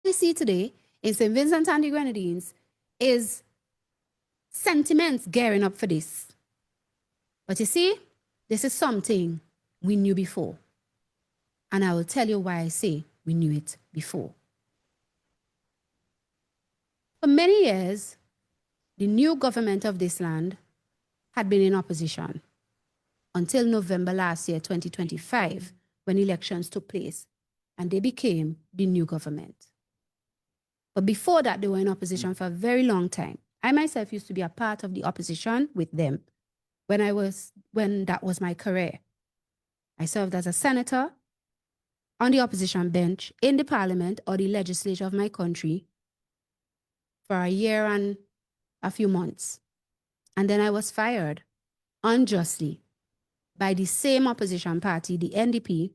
we see today in St. Vincent and the Grenadines is sentiments gearing up for this. But you see, this is something we knew before. And I will tell you why I say we knew it before. For many years, the new government of this land had been in opposition until November last year, 2025, when elections took place, and they became the new government. But before that, they were in opposition for a very long time. I myself used to be a part of the opposition with them when that was my career. I served as a senator on the opposition bench in the parliament or the legislature of my country for a year and a few months. And then I was fired unjustly by the same opposition party, the NDP,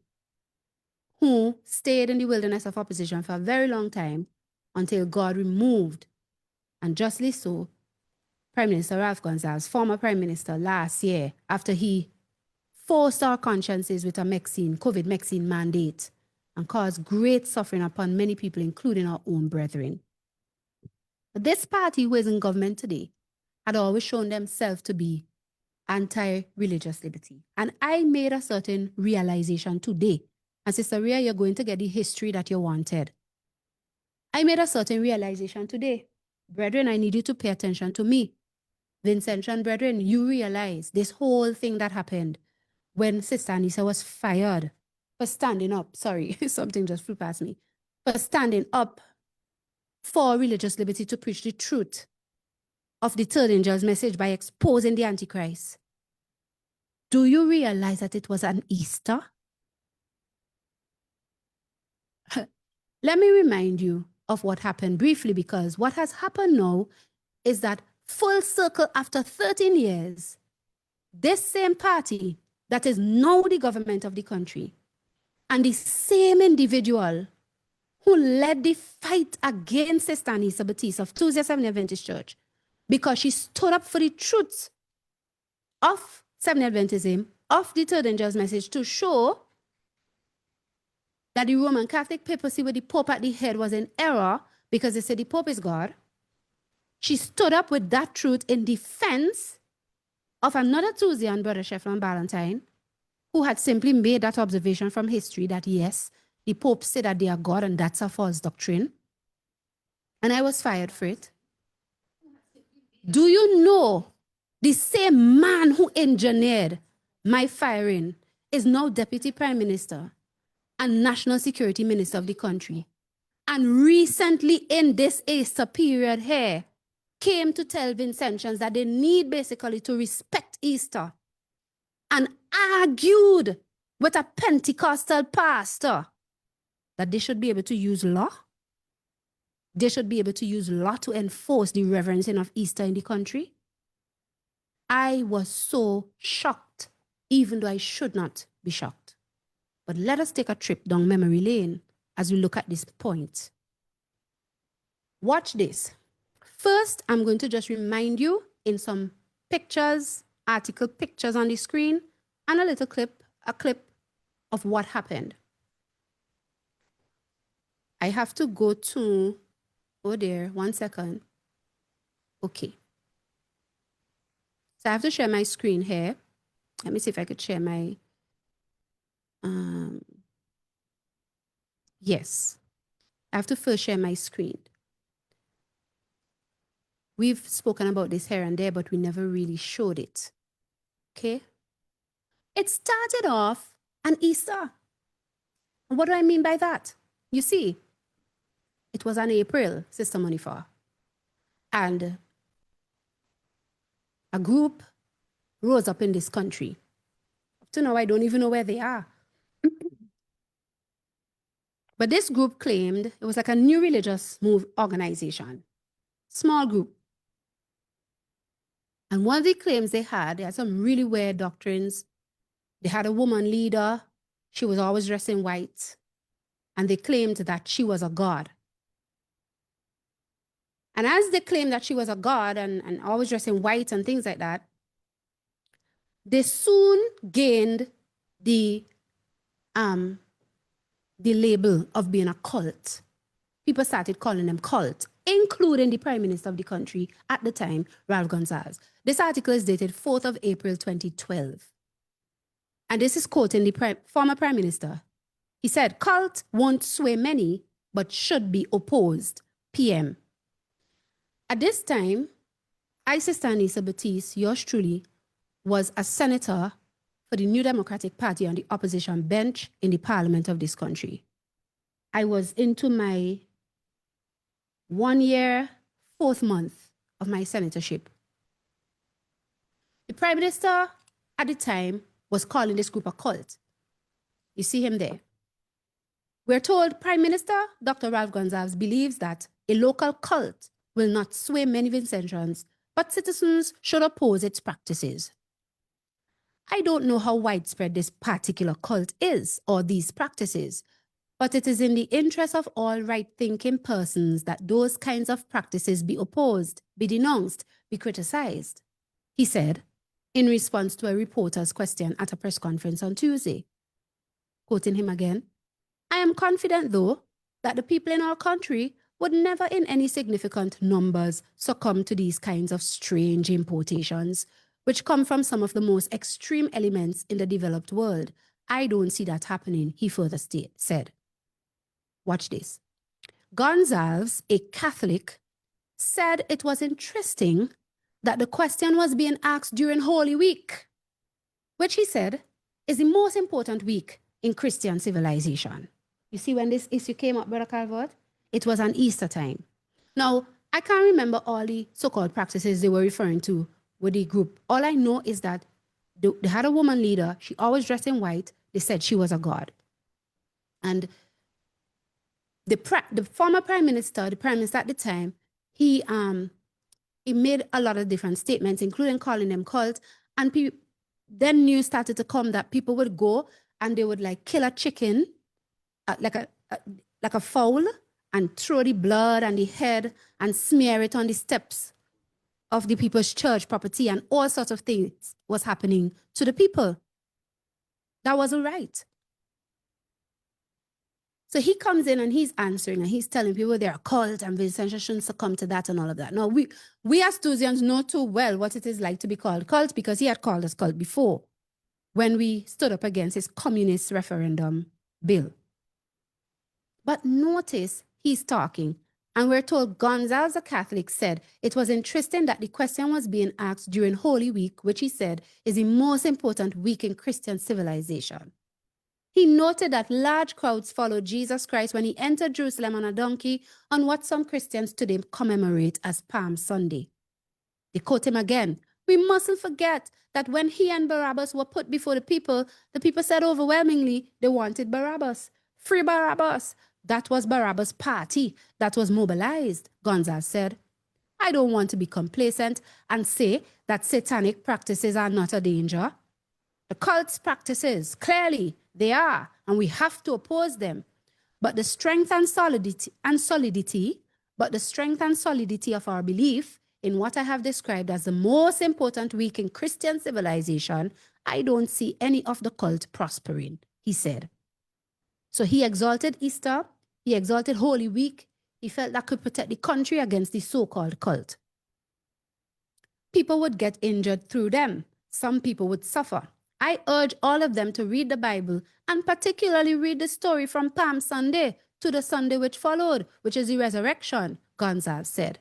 who stayed in the wilderness of opposition for a very long time until God removed, and justly so, Prime Minister Ralph Gonsalves, former Prime Minister, last year, after he forced our consciences with a COVID vaccine mandate and caused great suffering upon many people, including our own brethren. But this party, who is in government today, had always shown themselves to be anti-religious liberty. And I made a certain realization today. And Sister Ria, you're going to get the history that you wanted. I made a certain realization today. Brethren, I need you to pay attention to me. Vincentian brethren, you realize this whole thing that happened when Sister Anissa was fired for standing up. Sorry, something just flew past me. For standing up for religious liberty to preach the truth of the third angel's message by exposing the Antichrist. Do you realize that it was an Easter? Let me remind you of what happened briefly, because what has happened now is that full circle after 13 years, this same party that is now the government of the country and the same individual who led the fight against Sister Anissa Batiste of Tuesday Seventh Adventist Church because she stood up for the truth of Seventh Adventism, of the third angel's message, to show that the Roman Catholic papacy with the Pope at the head was in error because they said the Pope is God. She stood up with that truth in defense of another Tuesdayan, Brother Shefflin Ballantyne, who had simply made that observation from history that yes, the Pope said that they are God and that's a false doctrine. And I was fired for it. Do you know the same man who engineered my firing is now Deputy Prime Minister and National Security Minister of the country? And recently in this Easter period here, came to tell Vincentians that they need basically to respect Easter, and argued with a Pentecostal pastor that they should be able to use law. They should be able to use law to enforce the reverencing of Easter in the country. I was so shocked, even though I should not be shocked. But let us take a trip down memory lane as we look at this point. Watch this. First, I'm going to just remind you in some pictures, article pictures on the screen, and a little clip, a clip of what happened. I have to go to, oh there, 1 second. Okay. So I have to share my screen here. Let me see if I could share my, yes. I have to first share my screen. We've spoken about this here and there, but we never really showed it. Okay? It started off on Easter. And what do I mean by that? You see, it was on April, Sister Monifa. And a group rose up in this country. Up to now, I don't even know where they are. But this group claimed it was like a new religious organization. Small group. And one of the claims they had some really weird doctrines. They had a woman leader. She was always dressed in white. And they claimed that she was a god. And as they claimed that she was a god and always dressed in white and things like that, they soon gained the label of being a cult. people started calling them cult, including the Prime Minister of the country at the time, Ralph Gonsalves. This article is dated 4th of April 2012. And this is quoting the former Prime Minister. He said, cult won't sway many, but should be opposed. PM. At this time, I, Sister Anissa Batiste, yours truly, was a senator for the New Democratic Party on the opposition bench in the parliament of this country. I was into my 1 year, 4th month of my senatorship. The Prime Minister at the time was calling this group a cult. You see him there. We're told Prime Minister Dr. Ralph Gonsalves believes that a local cult will not sway many Vincentians, but citizens should oppose its practices. I don't know how widespread this particular cult is or these practices, but it is in the interest of all right-thinking persons that those kinds of practices be opposed, be denounced, be criticized, he said in response to a reporter's question at a press conference on Tuesday. Quoting him again, I am confident, though, that the people in our country would never in any significant numbers succumb to these kinds of strange importations, which come from some of the most extreme elements in the developed world. I don't see that happening, he further said. Watch this. Gonsalves, a Catholic, said it was interesting that the question was being asked during Holy Week, which he said is the most important week in Christian civilization. You see, when this issue came up, Brother Calvert, it was an Easter time. Now, I can't remember all the so-called practices they were referring to with the group. All I know is that they had a woman leader. She always dressed in white. They said she was a god. And the former prime minister, the prime minister at the time, he made a lot of different statements, including calling them cult. And then news started to come that people would go and they would like kill a chicken, like a fowl, and throw the blood and the head and smear it on the steps of the people's church property, and all sorts of things was happening to the people. That wasn't right. So he comes in and he's answering and he's telling people they're a cult and Vincentians shouldn't succumb to that and all of that. Now, we as Tusians know too well what it is like to be called cult, because he had called us cult before when we stood up against his communist referendum bill. But notice he's talking, and we're told Gonsalves, a Catholic, said it was interesting that the question was being asked during Holy Week, which he said is the most important week in Christian civilization. He noted that large crowds followed Jesus Christ when he entered Jerusalem on a donkey on what some Christians today commemorate as Palm Sunday. They quote him again, we mustn't forget that when he and Barabbas were put before the people said overwhelmingly they wanted Barabbas. Free Barabbas. That was Barabbas' party that was mobilized, Gonsalves said. I don't want to be complacent and say that satanic practices are not a danger. The cult's practices, clearly, they are, and we have to oppose them. But the strength and solidity of our belief in what I have described as the most important week in Christian civilization, I don't see any of the cult prospering, he said. So he exalted Easter, he exalted Holy Week. He felt that could protect the country against the so-called cult. People would get injured through them. Some people would suffer. I urge all of them to read the Bible, and particularly read the story from Palm Sunday to the Sunday which followed, which is the resurrection, Gonsalves said.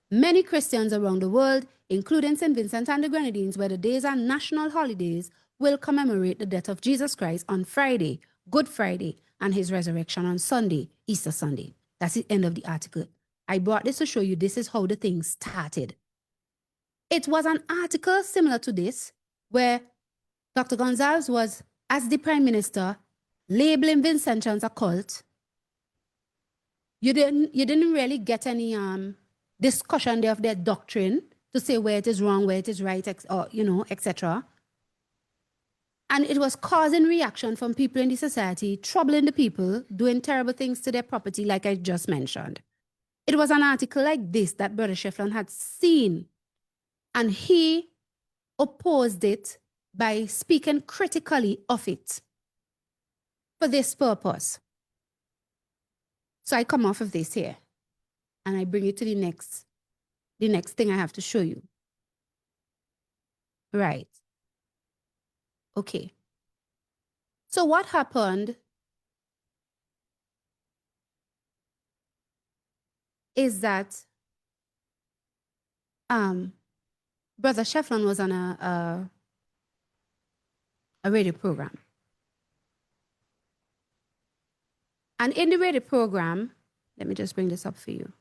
Many Christians around the world, including St. Vincent and the Grenadines, where the days are national holidays, will commemorate the death of Jesus Christ on Friday, Good Friday, and his resurrection on Sunday, Easter Sunday. That's the end of the article. I brought this to show you this is how the thing started. It was an article similar to this where Dr. Gonsalves was, as the Prime Minister, labeling Vincentians a cult. You didn't really get any discussion there of their doctrine to say where it is wrong, where it is right, etc. And it was causing reaction from people in the society, troubling the people, doing terrible things to their property, like I just mentioned. It was an article like this that Brother Shefflin had seen, and he opposed it by speaking critically of it for this purpose. So I come off of this here and I bring you to the next thing I have to show you. Right. Okay. So what happened is that Brother Shefflin was on a radio program. And in the radio program, let me just bring this up for you.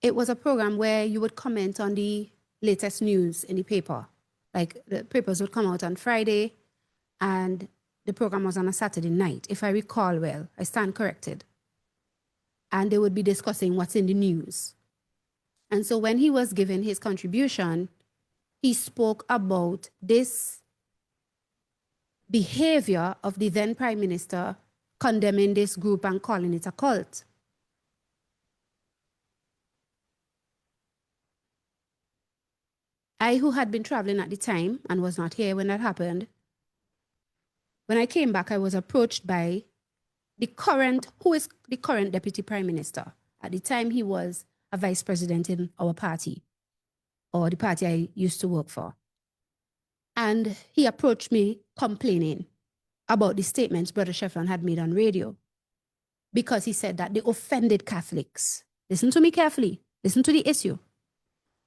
It was a program where you would comment on the latest news in the paper. Like the papers would come out on Friday and the program was on a Saturday night, if I recall well. I stand corrected. And they would be discussing what's in the news. And so when he was giving his contribution, he spoke about this behavior of the then Prime Minister condemning this group and calling it a cult. I, who had been traveling at the time and was not here when that happened, when I came back, I was approached by who is the current Deputy Prime Minister. At the time, he was a vice president in our party, or the party I used to work for. And he approached me complaining about the statements Brother Shefflin had made on radio, because he said that they offended Catholics. Listen to me carefully. Listen to the issue.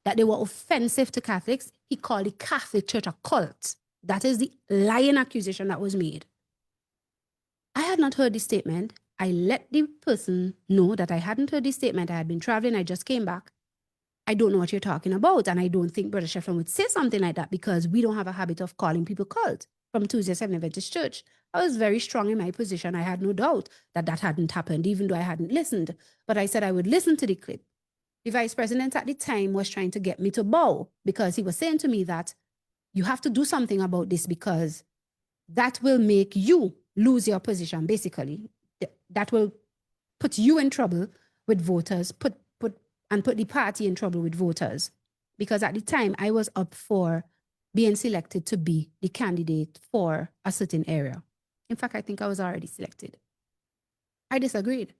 That they were offensive to Catholics. He called the Catholic Church a cult. That is the lying accusation that was made. I had not heard the statement. I let the person know that I hadn't heard the statement. I had been traveling. I just came back. I don't know what you're talking about. And I don't think Brother Shefflin would say something like that, because we don't have a habit of calling people cult from Tuesday Seventh Adventist Church. I was very strong in my position. I had no doubt that that hadn't happened, even though I hadn't listened. But I said I would listen to the clip. The vice president at the time was trying to get me to bow, because he was saying to me that you have to do something about this, because that will make you lose your position, basically. That will put you in trouble with voters, put the party in trouble with voters. Because at the time, I was up for being selected to be the candidate for a certain area. In fact, I think I was already selected. I disagreed.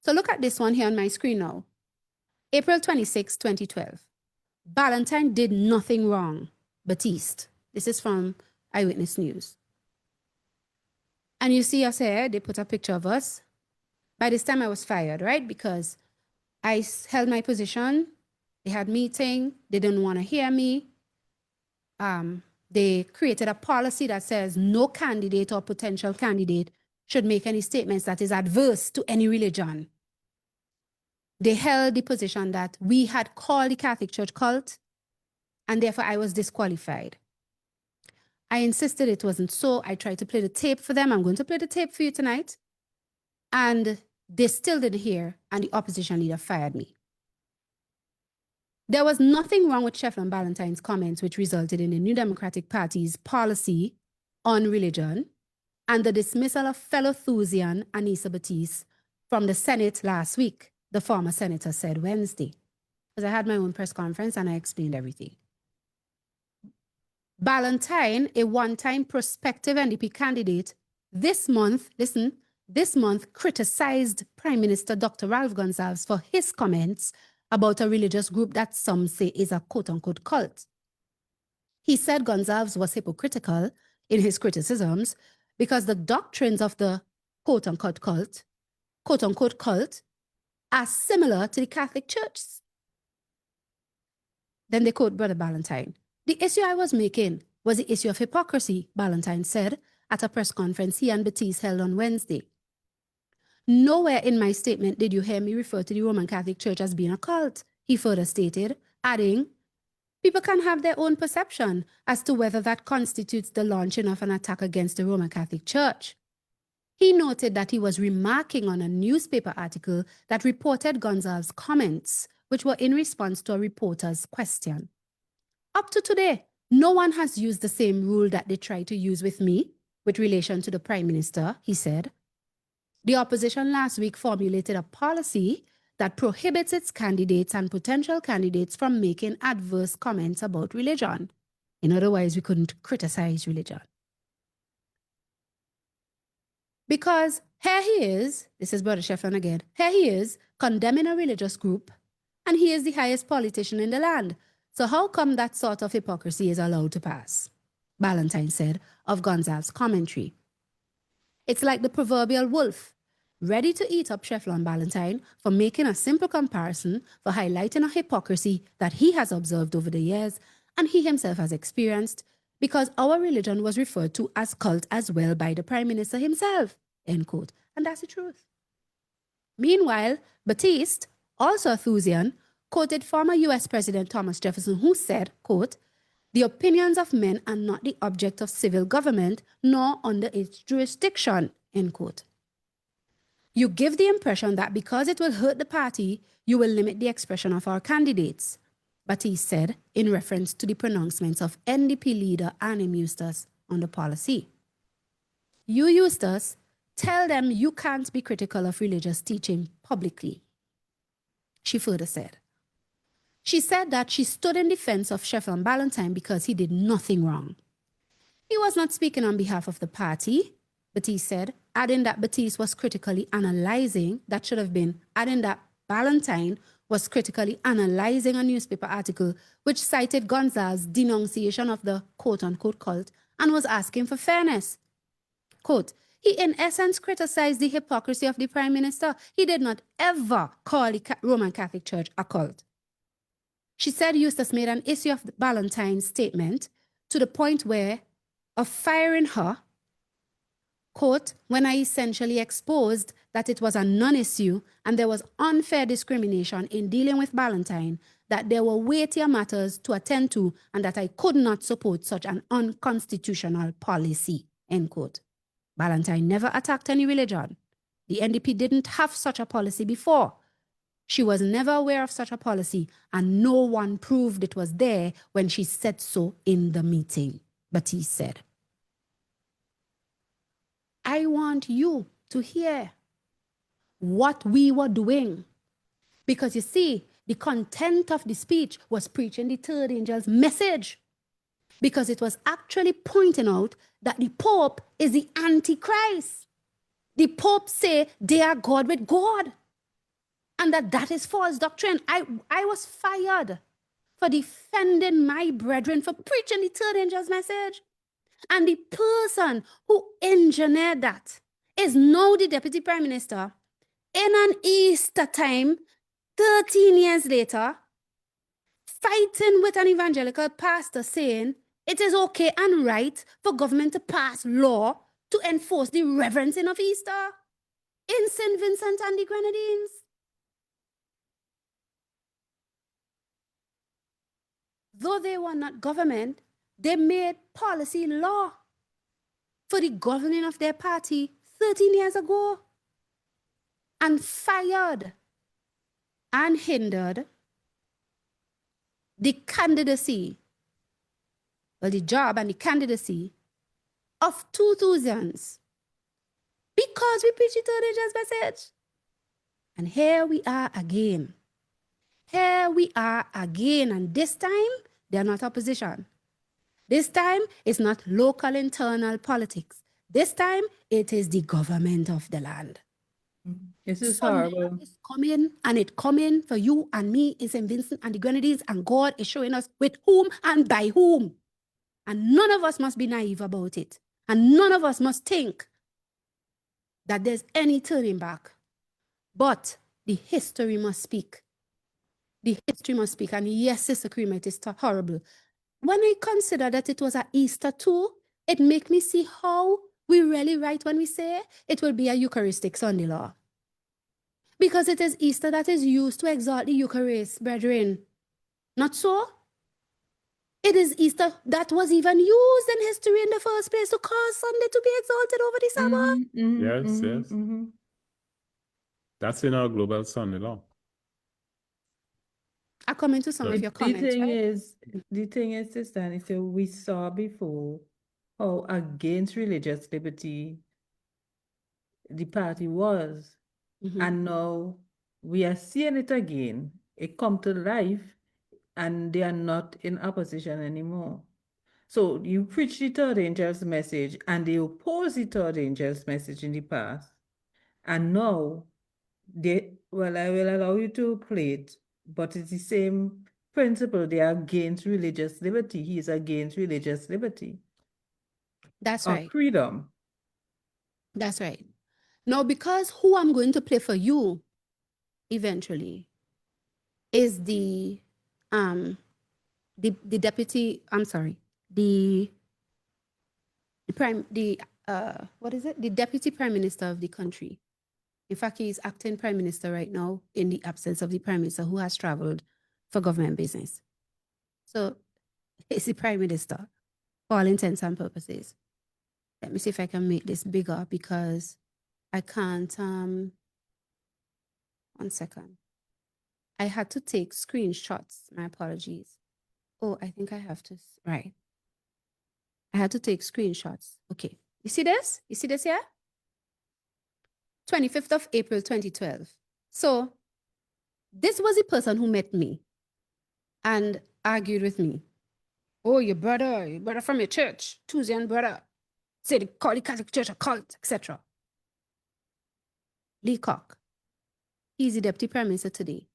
So look at this one here on my screen now. April 26, 2012. Ballantyne did nothing wrong. Baptiste. This is from Eyewitness News. And you see us here, they put a picture of us. By this time I was fired, right? Because I held my position. They had meeting. They didn't want to hear me. They created a policy that says no candidate or potential candidate should make any statements that is adverse to any religion. They held the position that we had called the Catholic Church cult, and therefore I was disqualified. I insisted it wasn't so. I tried to play the tape for them. I'm going to play the tape for you tonight. And they still didn't hear, and the opposition leader fired me. There was nothing wrong with Shefflin Ballantyne's comments, which resulted in the New Democratic Party's policy on religion and the dismissal of fellow Thusian Anissa Baptiste from the Senate last week, the former senator said Wednesday. Because I had my own press conference and I explained everything. Ballantyne, a one-time prospective NDP candidate, this month criticized Prime Minister Dr. Ralph Gonsalves for his comments about a religious group that some say is a quote-unquote cult. He said Gonsalves was hypocritical in his criticisms because the doctrines of the quote-unquote cult, are similar to the Catholic Church. Then they quote Brother Ballantyne. The issue I was making was the issue of hypocrisy, Ballantyne said at a press conference he and Baptiste held on Wednesday. Nowhere in my statement did you hear me refer to the Roman Catholic Church as being a cult, he further stated, adding, people can have their own perception as to whether that constitutes the launching of an attack against the Roman Catholic Church. He noted that he was remarking on a newspaper article that reported Gonsalves' comments, which were in response to a reporter's question. Up to today, no one has used the same rule that they tried to use with me with relation to the Prime Minister, he said. The opposition last week formulated a policy that prohibits its candidates and potential candidates from making adverse comments about religion. In other words, we couldn't criticize religion. Because Here he is, this is Brother Shefflin again, here he is condemning a religious group, and he is the highest politician in the land. So how come that sort of hypocrisy is allowed to pass? Ballantyne said of Gonzalez's commentary. It's like the proverbial wolf, ready to eat up Shefflin Ballantyne for making a simple comparison, for highlighting a hypocrisy that he has observed over the years and he himself has experienced, because our religion was referred to as cult as well by the Prime Minister himself, end quote. And that's the truth. Meanwhile, Batiste, also a Thusian, quoted former US President Thomas Jefferson, who said, quote, "The opinions of men are not the object of civil government, nor under its jurisdiction," end quote. You give the impression that because it will hurt the party, you will limit the expression of our candidates, Batiste said in reference to the pronouncements of NDP leader Annie Eustace on the policy. You, Eustace, tell them you can't be critical of religious teaching publicly, she further said. She said that she stood in defense of Shefflin Ballantyne because he did nothing wrong. He was not speaking on behalf of the party, Batiste said, adding that Batiste was critically analyzing, that should have been adding that Ballantyne was critically analyzing a newspaper article which cited Gonzalez's denunciation of the quote-unquote cult and was asking for fairness. Quote, he in essence criticized the hypocrisy of the Prime Minister. He did not ever call the Roman Catholic Church a cult. She said Eustace made an issue of Ballantyne's statement to the point where of firing her, quote, when I essentially exposed that it was a non-issue and there was unfair discrimination in dealing with Ballantyne, that there were weightier matters to attend to and that I could not support such an unconstitutional policy, end quote. Ballantyne never attacked any religion. The NDP didn't have such a policy before. She was never aware of such a policy, and no one proved it was there when she said so in the meeting, Batiste said. I want you to hear what we were doing. Because you see, the content of the speech was preaching the third angel's message. Because it was actually pointing out that the Pope is the Antichrist. The Pope say they are God with God. And that is false doctrine. I was fired for defending my brethren, for preaching the third angel's message. And the person who engineered that is now the Deputy Prime Minister in an Easter time, 13 years later, fighting with an evangelical pastor saying it is okay and right for government to pass law to enforce the reverencing of Easter in St. Vincent and the Grenadines. Though they were not government, they made policy law for the governing of their party 13 years ago and fired and hindered the candidacy, well, the job and the candidacy of 2,000s because we preach the third angel's message. And here we are again. Here we are again. And this time, they are not opposition. This time, it's not local internal politics. This time, it is the government of the land. This is horrible. It's coming, and it's coming for you and me in St. Vincent and the Grenadines, and God is showing us with whom and by whom. And none of us must be naive about it. And none of us must think that there's any turning back. But the history must speak. The history must speak. And yes, Sister Cream, it is horrible. When I consider that it was at Easter too, it makes me see how we really right when we say it will be a Eucharistic Sunday law. Because it is Easter that is used to exalt the Eucharist, brethren. Not so? It is Easter that was even used in history in the first place to cause Sunday to be exalted over the Sabbath. Yes. That's in our global Sunday law. I come into some of your comments. The thing is, Sister Annie, so we saw before how against religious liberty the party was. And now we are seeing it again. It come to life and they are not in opposition anymore. So you preach the third angel's message and they oppose the third angel's message in the past. And now, well, I will allow you to play it, but it's the same principle. They are against religious liberty. He is against religious liberty That's or right. freedom. That's right. Now, because who I'm going to play for you eventually is the deputy, I'm sorry, the what is it? The deputy prime minister of the country. In fact, he is acting prime minister right now in the absence of the prime minister who has traveled for government business. So he's the prime minister for all intents and purposes. Let me see if I can make this bigger because I can't, 1 second. I had to take screenshots. My apologies. Oh, I think I have to, right. I had to take screenshots. Okay. You see this? You see this here? 25th of April, 2012. So this was the person who met me and argued with me. Oh, your brother from your church, Tuesday brother, say they call the Catholic Church a cult, etc. Lee Cock, he's the deputy prime minister today.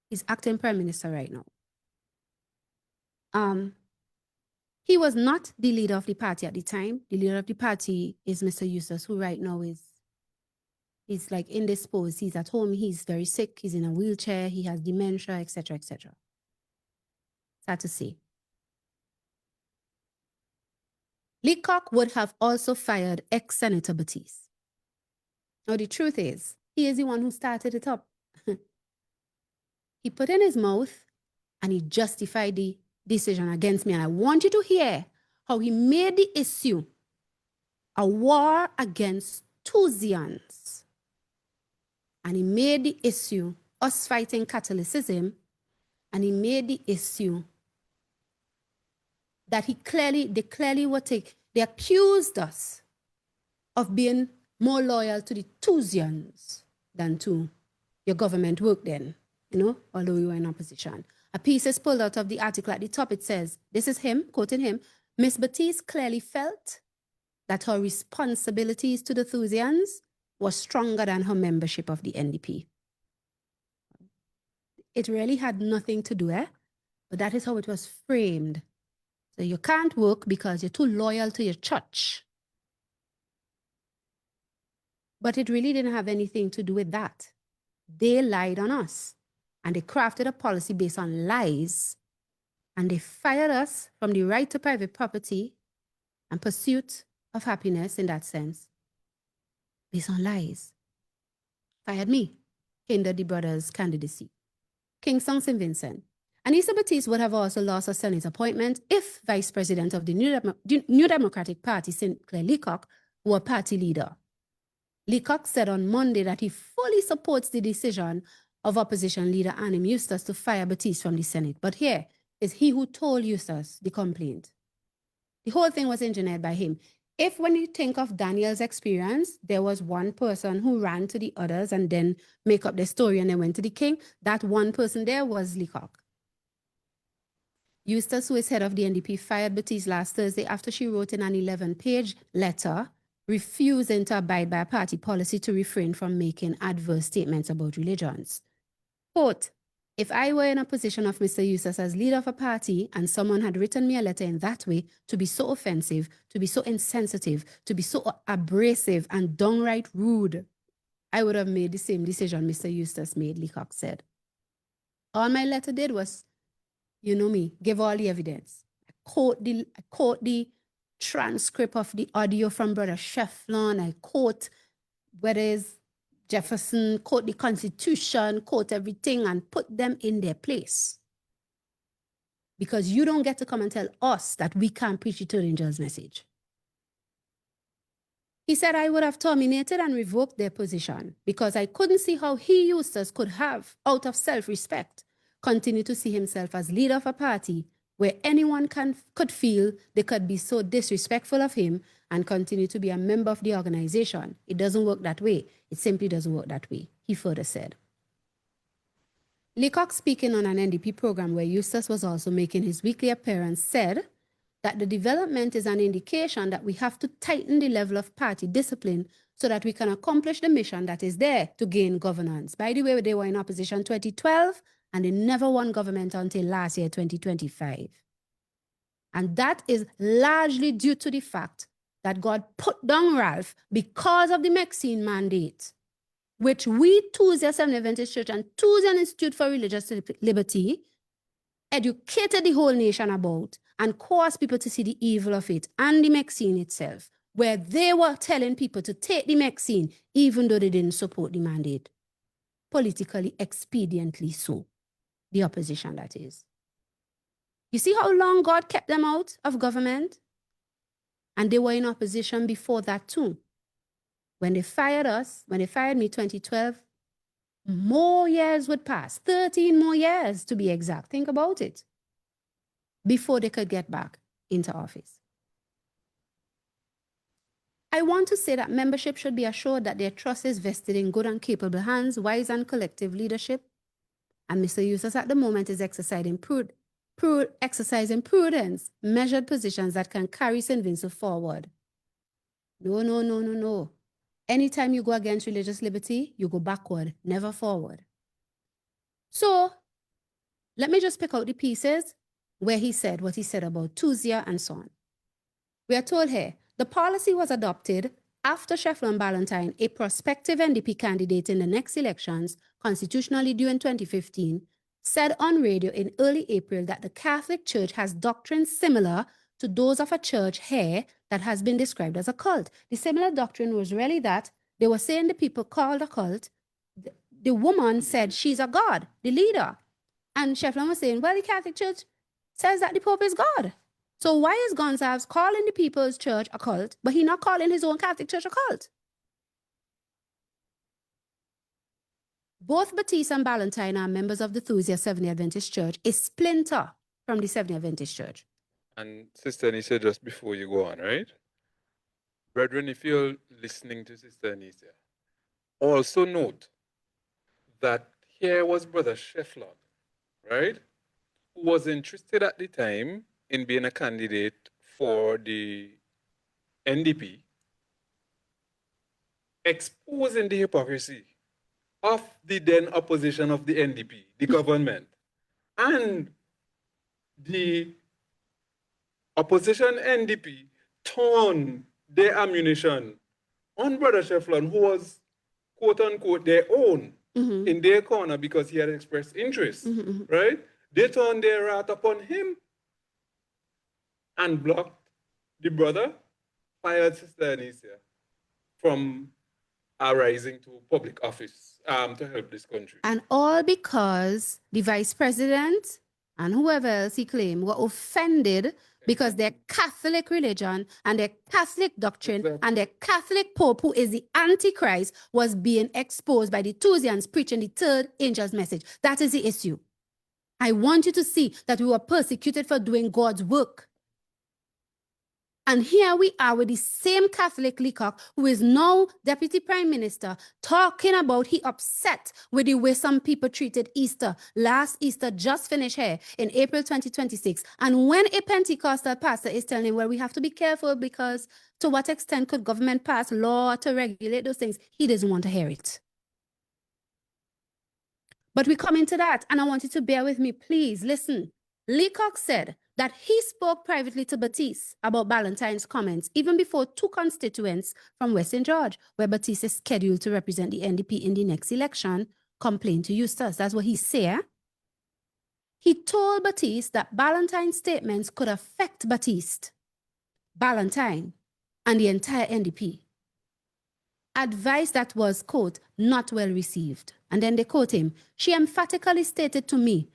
He's acting prime minister right now. He was not the leader of the party at the time. The leader of the party is Mr. Eustace, who right now is like indisposed. He's at home. He's very sick. He's in a wheelchair. He has dementia, etc., etc. Sad to say. Leacock would have also fired ex-Senator Batiste. Now, the truth is, he is the one who started it up. He put in his mouth and he justified the decision against me. And I want you to hear how he made the issue a war against Tusians. And he made the issue us fighting Catholicism. And he made the issue that they accused us of being more loyal to the Tusians than to your government work then, although we were in opposition. A piece is pulled out of the article at the top. It says, this is him, quoting him, Miss Batiste clearly felt that her responsibilities to the Thusians was stronger than her membership of the NDP. It really had nothing to do, but that is how it was framed. So you can't work because you're too loyal to your church. But it really didn't have anything to do with that. They lied on us and they crafted a policy based on lies and they fired us from the right to private property and pursuit of happiness in that sense based on lies. Fired me, hindered the brothers' candidacy. Kingston St. Vincent. Anissa Batiste would have also lost her Senate appointment if Vice President of the New Democratic Party, St. Clair Leacock, were party leader. Leacock said on Monday that he fully supports the decision of opposition leader Annim Eustace to fire Batiste from the Senate. But here is he who told Eustace the complaint. The whole thing was engineered by him. If when you think of Daniel's experience, there was one person who ran to the others and then make up the story and then went to the king, that one person there was Leacock. Eustace, who is head of the NDP, fired Batiste last Thursday after she wrote in an 11-page letter refusing to abide by a party policy to refrain from making adverse statements about religions. Quote, if I were in a position of Mr. Eustace as leader of a party and someone had written me a letter in that way to be so offensive, to be so insensitive, to be so abrasive and downright rude, I would have made the same decision Mr. Eustace made, Leacock said. All my letter did was, you know me, give all the evidence. I quote the transcript of the audio from Brother Shefflin. I quote whether it's Jefferson, quote the Constitution, quote everything and put them in their place. Because you don't get to come and tell us that we can't preach the third angel's message. He said I would have terminated and revoked their position because I couldn't see how he, Eustace, could have, out of self-respect, continue to see himself as leader of a party where anyone could feel they could be so disrespectful of him and continue to be a member of the organization. It doesn't work that way. It simply doesn't work that way, he further said. Leacock, speaking on an NDP program where Eustace was also making his weekly appearance, said that the development is an indication that we have to tighten the level of party discipline so that we can accomplish the mission that is there to gain governance. By the way, they were in opposition 2012 and they never won government until last year, 2025. And that is largely due to the fact that God put down Ralph because of the Maxine mandate, which we, Tuesday Seventh Adventist Church and Tuesday Institute for Religious Liberty, educated the whole nation about and caused people to see the evil of it and the Maxine itself, where they were telling people to take the Maxine even though they didn't support the mandate. Politically expediently so. The opposition, that is. You see how long God kept them out of government? And they were in opposition before that too. When they fired us, when they fired me 2012, more years would pass, 13 more years to be exact. Think about it. Before they could get back into office. I want to say that membership should be assured that their trust is vested in good and capable hands, wise and collective leadership. And Mr. Eustace at the moment is exercising prudence, measured positions that can carry St. Vincent forward. No. Anytime you go against religious liberty, you go backward, never forward. So let me just pick out the pieces where he said what he said about Tuzia and so on. We are told here, the policy was adopted after Shefflin Ballantyne, a prospective NDP candidate in the next elections, constitutionally due in 2015, said on radio in early April that the Catholic Church has doctrines similar to those of a church here that has been described as a cult. The similar doctrine was really that they were saying the people called a cult. The woman said she's a god, the leader. And Shefflin was saying, well, the Catholic Church says that the Pope is God. So why is Gonsalves calling the people's church a cult, but he not calling his own Catholic Church a cult? Both Batiste and Ballantyne are members of the Thusia Seventh Adventist Church, a splinter from the Seventh Adventist Church. And Sister Anisia, just before you go on, right? Brethren, if you're listening to Sister Anisia, also note that here was Brother Shefflin, right? Who was interested at the time in being a candidate for the NDP, exposing the hypocrisy of the then opposition of the NDP, the government, and the opposition NDP turned their ammunition on Brother Shefflin, who was, quote unquote, their own in their corner because he had expressed interest, right? They turned their wrath upon him and blocked the brother, fired Sister Anisia from rising to public office to help this country. And all because the vice president and whoever else he claimed were offended because their Catholic religion and their Catholic doctrine and their Catholic Pope, who is the Antichrist, was being exposed by the Thusians preaching the third angel's message. That is the issue. I want you to see that we were persecuted for doing God's work. And here we are with the same Catholic Leacock, who is now Deputy Prime Minister, talking about he upset with the way some people treated Easter. Last Easter just finished here in April 2026. And when a Pentecostal pastor is telling him, well, we have to be careful because to what extent could government pass law to regulate those things? He doesn't want to hear it. But we come into that, and I want you to bear with me, please. Listen. Leacock said that he spoke privately to Batiste about Ballantyne's comments even before two constituents from West St. George, where Batiste is scheduled to represent the NDP in the next election, complained to Eustace. That's what he said. He told Batiste that Ballantyne's statements could affect Batiste, Ballantyne, and the entire NDP. Advice that was, quote, not well received. And then they quote him, she emphatically stated to me,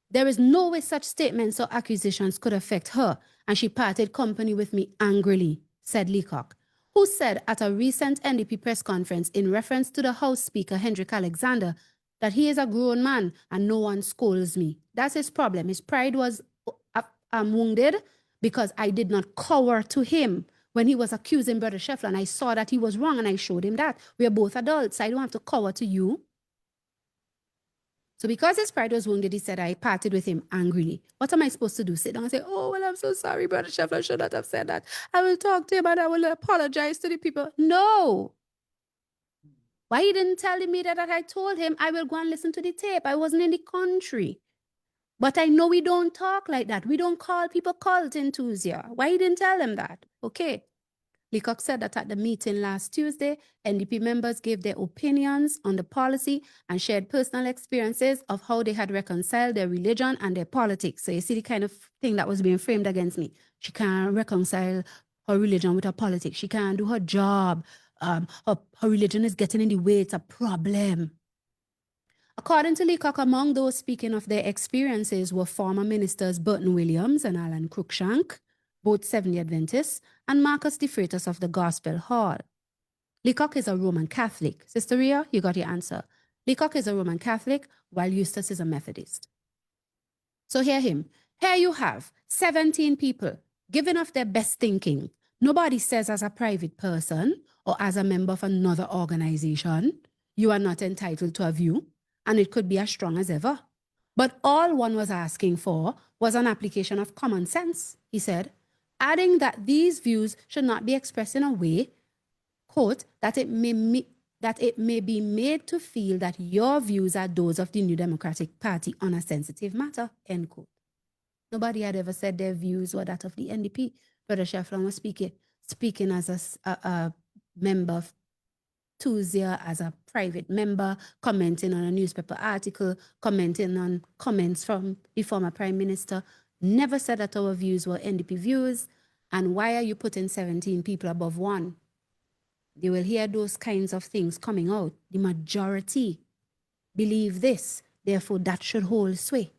there is no way such statements or accusations could affect her, and she parted company with me angrily, said Leacock, who said at a recent NDP press conference in reference to the House Speaker, Hendrik Alexander, that he is a grown man and no one scolds me. That's his problem. His pride was wounded because I did not cower to him when he was accusing Brother Shefflin. I saw that he was wrong and I showed him that. We are both adults. I don't have to cower to you. So because his pride was wounded, he said, I parted with him angrily. What am I supposed to do? Sit down and say, oh, well, I'm so sorry, Brother Shefflin should not have said that. I will talk to him and I will apologize to the people. No. Why he didn't tell the media that I told him I will go and listen to the tape? I wasn't in the country. But I know we don't talk like that. We don't call people cult enthusiasts. Why he didn't tell them that? Okay. Leacock said that at the meeting last Tuesday, NDP members gave their opinions on the policy and shared personal experiences of how they had reconciled their religion and their politics. So you see the kind of thing that was being framed against me. She can't reconcile her religion with her politics. She can't do her job. Her religion is getting in the way. It's a problem. According to Leacock, among those speaking of their experiences were former ministers Burton Williams and Alan Cruikshank, both Seventh-day Adventists, and Marcus de Freitas of the Gospel Hall. Leacock is a Roman Catholic. Sister Ria, you got your answer. Leacock is a Roman Catholic, while Eustace is a Methodist. So hear him. Here you have 17 people giving off their best thinking. Nobody says as a private person or as a member of another organization, you are not entitled to a view, and it could be as strong as ever. But all one was asking for was an application of common sense, he said, adding that these views should not be expressed in a way, quote, that it may be made to feel that your views are those of the New Democratic Party on a sensitive matter, end quote. Nobody had ever said their views were that of the NDP. Brother Shefflin was speaking as a member of Tuzia, as a private member, commenting on a newspaper article, commenting on comments from the former Prime Minister. Never said that our views were NDP views. And why are you putting 17 people above one? You will hear those kinds of things coming out. The majority believe this, therefore that should hold sway.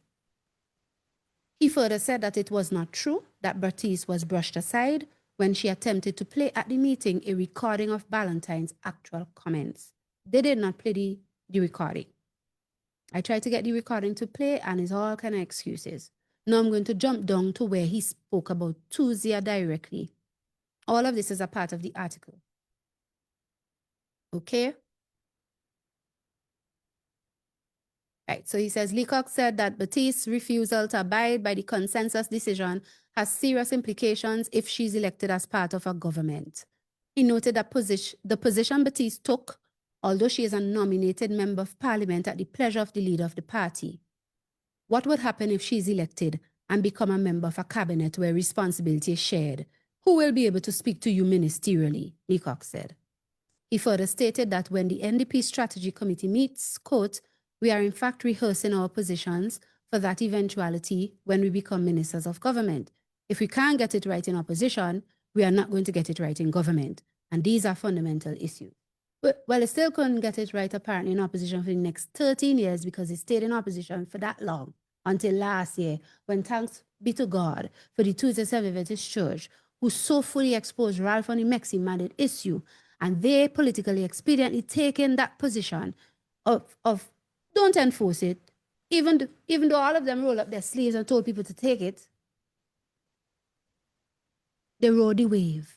He further said that it was not true that Bertice was brushed aside when she attempted to play at the meeting a recording of Ballantyne's actual comments. They did not play the recording. I tried to get the recording to play, and it's all kind of excuses. Now I'm going to jump down to where he spoke about Tuzia directly. All of this is a part of the article. Okay? Right, so he says, Leacock said that Batiste's refusal to abide by the consensus decision has serious implications if she's elected as part of a government. He noted that the position Batiste took, although she is a nominated member of parliament at the pleasure of the leader of the party. What would happen if she's elected and become a member of a cabinet where responsibility is shared? Who will be able to speak to you ministerially? Leacock said. He further stated that when the NDP Strategy Committee meets, quote, we are in fact rehearsing our positions for that eventuality when we become ministers of government. If we can't get it right in opposition, we are not going to get it right in government. And these are fundamental issues. Well, it still couldn't get it right apparently in opposition for the next 13 years because it stayed in opposition for that long until last year when, thanks be to God, for the Tuesday Seventh Adventist Church, who so fully exposed Ralph on the Mexi mandate issue, and they politically expediently taken that position of don't enforce it, even though all of them rolled up their sleeves and told people to take it. They rode the wave.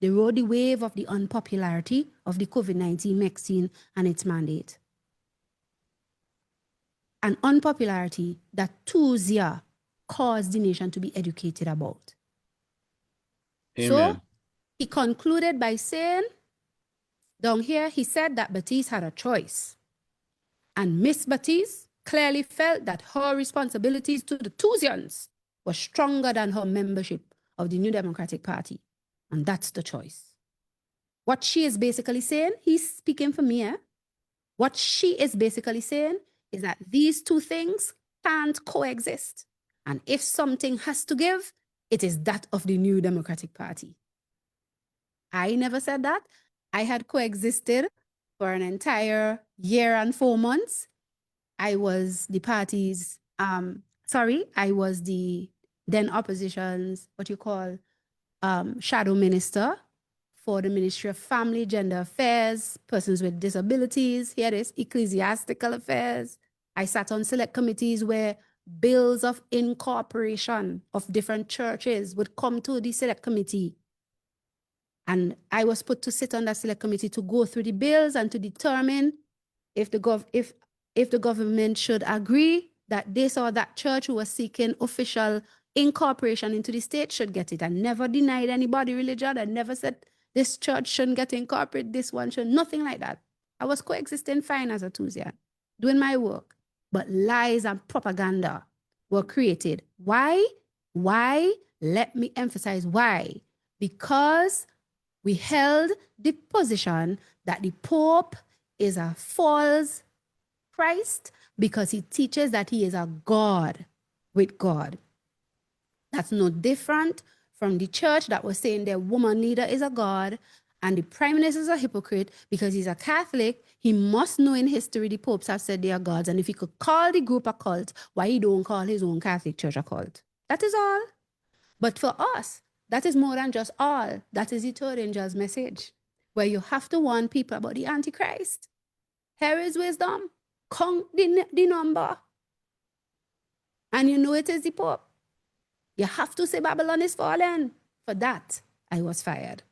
They rode the wave of the unpopularity of the COVID-19 vaccine and its mandate. An unpopularity that Tuzia caused the nation to be educated about. Amen. So he concluded by saying, down here, he said that Batiste had a choice. And Miss Batiste clearly felt that her responsibilities to the Tuzians were stronger than her membership of the New Democratic Party. And that's the choice. What she is basically saying, he's speaking for me, what she is basically saying is that these two things can't coexist. And if something has to give, it is that of the New Democratic Party. I never said that. I had coexisted for an entire year and 4 months. I was the party's, I was the then opposition's, shadow minister for the Ministry of Family, Gender Affairs, Persons with Disabilities, here it is, Ecclesiastical Affairs. I sat on select committees where bills of incorporation of different churches would come to the select committee. And I was put to sit on that select committee to go through the bills and to determine if the government should agree that this or that church who was seeking official incorporation into the state should get it. I never denied anybody religion. I never said this church shouldn't get incorporated, this one should, nothing like that. I was coexisting fine as a Tunisian, doing my work. But lies and propaganda were created. Why? Why? Let me emphasize why. Because we held the position that the Pope is a false Christ because he teaches that he is a God with God. That's no different from the church that was saying their woman leader is a God and the prime minister is a hypocrite because he's a Catholic. He must know in history the popes have said they are gods. And if he could call the group a cult, why he don't call his own Catholic church a cult? That is all. But for us, that is more than just all. That is the third angel's message, where you have to warn people about the Antichrist. Here is wisdom. Count the number. And you know it is the Pope. You have to say Babylon is fallen. For that, I was fired.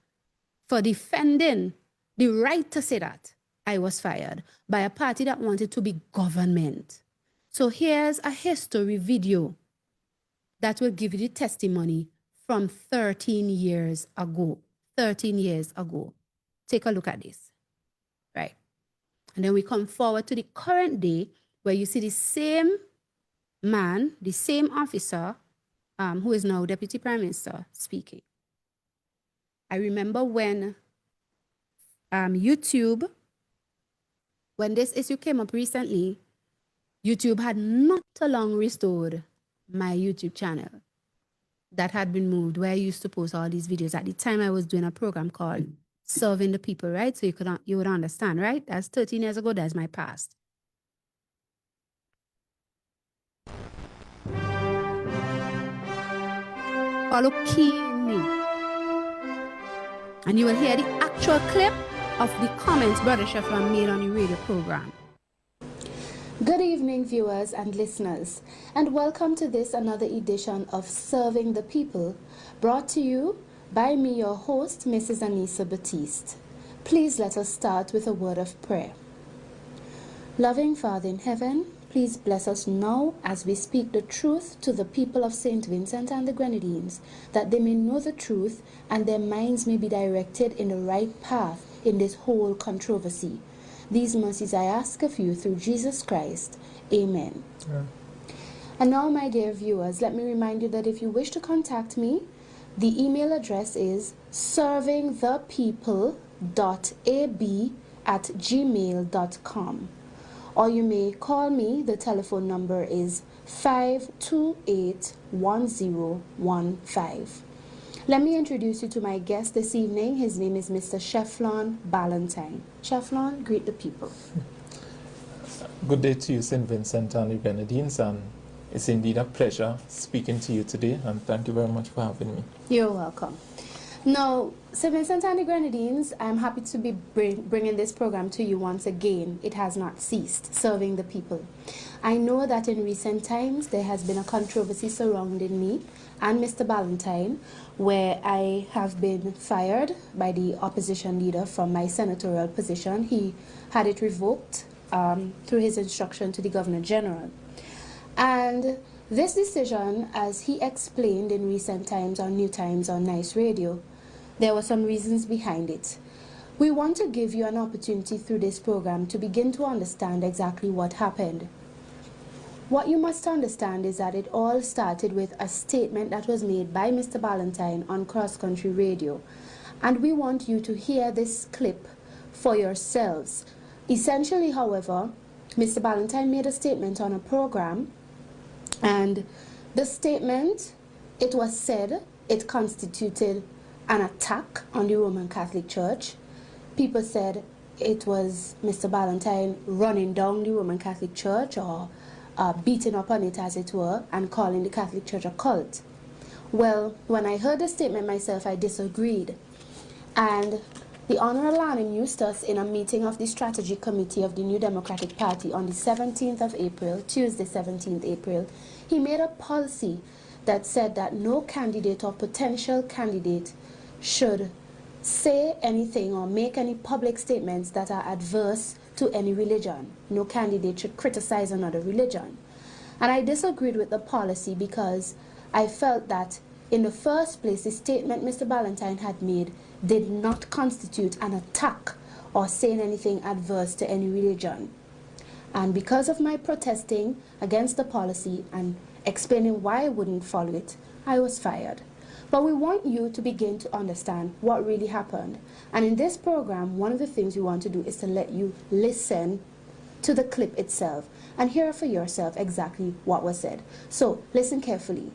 For defending the right to say that, I was fired by a party that wanted to be government. So here's a history video that will give you the testimony from 13 years ago. 13 years ago. Take a look at this. Right. And then we come forward to the current day where you see the same man, the same officer, who is now Deputy Prime Minister, speaking. I remember when YouTube, when this issue came up recently, YouTube had not so long restored my YouTube channel that had been moved, where I used to post all these videos. At the time, I was doing a program called Serving the People, right? So you would understand, right? That's 13 years ago. That's my past. Follow keenly. And you will hear the actual clip of the comments Brother Shefflin made on the radio program. Good evening, viewers and listeners, and welcome to this another edition of Serving the People, brought to you by me, your host, Mrs. Anissa Batiste. Please let us start with a word of prayer. Loving Father in heaven, please bless us now as we speak the truth to the people of St. Vincent and the Grenadines, that they may know the truth and their minds may be directed in the right path in this whole controversy. These mercies I ask of you through Jesus Christ. Amen. Yeah. And now, my dear viewers, let me remind you that if you wish to contact me, the email address is servingthepeople.ab@gmail.com. Or you may call me. The telephone number is 528-1015. Let me introduce you to my guest this evening. His name is Mr. Shefflin Ballantyne. Shefflin, greet the people. Good day to you, St. Vincent and the Grenadines, and it's indeed a pleasure speaking to you today, and thank you very much for having me. You're welcome. Now, St. Vincent and the Grenadines, I'm happy to be bringing this program to you once again. It has not ceased, serving the people. I know that in recent times there has been a controversy surrounding me and Mr. Ballantyne, where I have been fired by the opposition leader from my senatorial position. He had it revoked through his instruction to the Governor General. And this decision, as he explained in recent times on New Times on Nice Radio, there were some reasons behind it. We want to give you an opportunity through this program to begin to understand exactly what happened. What you must understand is that it all started with a statement that was made by Mr. Ballantyne on Cross Country Radio. And we want you to hear this clip for yourselves. Essentially, however, Mr. Ballantyne made a statement on a program, and the statement, it was said, it constituted an attack on the Roman Catholic Church. People said it was Mr. Ballantyne running down the Roman Catholic Church, or beating up on it, as it were, and calling the Catholic Church a cult. Well, when I heard the statement myself, I disagreed. And the Honorable Lanham Eustace, in a meeting of the Strategy Committee of the New Democratic Party on the 17th of April, Tuesday 17th April, he made a policy that said that no candidate or potential candidate should say anything or make any public statements that are adverse to any religion. No candidate should criticize another religion. And I disagreed with the policy because I felt that in the first place, the statement Mr. Ballantyne had made did not constitute an attack or saying anything adverse to any religion. And because of my protesting against the policy and explaining why I wouldn't follow it, I was fired. But we want you to begin to understand what really happened. And in this program, one of the things we want to do is to let you listen to the clip itself and hear for yourself exactly what was said. So listen carefully.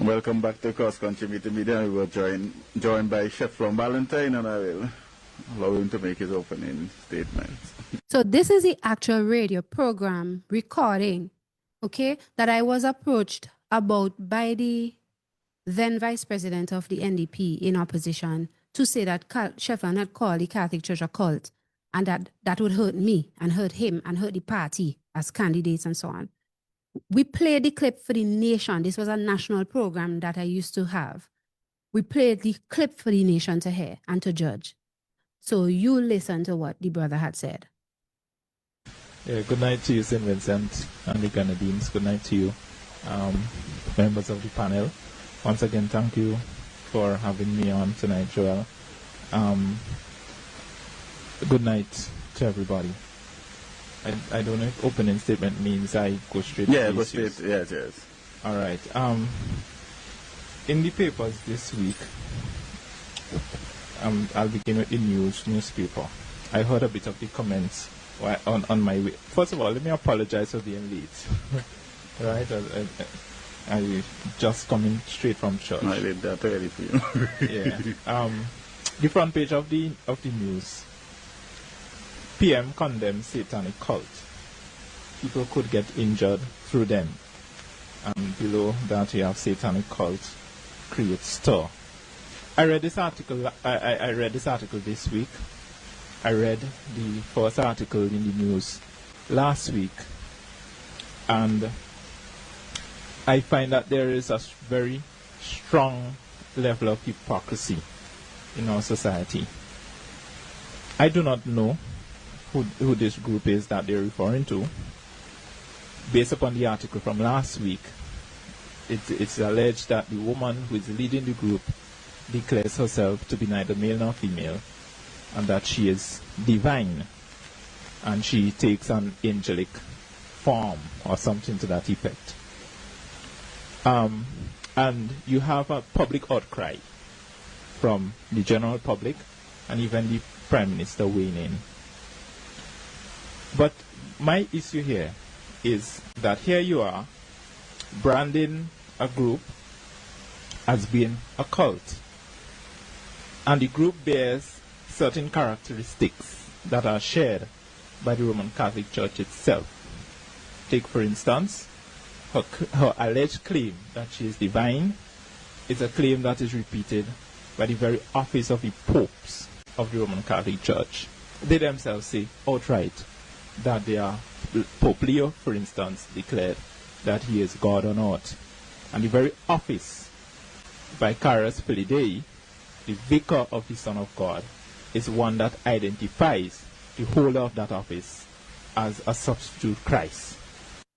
Welcome back to Cross Country Media. We were joined by Chef from Valentine, and I will allow him to make his opening statements. So this is the actual radio program recording, okay, that I was approached about by the then Vice President of the NDP in opposition to say that Shefflin had called the Catholic Church a cult and that would hurt me and hurt him and hurt the party as candidates and so on. We played the clip for the nation. This was a national program that I used to have. We played the clip for the nation to hear and to judge. So you listen to what the brother had said. Yeah, good night to you, St. Vincent and the Grenadines. Good night to you, members of the panel. Once again, thank you for having me on tonight, Joel. Good night to everybody. I don't know if opening statement means I go straight to the issues. Yes, yes. All right. In the papers this week, I'll begin with the newspaper. I heard a bit of the comments on my way. First of all, let me apologize for being late. Right? I just coming straight from church. I did that already for you. Yeah. The front page of the news. PM condemns satanic cult. People could get injured through them. And below that you have satanic cult creates stir. I read this article. I read this article this week. I read the first article in the news last week, and I find that there is a very strong level of hypocrisy in our society. I do not know who this group is that they're referring to. Based upon the article from last week, it's alleged that the woman who is leading the group declares herself to be neither male nor female, and that she is divine, and she takes an angelic form or something to that effect. And you have a public outcry from the general public and even the Prime Minister weighing in. But my issue here is that here you are branding a group as being a cult, and the group bears certain characteristics that are shared by the Roman Catholic Church itself. Take, for instance, her alleged claim that she is divine is a claim that is repeated by the very office of the popes of the Roman Catholic Church. They themselves say outright that they are, Pope Leo, for instance, declared that he is God on earth. And the very office, Vicarius Filii Dei, the vicar of the Son of God, is one that identifies the holder of that office as a substitute Christ.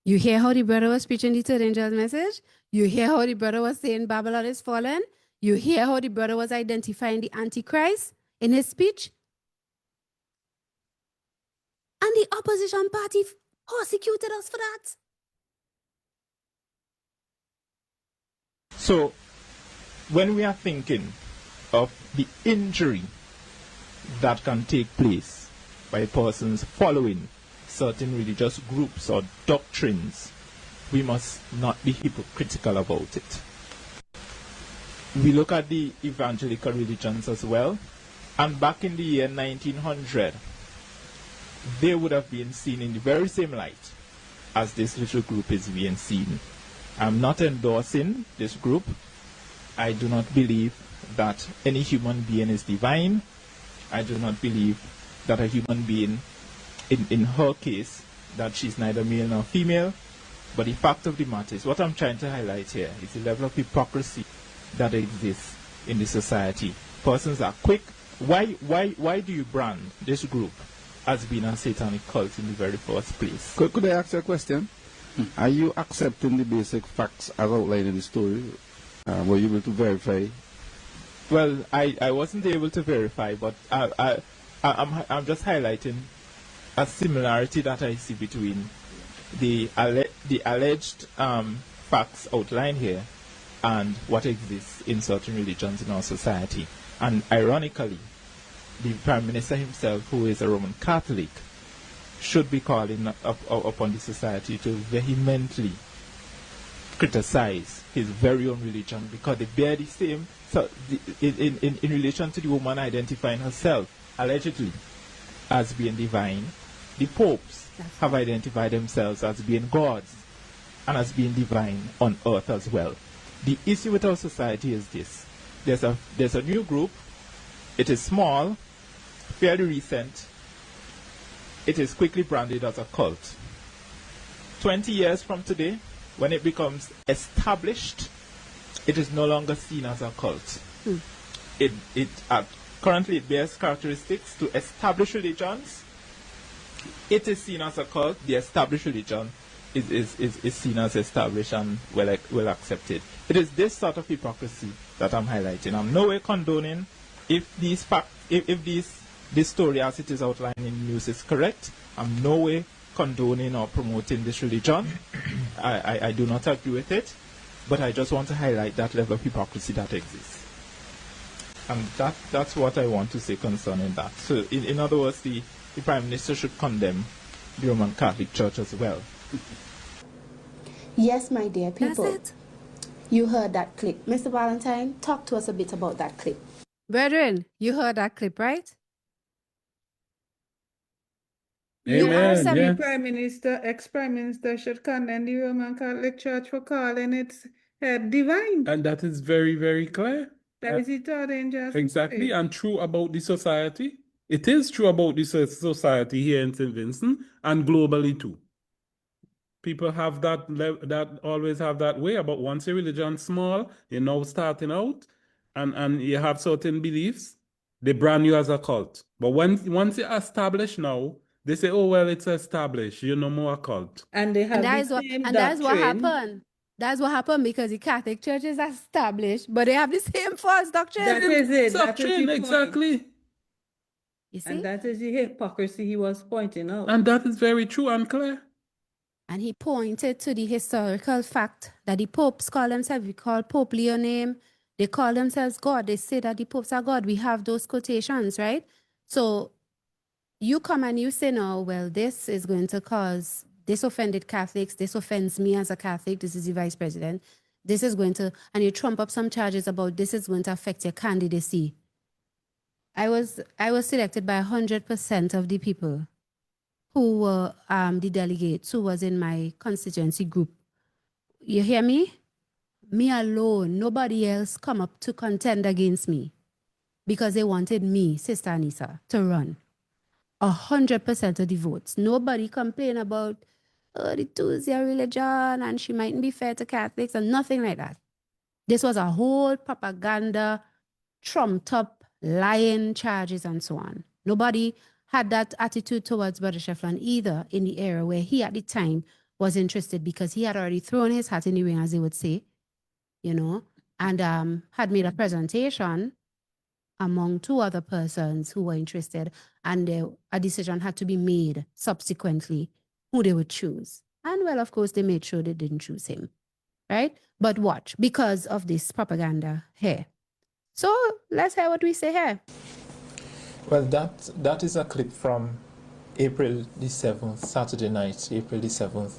You hear how the brother was preaching the third angel's message? You hear how the brother was saying Babylon is fallen? You hear how the brother was identifying the Antichrist in his speech? And the opposition party persecuted us for that. So, when we are thinking of the injury that can take place by persons following certain religious groups or doctrines, we must not be hypocritical about it. We look at the evangelical religions as well, and back in the year 1900, they would have been seen in the very same light as this little group is being seen. I'm not endorsing this group. I do not believe that any human being is divine. I do not believe that a human being, in her case, that she's neither male nor female. But the fact of the matter is, what I'm trying to highlight here is the level of hypocrisy that exists in the society. Persons are quick. Why do you brand this group as being a satanic cult in the very first place? Could I ask you a question? Are you accepting the basic facts as outlined in the story? Were you able to verify? Well, I wasn't able to verify, but I I'm just highlighting a similarity that I see between the alleged facts outlined here and what exists in certain religions in our society. And ironically, the Prime Minister himself, who is a Roman Catholic, should be calling upon the society to vehemently criticize his very own religion, because they bear the same, so in relation to the woman identifying herself, allegedly, as being divine, the popes have identified themselves as being gods and as being divine on earth as well. The issue with our society is this. There's a new group. It is small, fairly recent. It is quickly branded as a cult. 20 years from today, when it becomes established, it is no longer seen as a cult. Currently it bears characteristics to established religions. It is seen as a cult. The established religion is seen as established and well accepted. It is this sort of hypocrisy that I'm highlighting. I'm nowhere condoning if this story as it is outlined in the news is correct. I'm nowhere condoning or promoting this religion. I do not agree with it, but I just want to highlight that level of hypocrisy that exists. And that's what I want to say concerning that. So in other words, the Prime Minister should condemn the Roman Catholic Church as well. Yes, my dear people. That's it. You heard that clip. Mr. Valentine, talk to us a bit about that clip. Brethren, you heard that clip, right? Amen. The Yeah. Prime Minister, ex-Prime Minister, should condemn the Roman Catholic Church for calling its head divine. And that is very, very clear. That is it all dangerous. Exactly, and true about the society. It is true about the society here in St. Vincent and globally too. People have that always have that way about once your religion's small, you're now starting out, and you have certain beliefs, they brand you as a cult. But once you're established now, they say, oh well, it's established, you're no more a cult. And they have That's the what, same and that's what doctrine. happened. That's what happened because the Catholic Church is established, but they have the same false doctrine. That is it. That is Doctrine, the point. exactly. You see? And that is the hypocrisy he was pointing out. And that is very true and clear. And he pointed to the historical fact that the popes call themselves, we call Pope Leo name, they call themselves God. They say that the popes are God. We have those quotations, right? So you come and you say, no, well, this is going to cause, this offended Catholics, this offends me as a Catholic, this is the vice president, this is going to, and you trump up some charges about this is going to affect your candidacy. I was selected by 100% of the people who were the delegates who was in my constituency group. You hear me? Me alone, nobody else come up to contend against me because they wanted me, Sister Anissa, to run. 100% of the votes. Nobody complain about, oh, the Tuesday religion and she mightn't be fair to Catholics and nothing like that. This was a whole propaganda, trumped up, lying charges and so on. Nobody had that attitude towards Brother Shefflin either in the era where he at the time was interested because he had already thrown his hat in the ring, as they would say, you know, and had made a presentation among two other persons who were interested, and a decision had to be made subsequently who they would choose. And well, of course, they made sure they didn't choose him, right? But watch, because of this propaganda here. So let's hear what we say here. Well, that is a clip from April the 7th, Saturday night, April the 7th,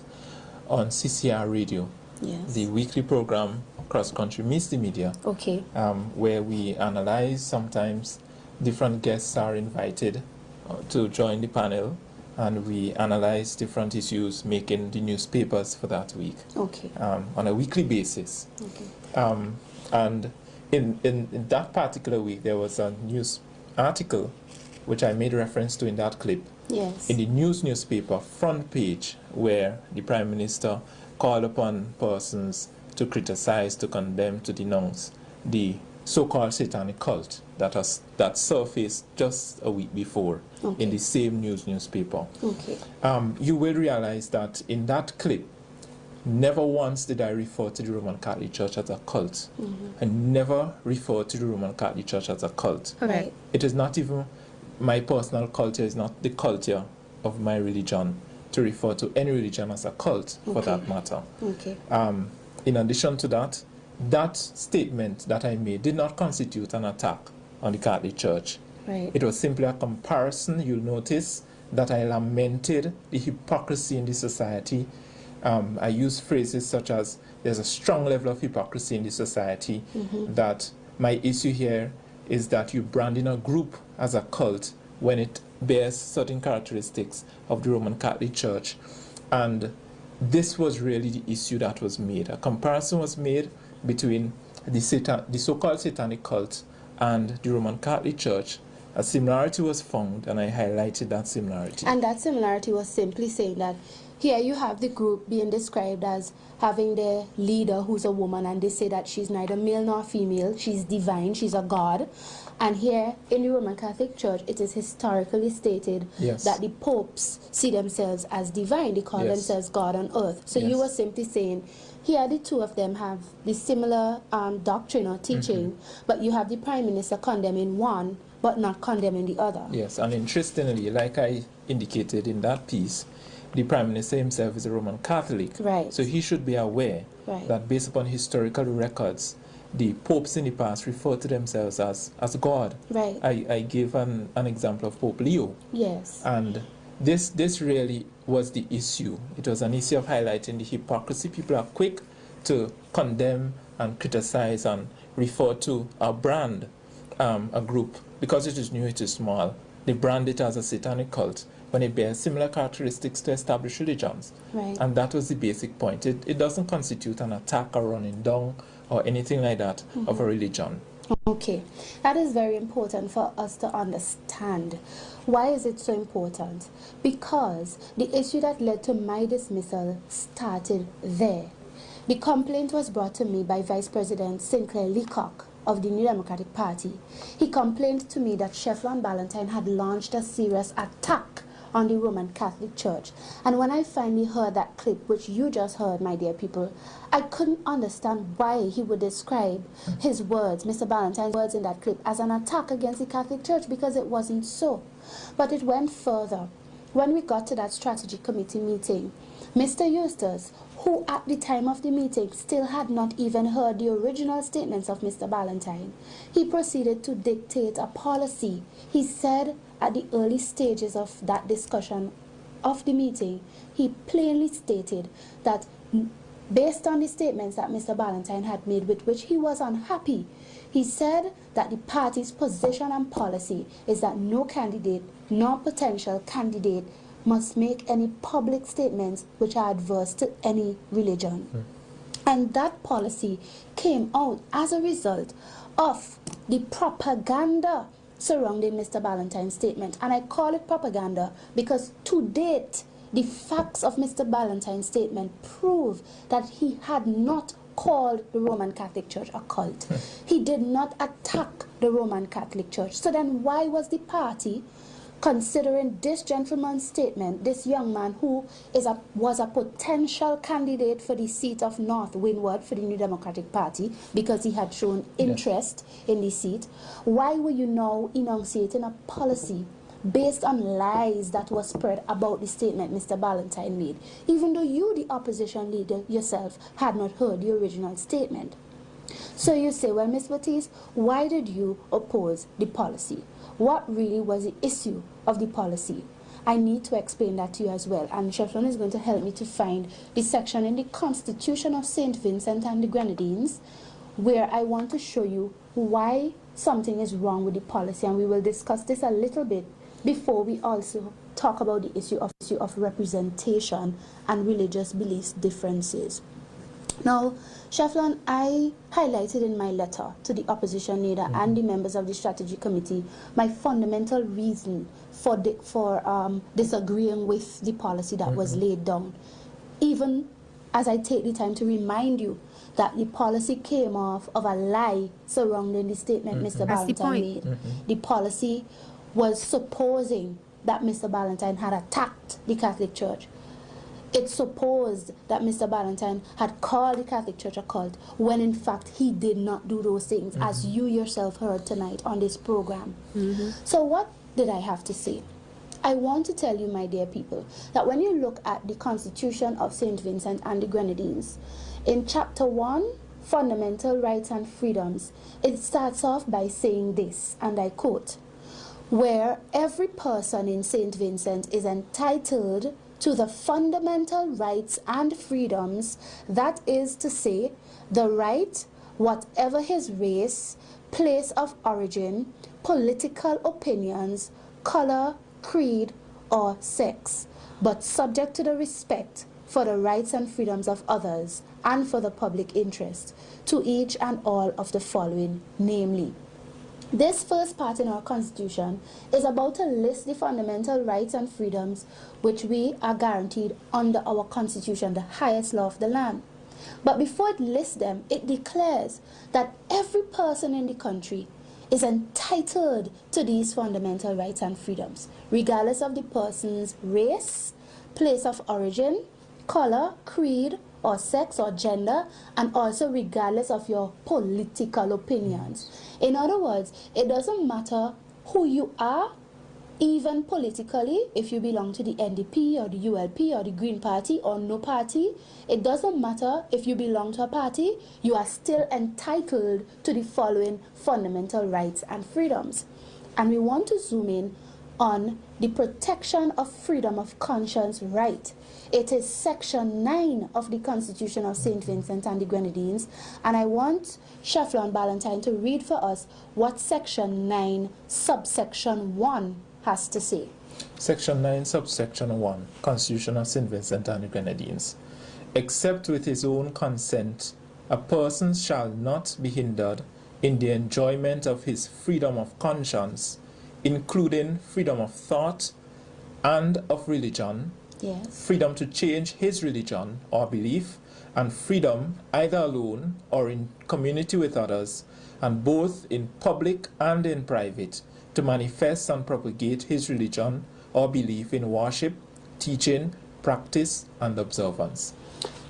on CCR Radio. Yes. The weekly program, Cross Country Meets the Media. Okay. Where we analyze, sometimes different guests are invited to join the panel, and we analyze different issues making the newspapers for that week. Okay. On a weekly basis. Okay. And in that particular week, there was a news article which I made reference to in that clip. Yes. In the newspaper front page, where the Prime Minister called upon persons to criticize, to condemn, to denounce the so-called satanic cult that surfaced just a week before in the same newspaper. Okay. You will realize that in that clip, never once did I refer to the Roman Catholic Church as a cult. Mm-hmm. I never referred to the Roman Catholic Church as a cult. Correct. Right. It is not even my personal culture is not the culture of my religion to refer to any religion as a cult, for that matter. Okay. In addition to that, that statement that I made did not constitute an attack on the Catholic Church. Right. It was simply a comparison. You'll notice that I lamented the hypocrisy in the society. I used phrases such as, there's a strong level of hypocrisy in the society, that my issue here is that you brand in a group as a cult when it bears certain characteristics of the Roman Catholic Church. And this was really the issue that was made. A comparison was made between the so-called satanic cult and the Roman Catholic Church. A similarity was found, and I highlighted that similarity. And that similarity was simply saying that here you have the group being described as having their leader who's a woman, and they say that she's neither male nor female, she's divine, she's a god. And here in the Roman Catholic Church, it is historically stated that the popes see themselves as divine. They call themselves God on earth. So you were simply saying, here the two of them have the similar doctrine or teaching, but you have the Prime Minister condemning one, but not condemning the other. Yes, and interestingly, like I indicated in that piece, the Prime Minister himself is a Roman Catholic. Right. So he should be aware that based upon historical records, the popes in the past referred to themselves as God. Right. I gave an example of Pope Leo. Yes. And this really was the issue. It was an issue of highlighting the hypocrisy. People are quick to condemn and criticize and refer to a brand, a group, because it is new, it is small. They brand it as a satanic cult when it bears similar characteristics to established religions. Right. And that was the basic point. It doesn't constitute an attack or running down or anything like that of a religion. Okay, that is very important for us to understand. Why is it so important? Because the issue that led to my dismissal started there. The complaint was brought to me by Vice President Sinclair Leacock of the New Democratic Party. He complained to me that Cheflon Ballantyne had launched a serious attack on the Roman Catholic Church. And when I finally heard that clip, which you just heard, my dear people, I couldn't understand why he would describe his words, Mr. Ballantyne's words in that clip, as an attack against the Catholic Church, because it wasn't so. But it went further. When we got to that strategy committee meeting, Mr. Eustace, who at the time of the meeting still had not even heard the original statements of Mr. Ballantyne, he proceeded to dictate a policy. He said at the early stages of that discussion of the meeting, he plainly stated that based on the statements that Mr. Ballantyne had made, with which he was unhappy, he said that the party's position and policy is that no candidate, nor potential candidate, must make any public statements which are adverse to any religion. And that policy came out as a result of the propaganda surrounding Mr. Ballantyne's statement. And I call it propaganda because to date, the facts of Mr. Ballantyne's statement prove that he had not called the Roman Catholic Church a cult. He did not attack the Roman Catholic Church. So then why was the party considering this gentleman's statement, this young man who was a potential candidate for the seat of North Windward for the New Democratic Party because he had shown interest in the seat, why were you now enunciating a policy based on lies that was spread about the statement Mr. Ballantyne made, even though you, the opposition leader yourself, had not heard the original statement? So you say, well, Ms. Baptiste, why did you oppose the policy? What really was the issue of the policy? I need to explain that to you as well. And Cheflon is going to help me to find the section in the Constitution of St. Vincent and the Grenadines where I want to show you why something is wrong with the policy. And we will discuss this a little bit before we also talk about the issue of representation and religious beliefs differences. Now, Cheflon, I highlighted in my letter to the opposition leader and the members of the strategy committee my fundamental reason for disagreeing with the policy that was laid down, even as I take the time to remind you that the policy came off of a lie surrounding the statement Mr. Ballantyne made. The policy was supposing that Mr. Ballantyne had attacked the Catholic Church. It supposed that Mr. Ballantyne had called the Catholic Church a cult, when in fact he did not do those things, as you yourself heard tonight on this program. So what did I have to say? I want to tell you, my dear people, that when you look at the Constitution of St. Vincent and the Grenadines, in Chapter 1, Fundamental Rights and Freedoms, it starts off by saying this, and I quote, where every person in St. Vincent is entitled to the fundamental rights and freedoms, that is to say, the right, whatever his race, place of origin, political opinions, color, creed, or sex, but subject to the respect for the rights and freedoms of others and for the public interest, to each and all of the following, namely. This first part in our Constitution is about to list the fundamental rights and freedoms which we are guaranteed under our Constitution, the highest law of the land. But before it lists them, it declares that every person in the country is entitled to these fundamental rights and freedoms, regardless of the person's race, place of origin, color, creed, or sex or gender, and also regardless of your political opinions. In other words, it doesn't matter who you are, even politically, if you belong to the NDP or the ULP or the Green Party or no party. It doesn't matter if you belong to a party, you are still entitled to the following fundamental rights and freedoms. And we want to zoom in on the protection of freedom of conscience right. It is Section 9 of the Constitution of St. Vincent and the Grenadines, and I want Cheflon Ballantyne to read for us what Section 9, subsection 1 has to say. Section 9, subsection 1, Constitution of St. Vincent and the Grenadines. Except with his own consent, a person shall not be hindered in the enjoyment of his freedom of conscience, including freedom of thought and of religion, Yes. freedom to change his religion or belief, and freedom either alone or in community with others, and both in public and in private, to manifest and propagate his religion or belief in worship, teaching, practice, and observance.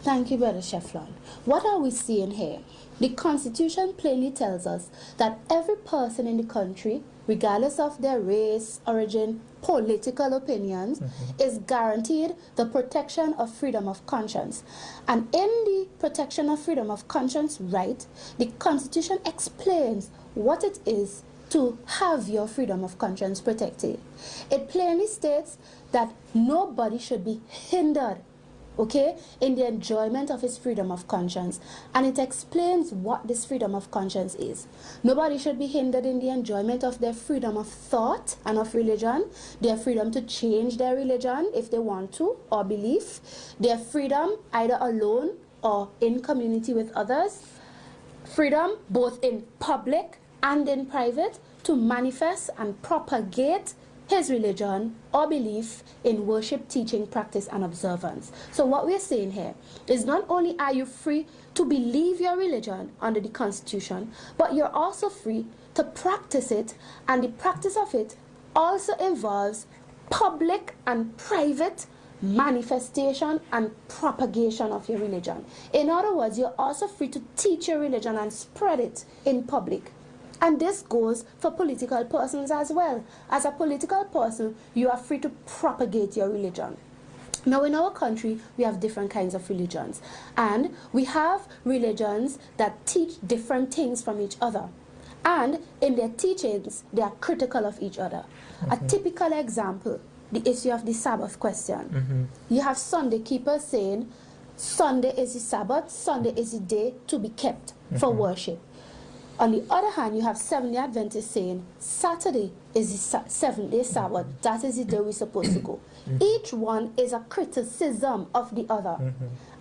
Thank you, Brother Cheflon. What are we seeing here? The Constitution plainly tells us that every person in the country, regardless of their race, origin, political opinions, is guaranteed the protection of freedom of conscience. And in the protection of freedom of conscience right, the Constitution explains what it is to have your freedom of conscience protected. It plainly states that nobody should be hindered, okay, in the enjoyment of his freedom of conscience. And it explains what this freedom of conscience is. Nobody should be hindered in the enjoyment of their freedom of thought and of religion, their freedom to change their religion if they want to, or belief, their freedom either alone or in community with others, freedom both in public and in private to manifest and propagate his religion or belief in worship, teaching, practice, and observance. So what we're saying here is not only are you free to believe your religion under the Constitution, but you're also free to practice it, and the practice of it also involves public and private manifestation and propagation of your religion. In other words, you're also free to teach your religion and spread it in public. And this goes for political persons as well. As a political person, you are free to propagate your religion. Now, in our country, we have different kinds of religions. And we have religions that teach different things from each other. And in their teachings, they are critical of each other. A typical example, the issue of the Sabbath question. You have Sunday keepers saying, Sunday is the Sabbath, Sunday is the day to be kept for worship. On the other hand, you have Seventh-day Adventists saying Saturday is the seventh-day Sabbath. That is the day we're supposed to go. Each one is a criticism of the other.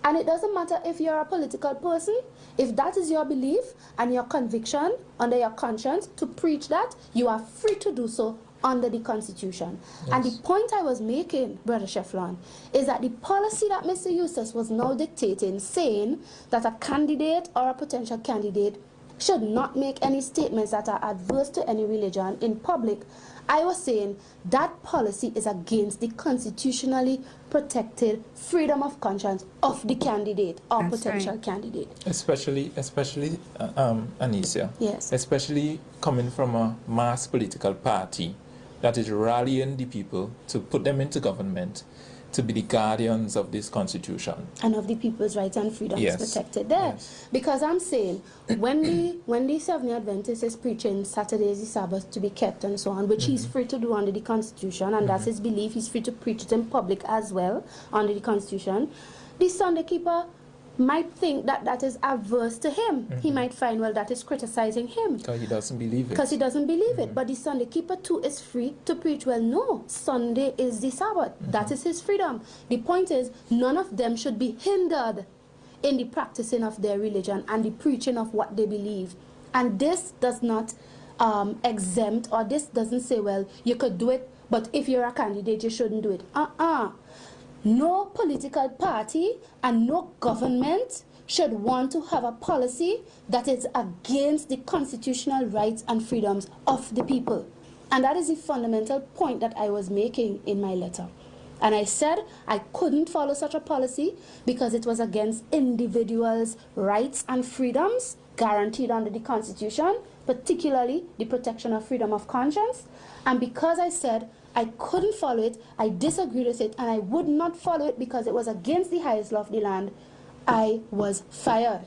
And it doesn't matter if you're a political person, if that is your belief and your conviction under your conscience to preach that, you are free to do so under the Constitution. Yes. And the point I was making, Brother Cheflon, is that the policy that Mr. Eustace was now dictating, saying that a candidate or a potential candidate should not make any statements that are adverse to any religion in public, I was saying that policy is against the constitutionally protected freedom of conscience of the candidate or potential candidate. Especially, Anisia. Yes. Especially coming from a mass political party that is rallying the people to put them into government, to be the guardians of this constitution. And of the people's rights and freedoms Yes. protected there. Yes. Because I'm saying, when the Seventh-day Adventist is preaching Saturday is the Sabbath to be kept and so on, which he's free to do under the Constitution, and that's his belief, he's free to preach it in public as well under the Constitution, the Sunday keeper might think that that is adverse to him. He might find, well, that is criticizing him. Because he doesn't believe it. Because he doesn't believe it. But the Sunday keeper too is free to preach, well, no, Sunday is the Sabbath. That is his freedom. The point is, none of them should be hindered in the practicing of their religion and the preaching of what they believe. And this does not exempt, or this doesn't say, well, you could do it, but if you're a candidate, you shouldn't do it. No political party and no government should want to have a policy that is against the constitutional rights and freedoms of the people. And that is the fundamental point that I was making in my letter. And I said I couldn't follow such a policy because it was against individuals' rights and freedoms guaranteed under the Constitution, particularly the protection of freedom of conscience. And because I said I couldn't follow it, I disagreed with it, and I would not follow it because it was against the highest law of the land, I was fired.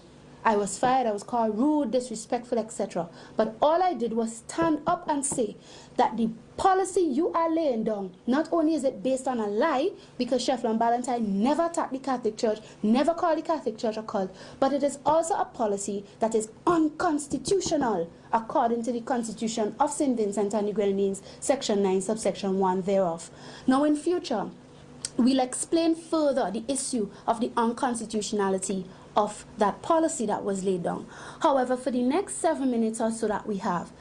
I was fired, I was called rude, disrespectful, etc. But all I did was stand up and say that the policy you are laying down, not only is it based on a lie, because Shefflin Ballantyne never attacked the Catholic Church, never called the Catholic Church a cult, but it is also a policy that is unconstitutional according to the Constitution of St. Vincent and the Grenadines, Section 9, subsection 1 thereof. Now in future, we'll explain further the issue of the unconstitutionality of that policy that was laid down. However, for the next 7 minutes or so that we have,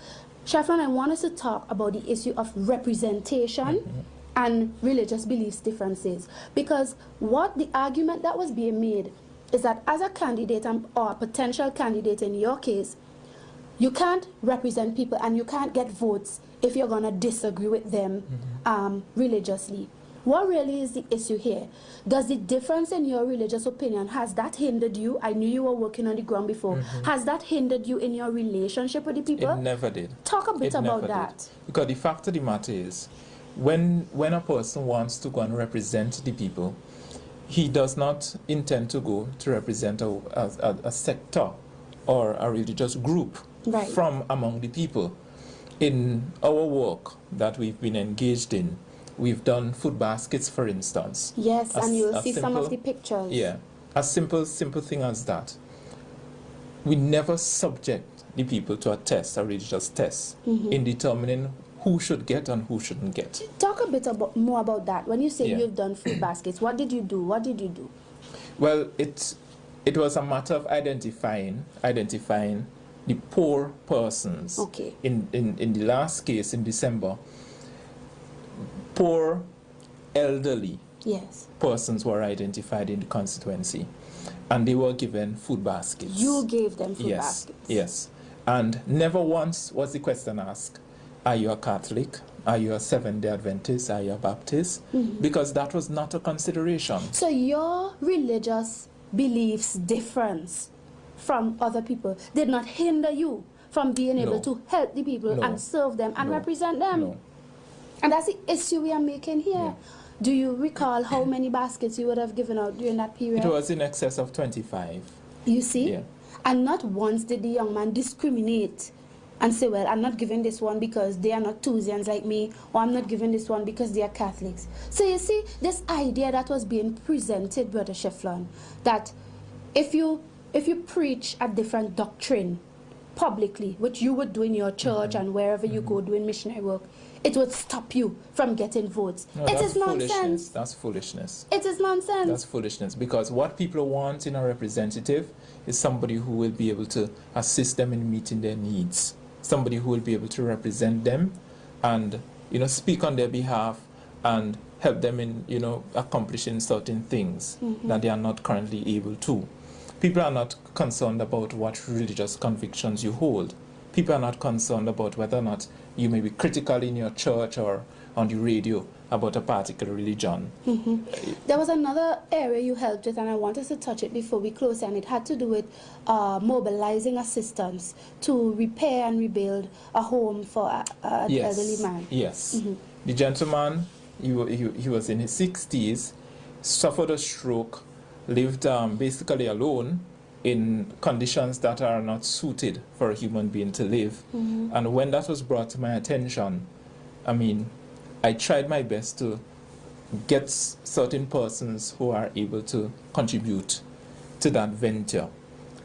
Shefflin, I want us to talk about the issue of representation and religious beliefs differences. Because what the argument that was being made is that as a candidate or a potential candidate in your case, you can't represent people and you can't get votes if you're going to disagree with them religiously. What really is the issue here? Does the difference in your religious opinion, has that hindered you? I knew you were working on the ground before. Has that hindered you in your relationship with the people? It never did. Talk a bit about that. Did. Because the fact of the matter is, when a person wants to go and represent the people, he does not intend to go to represent a sector or a religious group from among the people. In our work that we've been engaged in, we've done food baskets, for instance. Yes, and you'll see some of the pictures. Yeah, a simple thing as that. We never subject the people to a religious test, in determining who should get and who shouldn't get. Talk a bit more about that. When you say you've done food baskets, what did you do? What did you do? Well, it was a matter of identifying the poor persons. Okay. In the last case in December, poor elderly persons were identified in the constituency, and they were given food baskets. You gave them food baskets? Yes. And never once was the question asked, are you a Catholic? Are you a Seventh-day Adventist? Are you a Baptist? Because that was not a consideration. So your religious beliefs difference from other people did not hinder you from being able to help the people and serve them and represent them? No. And that's the issue we are making here. Yeah. Do you recall how many baskets you would have given out during that period? It was in excess of 25. You see? Yeah. And not once did the young man discriminate and say, well, I'm not giving this one because they are not Tusians like me, or I'm not giving this one because they are Catholics. So you see, this idea that was being presented, Brother Shefflin, that if you preach a different doctrine publicly, which you would do in your church and wherever you go doing missionary work, it would stop you from getting votes. No, it is nonsense. That's foolishness. It is nonsense. That's foolishness, because what people want in a representative is somebody who will be able to assist them in meeting their needs, somebody who will be able to represent them and, speak on their behalf and help them in, accomplishing certain things that they are not currently able to. People are not concerned about what religious convictions you hold. People are not concerned about whether or not you may be critical in your church or on the radio about a particular religion. There was another area you helped with, and I want us to touch it before we close, and it had to do with mobilizing assistance to repair and rebuild a home for an elderly man. Yes. The gentleman, he was in his 60s, suffered a stroke, lived basically alone in conditions that are not suited for a human being to live. And when that was brought to my attention, I mean, I tried my best to get certain persons who are able to contribute to that venture.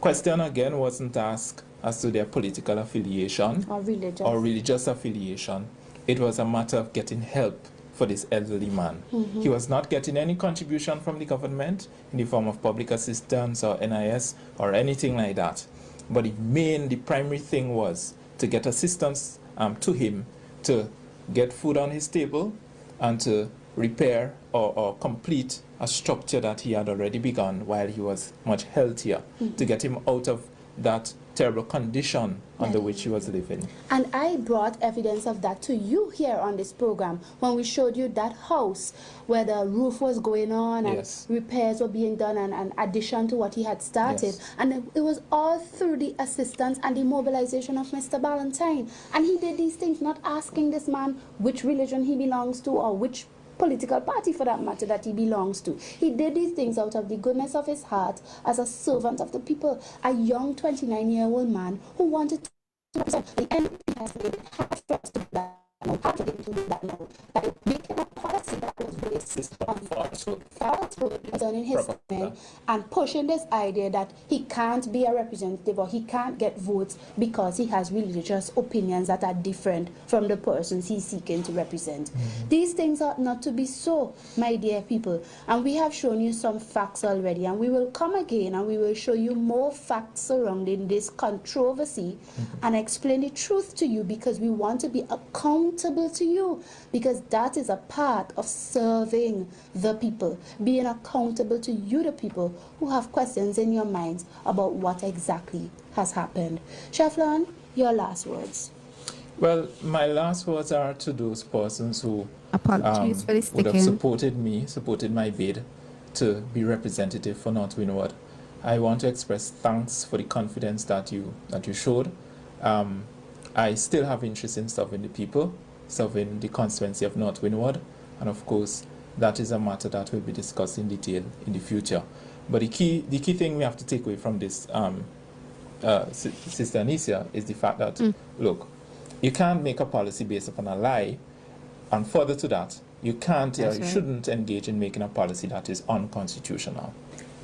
Question again wasn't asked as to their political affiliation Or religious. or religious affiliation. It was a matter of getting help for this elderly man. He was not getting any contribution from the government in the form of public assistance or NIS or anything like that. But the primary thing was to get assistance to him to get food on his table and to repair or complete a structure that he had already begun while he was much healthier, to get him out of that terrible condition under which he was living. And I brought evidence of that to you here on this program when we showed you that house where the roof was going on and Yes. repairs were being done and an addition to what he had started. Yes. And it was all through the assistance and the mobilization of Mr. Ballantyne. And he did these things not asking this man which religion he belongs to or which political party for that matter that he belongs to. He did these things out of the goodness of his heart as a servant of the people, a young 29-year-old man who wanted to represent the NP has made it hard for us to do that now, hard for them to do that now, by making a policy that was racist on falsehood concerning his men and pushing this idea that he can't be a representative or he can't get votes because he has religious opinions that are different from the persons he's seeking to represent. These things ought not to be so, my dear people, and we have shown you some facts already, and we will come again and we will show you more facts surrounding this controversy and explain the truth to you, because we want to be accountable to you, because that is a part of serving the people, being accountable to you, the people who have questions in your minds about what exactly has happened. Cheflon, your last words. Well, my last words are to those persons who Apologies for the would have sticking. supported my bid to be representative for North Windward. I want to express thanks for the confidence that you showed. I still have interest in serving the people, serving the constituency of North Windward, and of course, that is a matter that will be discussed in detail in the future. But the key thing we have to take away from this, Sister Anicia, is the fact that, look, you can't make a policy based upon a lie, and further to that, you can't, you shouldn't engage in making a policy that is unconstitutional.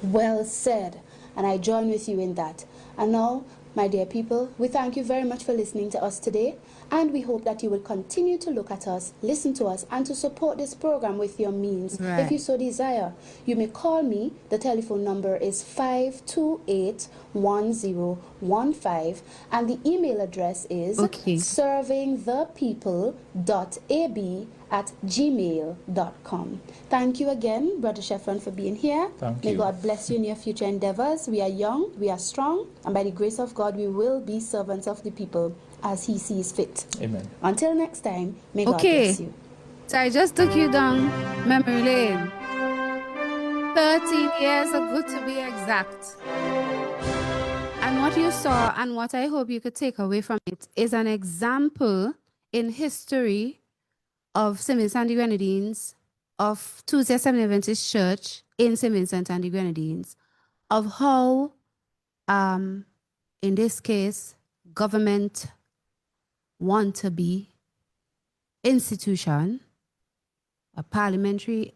Well said, and I join with you in that. And now, my dear people, we thank you very much for listening to us today, and we hope that you will continue to look at us, listen to us, and to support this program with your means, if you so desire. You may call me. The telephone number is 528-1015, and the email address is servingthepeople.ab@gmail.com. Thank you again, Brother Cheflon, for being here. Thank May you. God bless you in your future endeavors. We are young, we are strong, and by the grace of God, we will be servants of the people as He sees fit. Amen. Until next time, may God bless you. So I just took you down memory lane. 13 years ago to be exact. And what you saw and what I hope you could take away from it is an example in history of St. Vincent and the Grenadines, of Tuesday Seventh Adventist Church in St. Vincent and the Grenadines, of how, in this case, government want to be institution, a parliamentary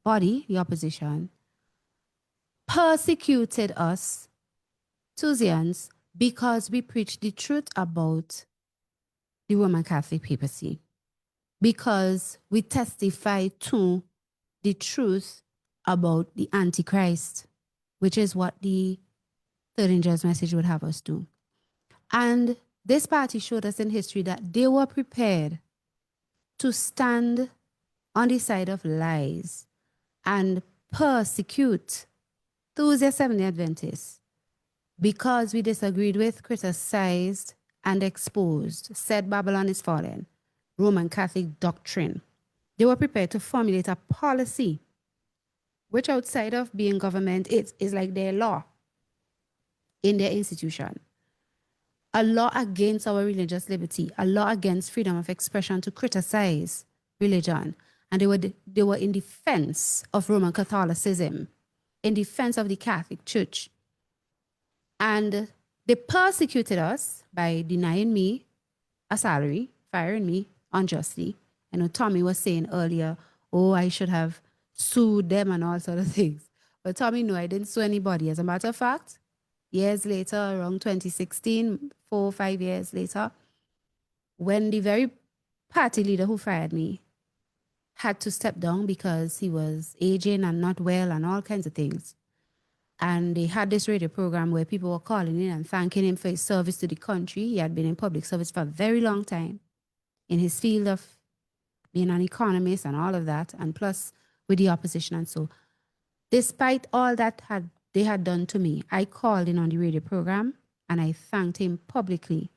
body, the opposition, persecuted us, Tusians, because we preached the truth about the Roman Catholic papacy, because we testified to the truth about the Antichrist, which is what the Third Angel's message would have us do. And this party showed us in history that they were prepared to stand on the side of lies and persecute Tuesday Seventh Adventists because we disagreed with, criticized, and exposed, said Babylon is fallen, Roman Catholic doctrine. they were prepared to formulate a policy, which outside of being government, is like their law in their institution. A law against our religious liberty, a law against freedom of expression to criticize religion. And they were in defense of Roman Catholicism, in defense of the Catholic Church. And they persecuted us by denying me a salary, firing me unjustly. I know Tommy was saying earlier, oh, I should have sued them and all sort of things. But Tommy, no, I didn't sue anybody. As a matter of fact, years later, around 2016, 4 or 5 years later, when the very party leader who fired me had to step down because he was aging and not well and all kinds of things. And they had this radio program where people were calling in and thanking him for his service to the country. He had been in public service for a very long time in his field of being an economist and all of that, and plus with the opposition. And so despite all that they had done to me, I called in on the radio program and I thanked him publicly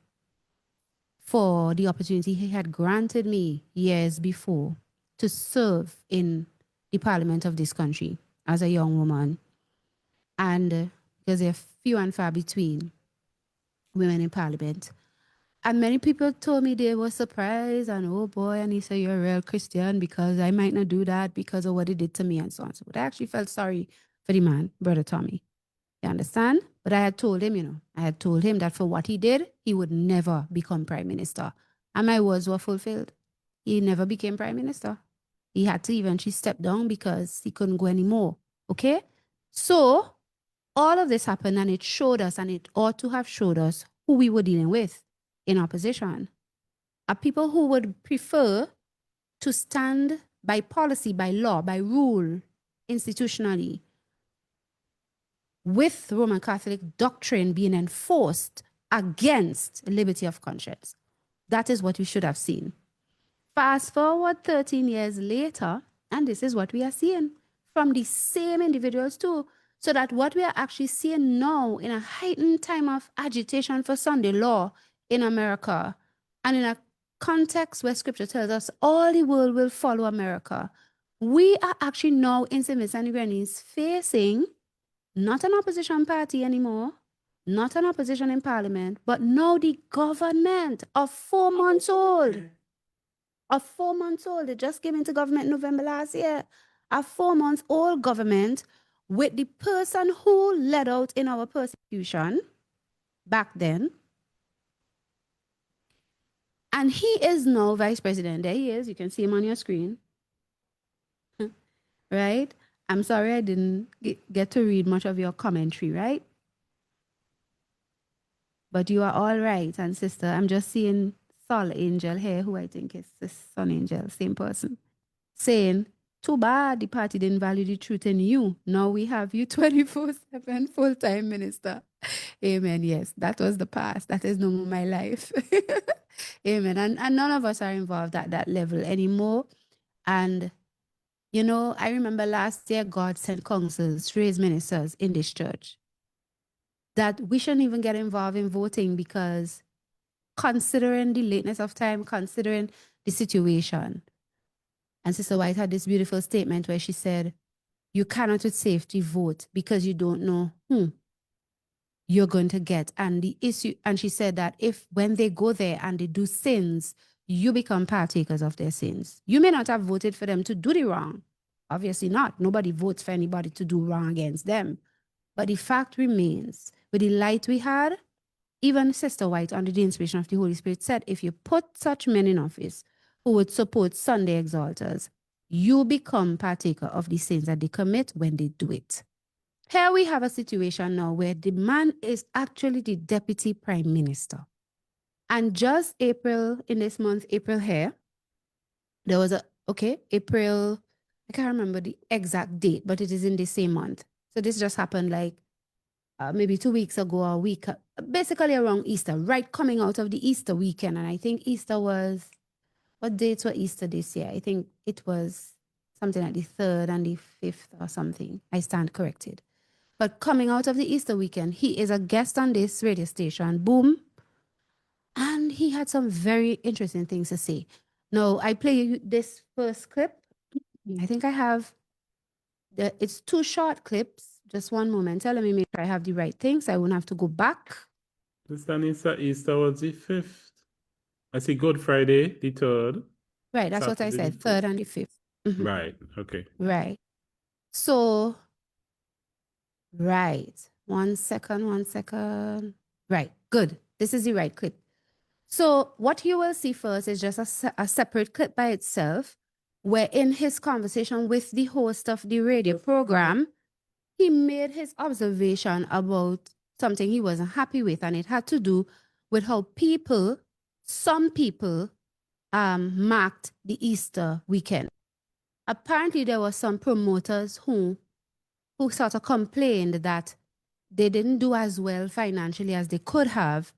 for the opportunity he had granted me years before to serve in the parliament of this country as a young woman. And because they're few and far between women in parliament. And many people told me they were surprised and, oh boy, and he said, you're a real Christian because I might not do that because of what he did to me and so on. But I actually felt sorry for the man, Brother Tommy. You understand? But I had told him, I had told him that for what he did, he would never become prime minister. And my words were fulfilled. He never became prime minister. He had to eventually step down because he couldn't go anymore. Okay? So all of this happened and it showed us, and it ought to have showed us who we were dealing with in opposition. Are people who would prefer to stand by policy, by law, by rule, institutionally, with Roman Catholic doctrine being enforced against liberty of conscience. That is what we should have seen. Fast forward 13 years later, and this is what we are seeing from the same individuals too. So that what we are actually seeing now in a heightened time of agitation for Sunday law in America, and in a context where scripture tells us all the world will follow America, we are actually now in St. Vincent and the Grenadines facing not an opposition party anymore, not an opposition in parliament, but now the government of 4 months old. Of 4 months old. They just came into government in November last year. A 4-month-old government with the person who led out in our persecution back then. And he is now vice president. There he is. You can see him on your screen. Right? I'm sorry I didn't get to read much of your commentary, right? But you are all right. And sister, I'm just seeing Sol Angel here, who I think is the Son Angel, same person, saying, too bad the party didn't value the truth in you. Now we have you 24/7 full-time minister. Amen. Yes, that was the past. That is no more my life. Amen. And none of us are involved at that level anymore. And, I remember last year God sent councils to raise ministers in this church that we shouldn't even get involved in voting because considering the lateness of time, considering the situation. And Sister White had this beautiful statement where she said, you cannot with safety vote because you don't know who you're going to get. And the issue, and she said that when they go there and they do sins, you become partakers of their sins. You may not have voted for them to do the wrong. Obviously not. Nobody votes for anybody to do wrong against them. But the fact remains, with the light we had, even Sister White, under the inspiration of the Holy Spirit, said, if you put such men in office who would support Sunday exalters, you become partaker of the sins that they commit when they do it. Here we have a situation now where the man is actually the deputy prime minister. And just April, in this month, April here, there was April, I can't remember the exact date, but it is in the same month. So this just happened like maybe 2 weeks ago, a week, basically around Easter, right coming out of the Easter weekend. And I think Easter was, what dates were Easter this year? I think it was something like the 3rd and the 5th or something. I stand corrected. But coming out of the Easter weekend, he is a guest on this radio station, boom. And he had some very interesting things to say. Now, I play you this first clip. I think I have, it's 2 short clips. Just one moment. Let me make sure I have the right things. I won't have to go back. Sister Nisa, Easter was the 5th. I see Good Friday, the 3rd. Right, that's what I Saturday, said, the 3rd 5th. and the 5th. Mhm. Right, okay. Right. So, right. 1 second, 1 second. Right, good. This is the right clip. So what you will see first is just a separate clip by itself, where in his conversation with the host of the radio program, he made his observation about something he wasn't happy with, and it had to do with how some people, marked the Easter weekend. Apparently, there were some promoters who sort of complained that they didn't do as well financially as they could have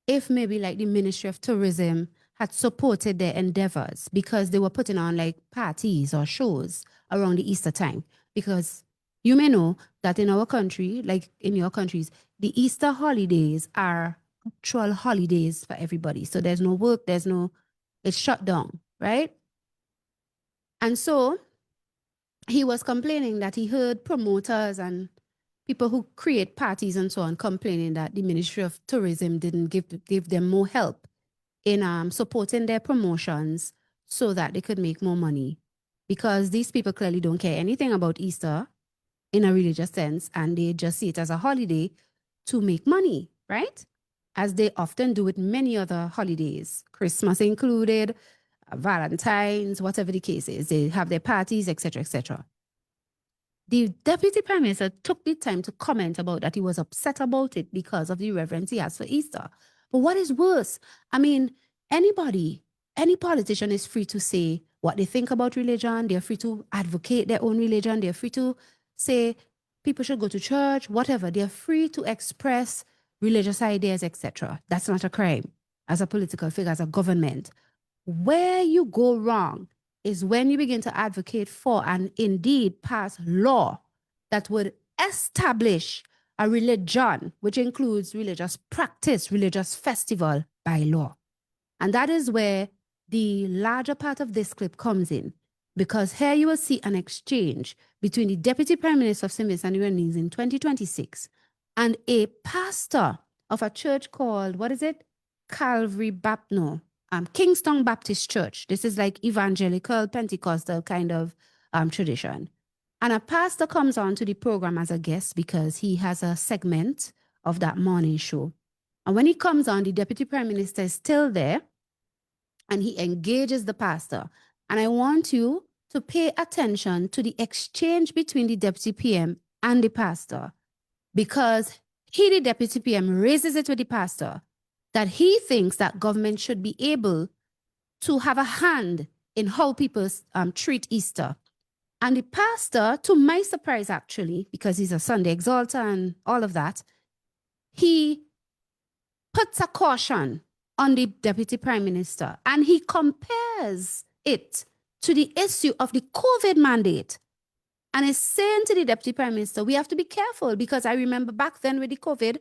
if maybe like the Ministry of Tourism had supported their endeavors, because they were putting on like parties or shows around the Easter time. Because you may know that in our country, like in your countries, the Easter holidays are actual holidays for everybody. So there's no work, it's shut down, right? And so he was complaining that he heard promoters and people who create parties and so on complaining that the Ministry of Tourism didn't give them more help in supporting their promotions so that they could make more money. Because these people clearly don't care anything about Easter in a religious sense, and they just see it as a holiday to make money, right? As they often do with many other holidays, Christmas included, Valentine's, whatever the case is. They have their parties, etc., etc. The Deputy Prime Minister took the time to comment about that he was upset about it because of the reverence he has for Easter. But what is worse? I mean, any politician is free to say what they think about religion. They're free to advocate their own religion. They're free to say people should go to church, whatever. They're free to express religious ideas, etc. That's not a crime as a political figure, as a government. Where you go wrong is when you begin to advocate for and indeed pass law that would establish a religion, which includes religious practice, religious festival by law. And that is where the larger part of this clip comes in, because here you will see an exchange between the Deputy Prime Minister of St. Vincent and the Grenadines in 2026 and a pastor of a church called, what is it? Kingston Baptist Church. This is like evangelical, Pentecostal kind of tradition. And a pastor comes on to the program as a guest because he has a segment of that morning show. And when he comes on, the Deputy Prime Minister is still there and he engages the pastor. And I want you to pay attention to the exchange between the Deputy PM and the pastor, because he, the Deputy PM, raises it with the pastor that he thinks that government should be able to have a hand in how people treat Easter. And the pastor, to my surprise actually, because he's a Sunday exalter and all of that, he puts a caution on the Deputy Prime Minister and he compares it to the issue of the COVID mandate. And is saying to the Deputy Prime Minister, we have to be careful, because I remember back then with the COVID,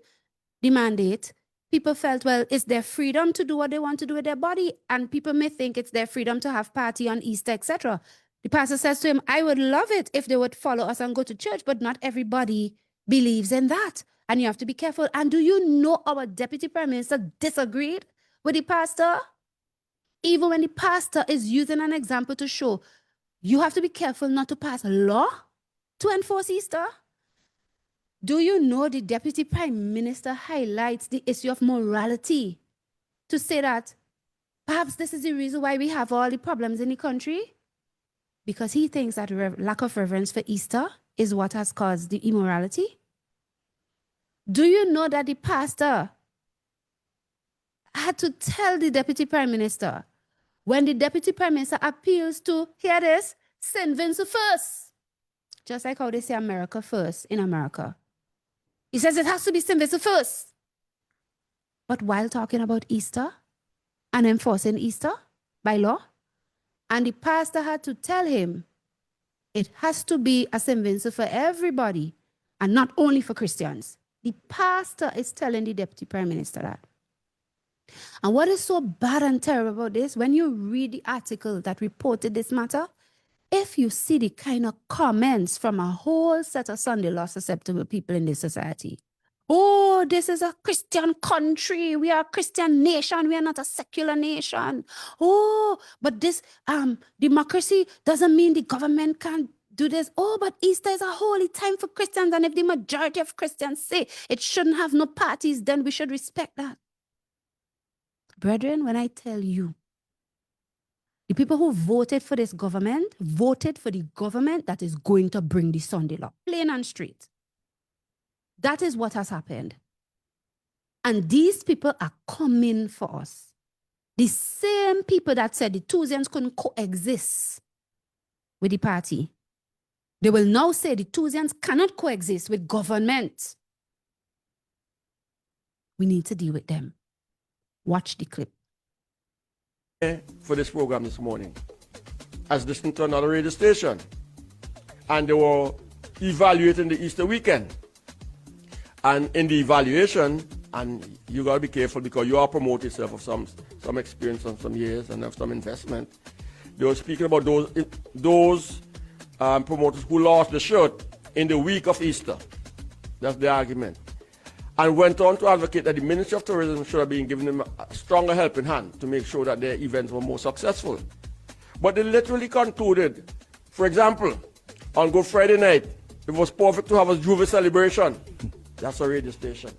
the mandate, people felt, well, it's their freedom to do what they want to do with their body. And people may think it's their freedom to have party on Easter, etc. The pastor says to him, I would love it if they would follow us and go to church, but not everybody believes in that. And you have to be careful. And do you know our Deputy Prime Minister disagreed with the pastor? Even when the pastor is using an example to show you have to be careful not to pass a law to enforce Easter. Do you know the Deputy Prime Minister highlights the issue of morality to say that perhaps this is the reason why we have all the problems in the country? Because he thinks that lack of reverence for Easter is what has caused the immorality. Do you know that the pastor had to tell the Deputy Prime Minister, when the Deputy Prime Minister appeals to, hear this, St. Vincent first, just like how they say America first in America. He says it has to be St. Vincent first. But while talking about Easter and enforcing Easter by law, and the pastor had to tell him it has to be a St. Vincent for everybody and not only for Christians. The pastor is telling the Deputy Prime Minister that. And what is so bad and terrible about this, when you read the article that reported this matter, if you see the kind of comments from a whole set of Sunday law susceptible people in this society, oh, this is a Christian country. We are a Christian nation. We are not a secular nation. Oh, but this democracy doesn't mean the government can't do this. Oh, but Easter is a holy time for Christians. And if the majority of Christians say it shouldn't have no parties, then we should respect that. Brethren, when I tell you, the people who voted for this government voted for the government that is going to bring the Sunday law, plain and straight. That is what has happened. And these people are coming for us. The same people that said the Tusians couldn't coexist with the party, they will now say the Tusians cannot coexist with government. We need to deal with them. Watch the clip. For this program this morning, I was listening to another radio station, and they were evaluating the Easter weekend. And in the evaluation, and you gotta be careful because you are promoting yourself of some experience and some years and have some investment. They were speaking about those promoters who lost the shirt in the week of Easter. That's the argument. And went on to advocate that the Ministry of Tourism should have been giving them a stronger helping hand to make sure that their events were more successful. But they literally concluded, for example, on Good Friday night, it was perfect to have a Juve celebration. That's a radio station.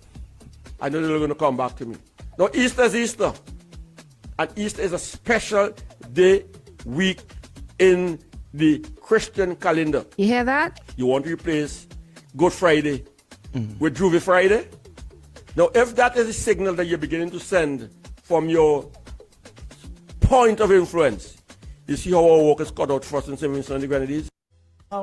I know they're going to come back to me. Now, Easter is Easter. And Easter is a special day, week in the Christian calendar. You hear that? You want to replace Good Friday with Juve Friday? Now, if that is a signal that you're beginning to send from your point of influence, you see how our work is cut out for us in St. Vincent and the Grenadines?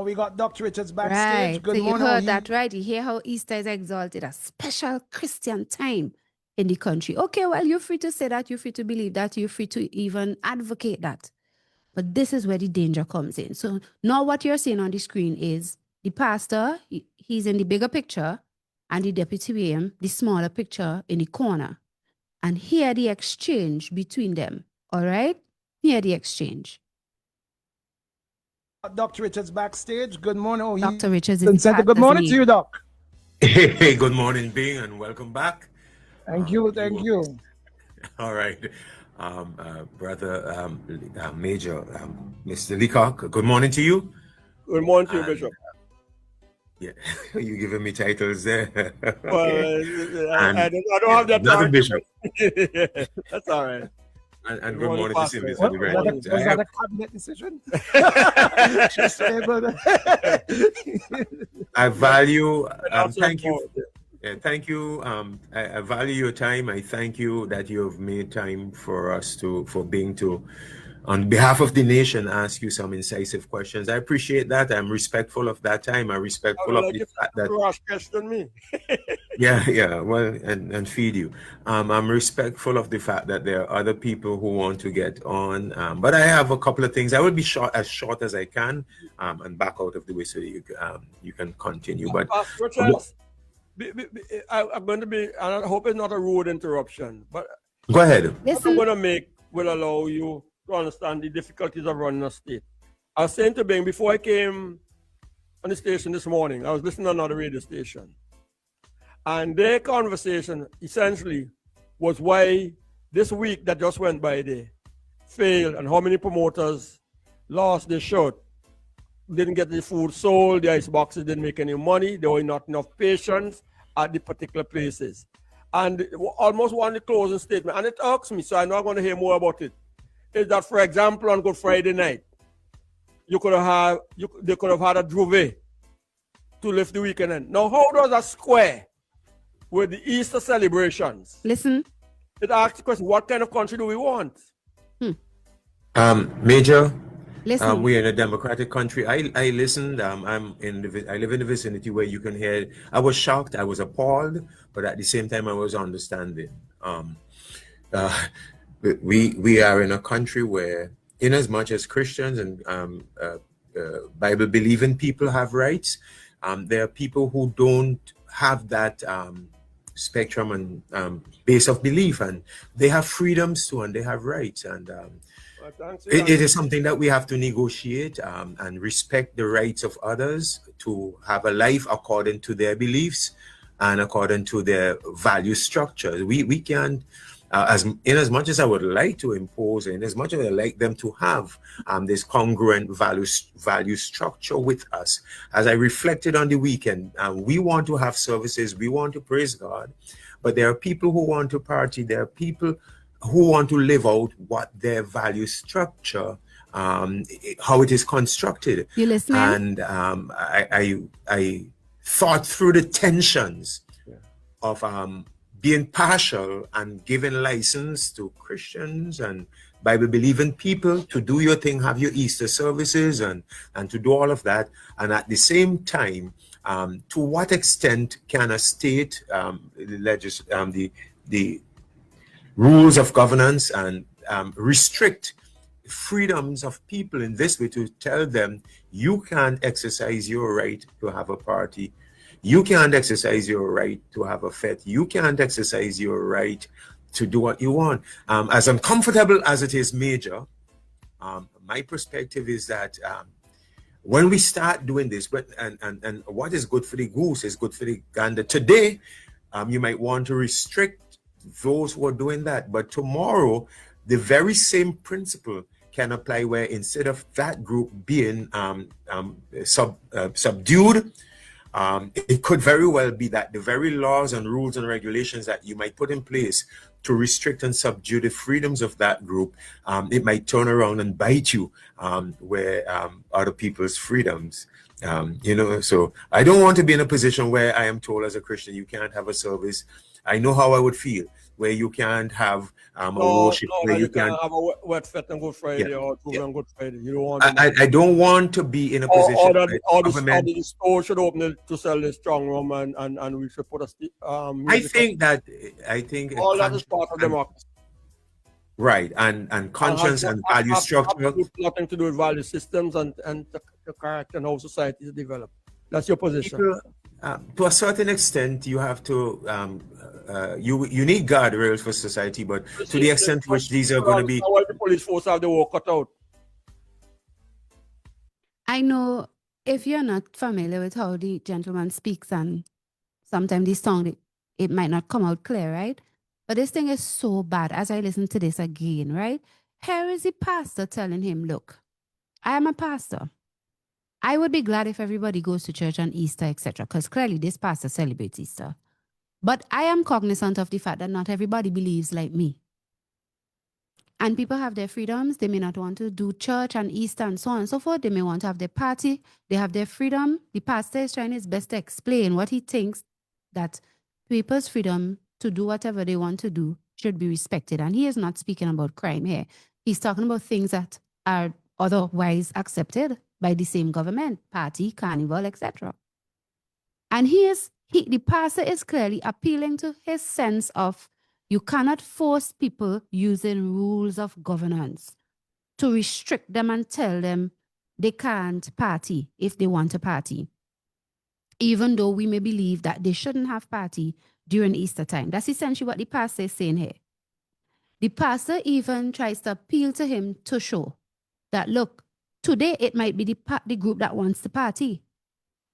We got Dr. Richards backstage. Right. Good So you morning. heard that, right? You hear how Easter is exalted, a special Christian time in the country. Okay, well, you're free to say that, you're free to believe that, you're free to even advocate that. But this is where the danger comes in. So now what you're seeing on the screen is the pastor, he's in the bigger picture, and the deputy PM, the smaller picture in the corner. And here the exchange between them, all right? Here the exchange. Dr. Richards backstage. Good morning. Dr. Richards is Center. Good morning to you, Doc. Hey, good morning, Bing, and welcome back. Thank you. All right. Brother Major, Mr. Leacock, good morning to you. Good morning to you, Bishop. Yeah, you giving me titles there. Well, I don't have that Not a time. bishop. That's all right. And good morning to Sylvia. Was that a cabinet decision? I value, thank you. Thank you. I value your time. I thank you that you have made time for us on behalf of the nation, ask you some incisive questions. I appreciate that. I'm respectful of that time. I'm respectful of the fact that question me. yeah. Well, and feed you. I'm respectful of the fact that there are other people who want to get on. But I have a couple of things. I will be short as I can, and back out of the way so you can continue. But I'm going to be, and I hope it's not a rude interruption, but go ahead. What I'm going to will allow you to understand the difficulties of running a state. I was saying to Bing, before I came on the station this morning, I was listening to another radio station. And their conversation essentially was why this week that just went by there failed and how many promoters lost their shirt, didn't get the food sold, the ice boxes didn't make any money, there were not enough patients at the particular places. And almost one closing statement, and it irks me, so I'm not going to hear more about it, is that, for example, on Good Friday night, they could have had a Juve to lift the weekend in. Now, how does that square with the Easter celebrations? Listen. It asks the question, what kind of country do we want? Major, Listen. we're in a democratic country. I listened. I live in the vicinity where you can hear. I was shocked. I was appalled, but at the same time, I was understanding. We are in a country where, in as much as Christians and Bible-believing people have rights, there are people who don't have that spectrum and base of belief, and they have freedoms too, and they have rights, and it is something that we have to negotiate and respect the rights of others to have a life according to their beliefs and according to their value structure. We can't, as much as I would like to impose, and as much as I like them to have this congruent value structure with us, as I reflected on the weekend, we want to have services, we want to praise God, but there are people who want to party, there are people who want to live out what their value structure, how it is constructed. You listening? And I thought through the tensions of being partial and giving license to Christians and Bible-believing people to do your thing, have your Easter services and to do all of that. And at the same time, to what extent can a state, the rules of governance and restrict freedoms of people in this way, to tell them you can't exercise your right to have a party, you can't exercise your right to have a fete, you can't exercise your right to do what you want. As uncomfortable as it is, Major, my perspective is that when we start doing this, and what is good for the goose is good for the gander. Today, you might want to restrict those who are doing that, but tomorrow the very same principle can apply, where instead of that group being subdued, it could very well be that the very laws and rules and regulations that you might put in place to restrict and subdue the freedoms of that group, it might turn around and bite you where other people's freedoms. So I don't want to be in a position where I am told as a Christian, you can't have a service. I know how I would feel, where you can't have a worship, where you can't have a wet fete on Good Friday or Tuesday on Good Friday. You don't want I don't want to be in a position or the store should open to sell the strong rum and we should put a I think all that is part of democracy. Right, and conscience and value structure. Nothing to do with value systems and the character and how society is developed. That's your position. People, to a certain extent, you have to you need guardrails for society, but to the extent to which these are going to be. Why the police force have the work cut out? I know if you're not familiar with how the gentleman speaks, and sometimes the song, it might not come out clear, right? But this thing is so bad. As I listen to this again, right? Here is the pastor telling him, look, I am a pastor. I would be glad if everybody goes to church on Easter, etc., because clearly this pastor celebrates Easter. But I am cognizant of the fact that not everybody believes like me. And people have their freedoms. They may not want to do church and Easter and so on and so forth. They may want to have their party. They have their freedom. The pastor is trying his best to explain what he thinks that people's freedom to do whatever they want to do should be respected. And he is not speaking about crime here. He's talking about things that are otherwise accepted by the same government, party, carnival, etc. And the pastor is clearly appealing to his sense of you cannot force people using rules of governance to restrict them and tell them they can't party if they want to party, even though we may believe that they shouldn't have party during Easter time. That's essentially what the pastor is saying here. The pastor even tries to appeal to him to show that, look, today it might be the group that wants to party,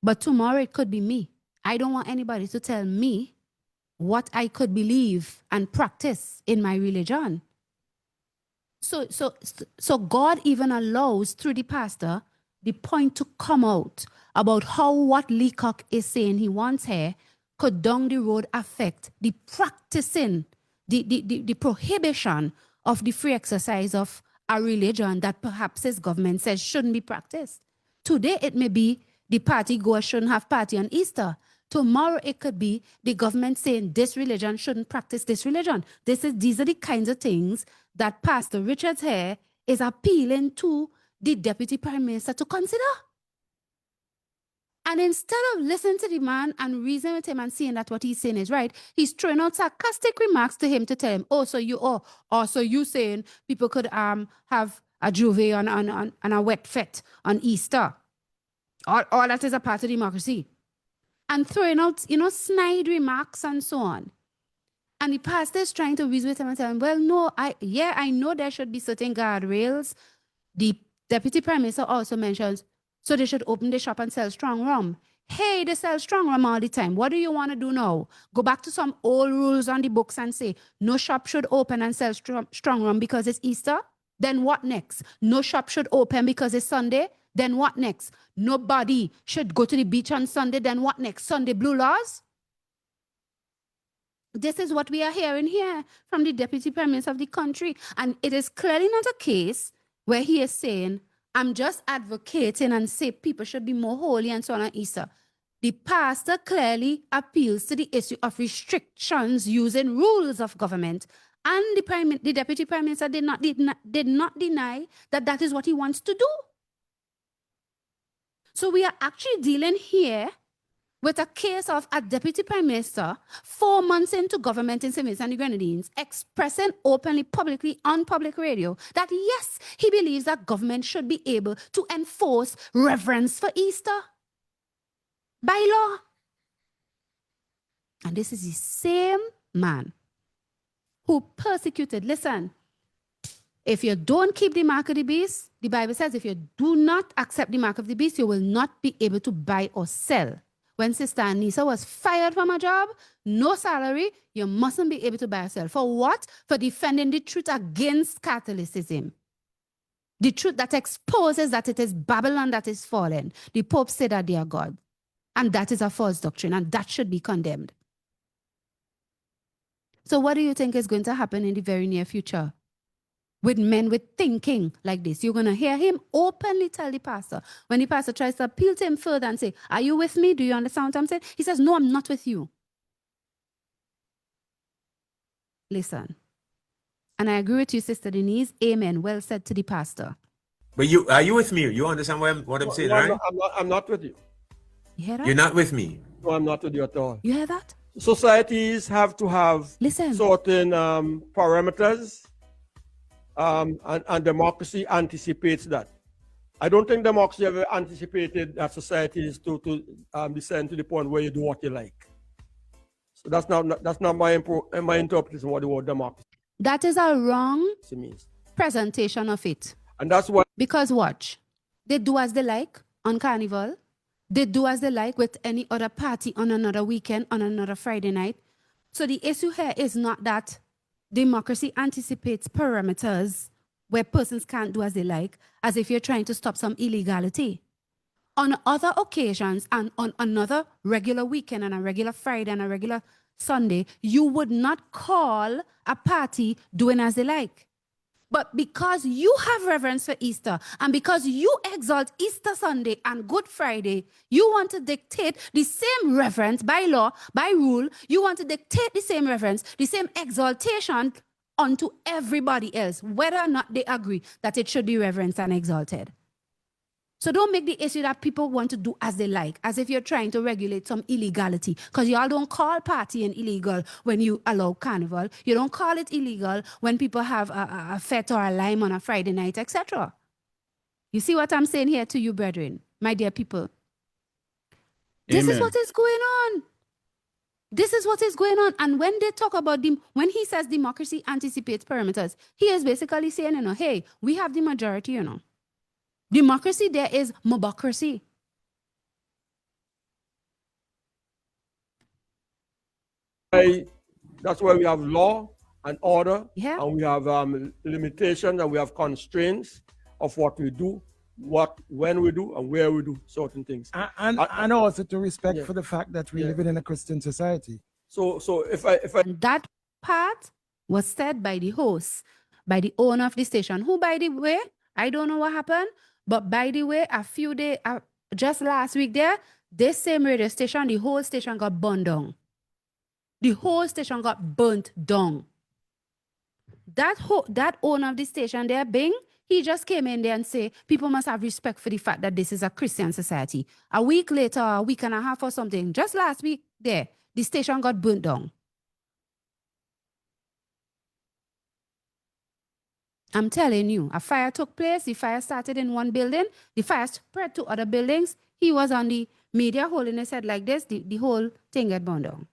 but tomorrow it could be me. I don't want anybody to tell me what I could believe and practice in my religion. So God even allows, through the pastor, the point to come out about how what Leacock is saying he wants here could down the road affect the practicing, the prohibition of the free exercise of a religion that perhaps his government says shouldn't be practiced. Today it may be the party goers shouldn't have party on Easter. Tomorrow it could be the government saying this religion shouldn't practice this religion. These are the kinds of things that Pastor Richards here is appealing to the Deputy Prime Minister to consider. And instead of listening to the man and reasoning with him and seeing that what he's saying is right, he's throwing out sarcastic remarks to him to tell him, so you saying people could have a juve on a wet fete on Easter. All that is a part of democracy. And throwing out, snide remarks and so on. And the pastor is trying to reason with him and tell him, well, no, I know there should be certain guardrails. The deputy prime minister also mentions, so they should open the shop and sell strong rum. Hey, they sell strong rum all the time. What do you want to do now? Go back to some old rules on the books and say, no shop should open and sell strong rum because it's Easter? Then what next? No shop should open because it's Sunday? Then what next? Nobody should go to the beach on Sunday? Then what next? Sunday blue laws? This is what we are hearing here from the deputy prime minister of the country. And it is clearly not a case where he is saying, I'm just advocating and say people should be more holy and so on Easter. The pastor clearly appeals to the issue of restrictions using rules of government. And the deputy prime minister did not deny that that is what he wants to do. So we are actually dealing here with a case of a deputy prime minister 4 months into government in St. Vincent and the Grenadines expressing openly, publicly on public radio that yes, he believes that government should be able to enforce reverence for Easter by law. And this is the same man who persecuted, listen, if you don't keep the mark of the beast, the Bible says if you do not accept the mark of the beast, you will not be able to buy or sell. When Sister Anissa was fired from her job, no salary, you mustn't be able to buy or sell. For what? For defending the truth against Catholicism. The truth that exposes that it is Babylon that is fallen. The Pope said that they are God. And that is a false doctrine, and that should be condemned. So what do you think is going to happen in the very near future? With men with thinking like this, you're going to hear him openly tell the pastor. When the pastor tries to appeal to him further and say, are you with me? Do you understand what I'm saying? He says, no, I'm not with you. Listen. And I agree with you, Sister Denise. Amen. Well said to the pastor. But are you with me? You understand what I'm saying, No, right? I'm not with you. You hear that? You're not with me. No, I'm not with you at all. You hear that? Societies have to have certain parameters. And democracy anticipates that. I don't think democracy ever anticipated that society is to descend to the point where you do what you like. So that's not my interpretation of what the word democracy. That is a wrong means. Presentation of it. And that's what. Because watch, they do as they like on Carnival. They do as they like with any other party on another weekend, on another Friday night. So the issue here is not that democracy anticipates parameters where persons can't do as they like, as if you're trying to stop some illegality. On other occasions and on another regular weekend and a regular Friday and a regular Sunday, you would not call a party doing as they like. But because you have reverence for Easter and because you exalt Easter Sunday and Good Friday, you want to dictate the same reverence by law, by rule. You want to dictate the same reverence, the same exaltation unto everybody else, whether or not they agree that it should be reverenced and exalted. So don't make the issue that people want to do as they like, as if you're trying to regulate some illegality. Because y'all don't call partying illegal when you allow carnival. You don't call it illegal when people have a fete or a lime on a Friday night, etc. You see what I'm saying here to you, brethren, my dear people? This is what is going on. This is what is going on. And when they talk about when he says democracy anticipates parameters, he is basically saying, you know, hey, we have the majority, you know. Democracy, there is mobocracy. That's why we have law and order, and we have limitations and we have constraints of what we do, when we do, and where we do certain things. And also to respect for the fact that we live in a Christian society. So if I that part was said by the host, by the owner of the station, who, by the way, I don't know what happened. But by the way, a few days, just last week there, this same radio station, the whole station got burned down. The whole station got burnt down. That owner of the station there, Bing, he just came in there and say, people must have respect for the fact that this is a Christian society. A week later, a week and a half or something, just last week there, the station got burnt down. I'm telling you, a fire took place. The fire started in one building. The fire spread to other buildings. He was on the media holding his head like this. The whole thing got burned down.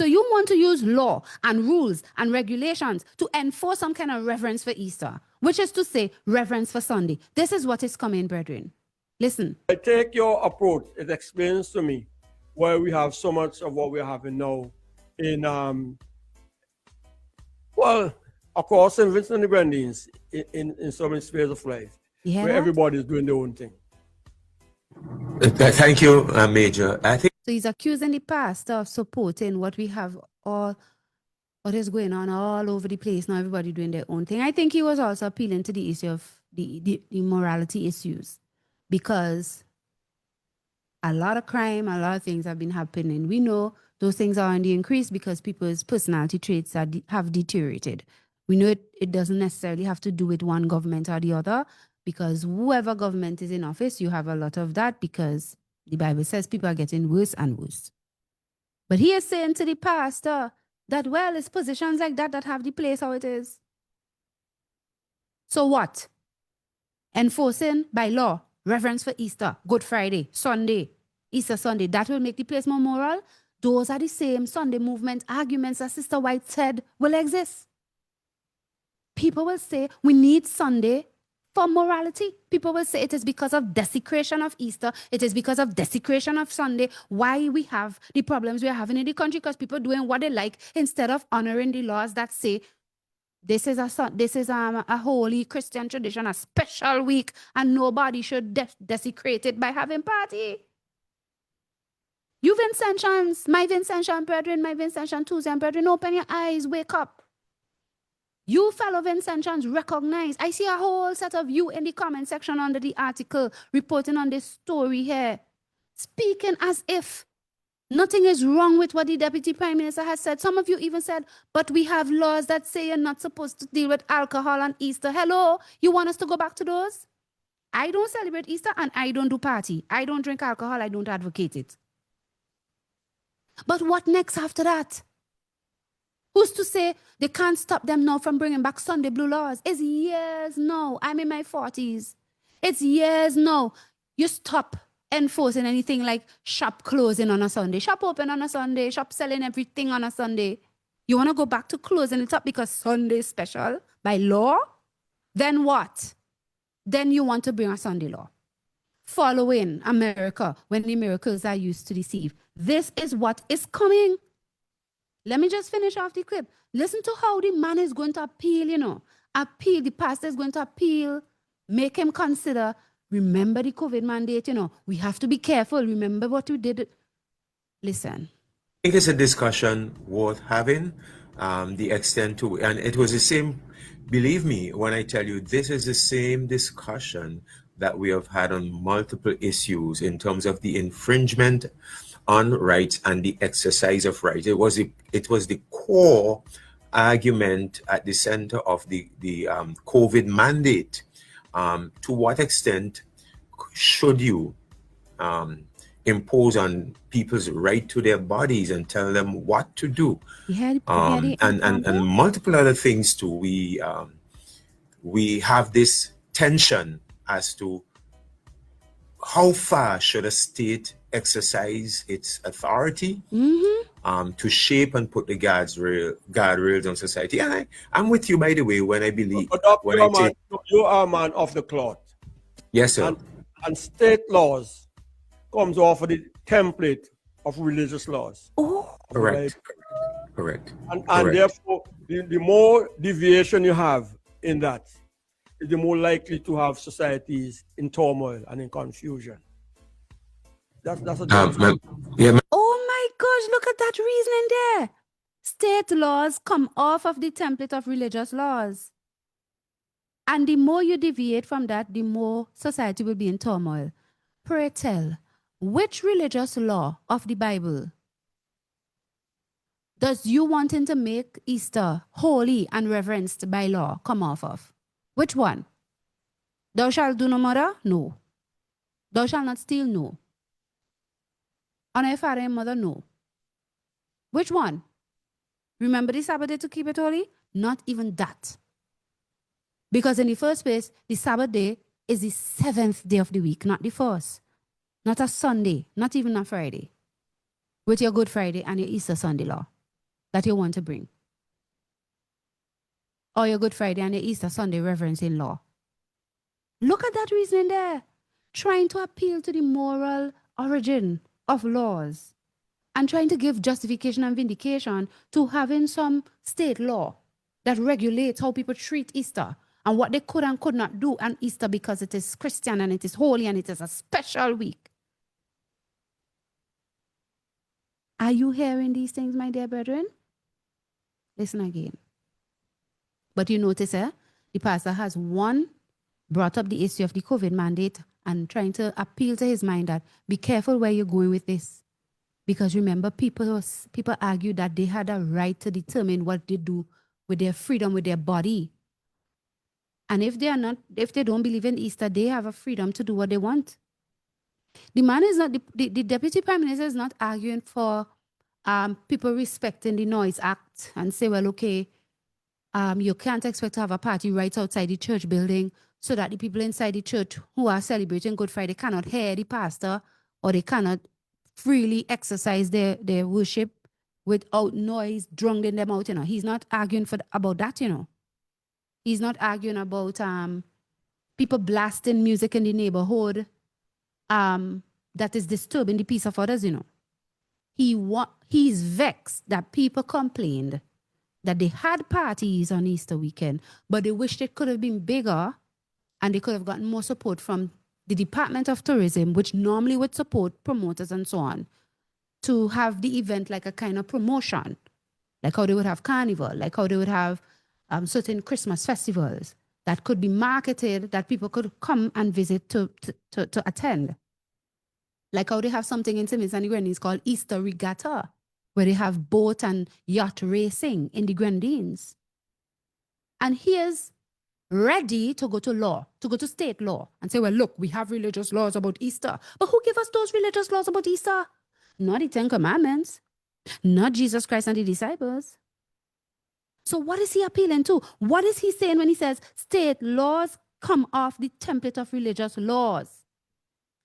So you want to use law and rules and regulations to enforce some kind of reverence for Easter, which is to say reverence for Sunday. This is what is coming, brethren. Listen. I take your approach. It explains to me why we have so much of what we're having now in, across St. Vincent and the Grenadines, in so many spheres of life, where everybody is doing their own thing. Thank you, Major. I think So he's accusing the pastor of supporting what we have what is going on all over the place. Now everybody doing their own thing. I think he was also appealing to the issue of the morality issues, because a lot of crime, a lot of things have been happening. We know those things are on the increase because people's personality traits have deteriorated. We know it doesn't necessarily have to do with one government or the other, because whoever government is in office, you have a lot of that, because the Bible says people are getting worse and worse. But he is saying to the pastor that, well, it's positions like that have the place how it is. So what? Enforcing by law reverence for Easter, Good Friday, Sunday, Easter Sunday, that will make the place more moral. Those are the same Sunday movement arguments that Sister White said will exist. People will say we need Sunday for morality. People will say it is because of desecration of Easter. It is because of desecration of Sunday why we have the problems we are having in the country, because people doing what they like instead of honoring the laws that say this is a holy Christian tradition, a special week, and nobody should desecrate it by having party. You Vincentians, my Vincentian brethren, my Vincentian Tuesday brethren, open your eyes, wake up. You fellow Vincentians, recognize. I see a whole set of you in the comment section under the article reporting on this story here, speaking as if nothing is wrong with what the Deputy Prime Minister has said. Some of you even said, but we have laws that say you're not supposed to deal with alcohol on Easter. Hello, you want us to go back to those? I don't celebrate Easter and I don't do party. I don't drink alcohol. I don't advocate it. But what next after that? Who's to say they can't stop them now from bringing back Sunday blue laws? It's years now. I'm in my 40s. It's years now. You stop enforcing anything like shop closing on a Sunday, shop open on a Sunday, shop selling everything on a Sunday. You want to go back to closing it up because Sunday is special by law? Then what? Then you want to bring a Sunday law. Following America when the miracles are used to deceive. This is what is coming. Let me just finish off the clip. Listen to how the man is going to appeal, Appeal, the pastor is going to appeal. Make him consider, remember the COVID mandate, We have to be careful. Remember what we did. Listen. I think it's a discussion worth having, the extent to, and it was the same, believe me, when I tell you, this is the same discussion that we have had on multiple issues in terms of the infringement on rights and the exercise of rights. It was the core argument at the center of the COVID mandate. To what extent should you impose on people's right to their bodies and tell them what to do? And multiple other things too. We have this tension as to how far should a state exercise its authority to shape and put the guardrails on society. And I'm with you, by the way, when I believe you are a man of the cloth. Yes, sir. And state laws comes off of the template of religious laws. Oh, correct. Correct. And therefore, the more deviation you have in that, the more likely to have societies in turmoil and in confusion. That's a oh my gosh, look at that reasoning there. State laws come off of the template of religious laws. And the more you deviate from that, the more society will be in turmoil. Pray tell, which religious law of the Bible does you wanting to make Easter holy and reverenced by law come off of? Which one? Thou shalt do no murder? No. Thou shalt not steal? No. Honor your father and mother? No. Which one? Remember the Sabbath day to keep it holy? Not even that. Because in the first place, the Sabbath day is the 7th day of the week, not the 1st. Not a Sunday, not even a Friday. With your Good Friday and your Easter Sunday law. that you want to bring? Or your Good Friday and your Easter Sunday reverence-in-law? Look at that reasoning there. Trying to appeal to the moral origin of laws and trying to give justification and vindication to having some state law that regulates how people treat Easter and what they could and could not do on Easter because it is Christian and it is holy and it is a special week. Are you hearing these things, my dear brethren? Listen again. But you notice, the pastor has brought up the issue of the COVID mandate and trying to appeal to his mind that be careful where you're going with this. Because remember, people argue that they had a right to determine what they do with their freedom, with their body. And if they don't believe in Easter, they have a freedom to do what they want. The man is not, the deputy prime minister is not arguing for people respecting the Noise Act and say, well, okay, you can't expect to have a party right outside the church building so that the people inside the church who are celebrating Good Friday cannot hear the pastor or they cannot freely exercise their worship without noise drowning them out. He's not arguing about that. He's not arguing about people blasting music in the neighborhood that is disturbing the peace of others. He's vexed that people complained that they had parties on Easter weekend, but they wished it could have been bigger and they could have gotten more support from the Department of Tourism, which normally would support promoters and so on, to have the event like a kind of promotion, like how they would have Carnival, like how they would have certain Christmas festivals that could be marketed, that people could come and visit to attend. Like how they have something in St. Vincent and the Grenadines called Easter Regatta, where they have boat and yacht racing in the Grenadines. And here's ready to go to law, to go to state law and say, well, look, we have religious laws about Easter. But who gave us those religious laws about Easter? Not the Ten Commandments, not Jesus Christ and the disciples. So what is he appealing to? What is he saying when he says state laws come off the template of religious laws?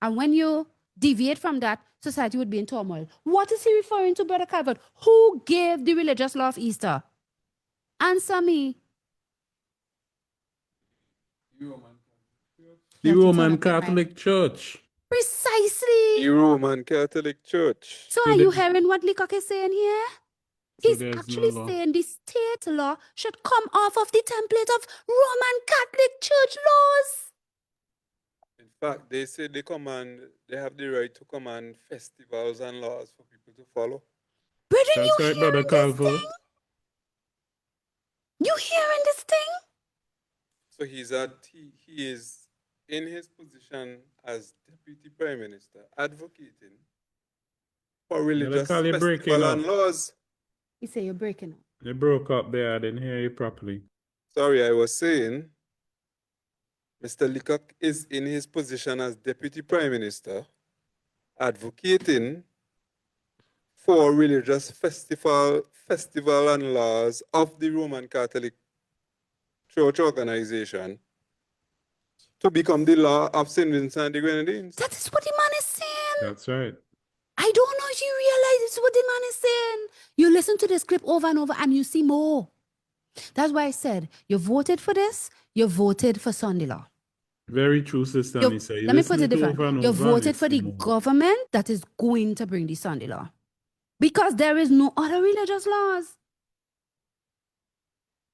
And when you deviate from that, society would be in turmoil. What is he referring to, Brother Calvert? Who gave the religious law of Easter? Answer me. The Roman Catholic Church. Precisely. The Roman Catholic Church. So are you hearing what Leacock is saying here? He's there's actually no law. saying the state law should come off of the template of Roman Catholic Church laws. In fact, they say they have the right to command festivals and laws for people to follow. Brethren, That's you right, hearing Brother this Calvert. thing? You hearing this thing? So he is in his position as Deputy Prime Minister advocating for religious Call, you're breaking festival up. and laws. He say you're breaking up. You broke up there. I didn't hear you properly. Sorry, I was saying Mr. Leacock is in his position as Deputy Prime Minister advocating for religious festival and laws of the Roman Catholic Church organization to become the law of St. Vincent and the Grenadines. That is what the man is saying. That's right. I don't know if you realize it's what the man is saying. You listen to this clip over and over and you see more. That's why I said, you voted for this, you voted for Sunday law. Very true, Sister Anissa. Let me put it different. You voted for the government that is going to bring the Sunday law. Because there is no other religious laws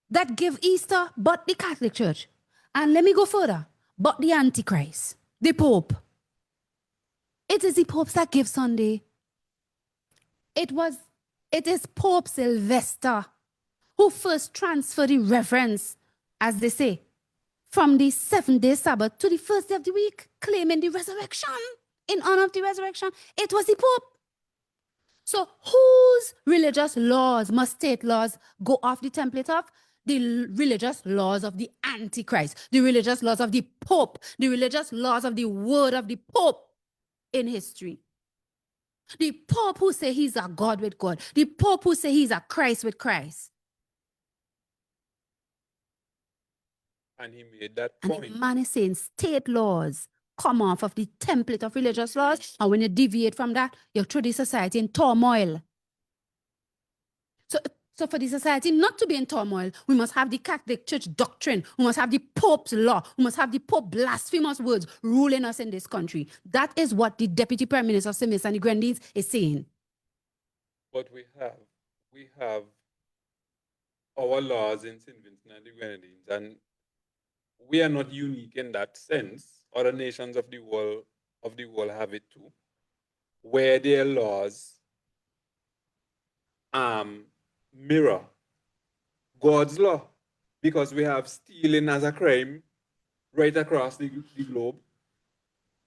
that give Easter but the Catholic Church. And let me go further. But the Antichrist, the Pope. It is the popes that give Sunday. It is Pope Sylvester who first transferred the reverence, as they say, from the 7-day Sabbath to the first day of the week, claiming the resurrection. In honor of the resurrection, it was the Pope. So whose religious laws must state laws go off the template of? The religious laws of the Antichrist, the religious laws of the Pope, the religious laws of the word of the Pope in history. The Pope who say he's a God with God. The Pope who say he's a Christ with Christ. And he made that And point. the man is saying state laws come off of the template of religious laws. And when you deviate from that, you throw the society in turmoil. So So for the society not to be in turmoil, we must have the Catholic Church doctrine. We must have the Pope's law. We must have the Pope blasphemous words ruling us in this country. That is what the Deputy Prime Minister of St. Vincent and the Grenadines is saying. But we have our laws in St. Vincent and the Grenadines, and we are not unique in that sense. Other nations of the world have it too, where their laws mirror God's law, because we have stealing as a crime right across the globe.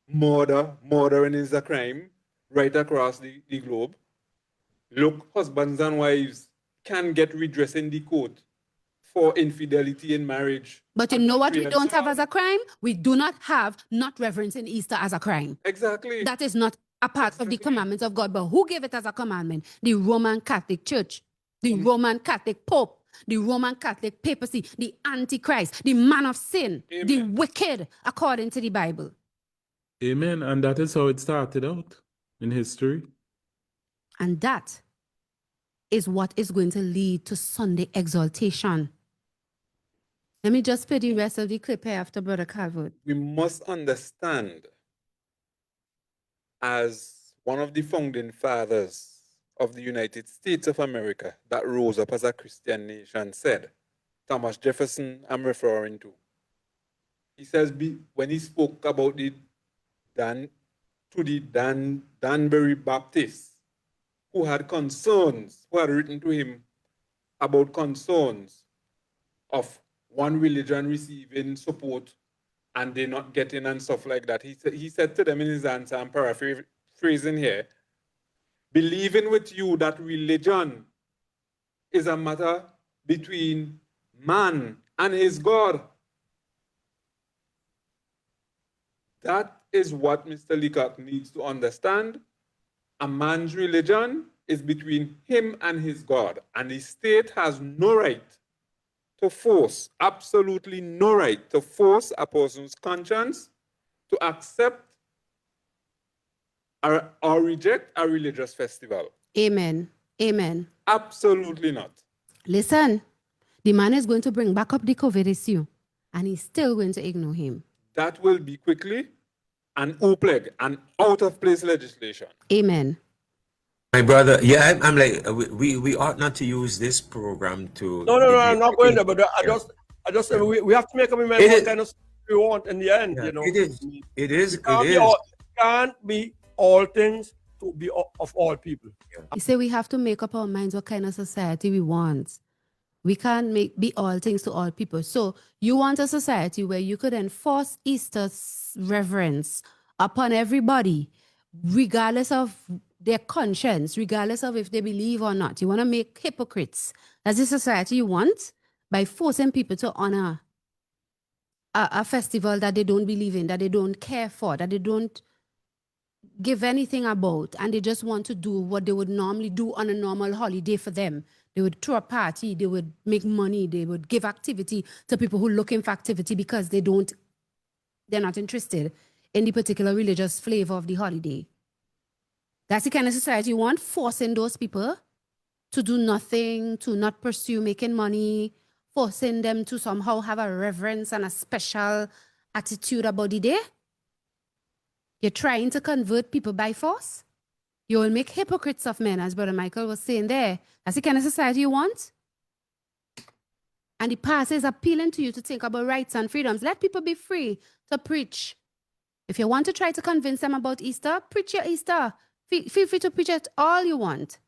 Murdering is a crime right across the globe. Look, husbands and wives can get redress in the court for infidelity in marriage. But you know what we don't have as a crime? We do not have not reverencing Easter as a crime. Exactly. That is not a part of the commandments of God. But who gave it as a commandment? The Roman Catholic Church, the Roman Catholic Pope, the Roman Catholic papacy, the Antichrist, the man of sin, the wicked, according to the Bible. Amen. And that is how it started out in history. And that is what is going to lead to Sunday exaltation. Let me just play the rest of the clip here after Brother Calvert. We must understand, as one of the founding fathers of the United States of America that rose up as a Christian nation said, Thomas Jefferson I'm referring to. He says, when he spoke about the Danbury Baptists, who had written to him about concerns of one religion receiving support and they not getting and stuff like that. He said to them in his answer, I'm paraphrasing here, believing with you that religion is a matter between man and his God. That is what Mr. Leacock needs to understand. A man's religion is between him and his God, and the state has no right to force, absolutely no right to force a person's conscience to accept or reject a religious festival. Amen. Amen. Absolutely not. Listen, the man is going to bring back up the COVID issue, and he's still going to ignore him. That will be quickly an OPLEG, an out-of-place legislation. Amen. My brother, yeah, I'm like, we ought not to use this program to. No, I'm not going there, but I just said we have to make up our mind what kind of stuff we want in the end, Yeah, you know. It is. It can't be all things to be of all people. You say we have to make up our minds what kind of society we want. We can't be all things to all people. So you want a society where you could enforce Easter's reverence upon everybody, regardless of their conscience, regardless of if they believe or not. You want to make hypocrites. That's the society you want, by forcing people to honor a festival that they don't believe in, that they don't care for, that they don't give anything about, and they just want to do what they would normally do on a normal holiday for them. They would throw a party, they would make money, they would give activity to people who are looking for activity because they're not interested in the particular religious flavor of the holiday. That's the kind of society you want, forcing those people to do nothing, to not pursue making money, forcing them to somehow have a reverence and a special attitude about the day. You're trying to convert people by force. You will make hypocrites of men, as Brother Michael was saying there. That's the kind of society you want. And the pastor is appealing to you to think about rights and freedoms. Let people be free to preach. If you want to try to convince them about Easter, preach your Easter. Feel free to preach it all you want.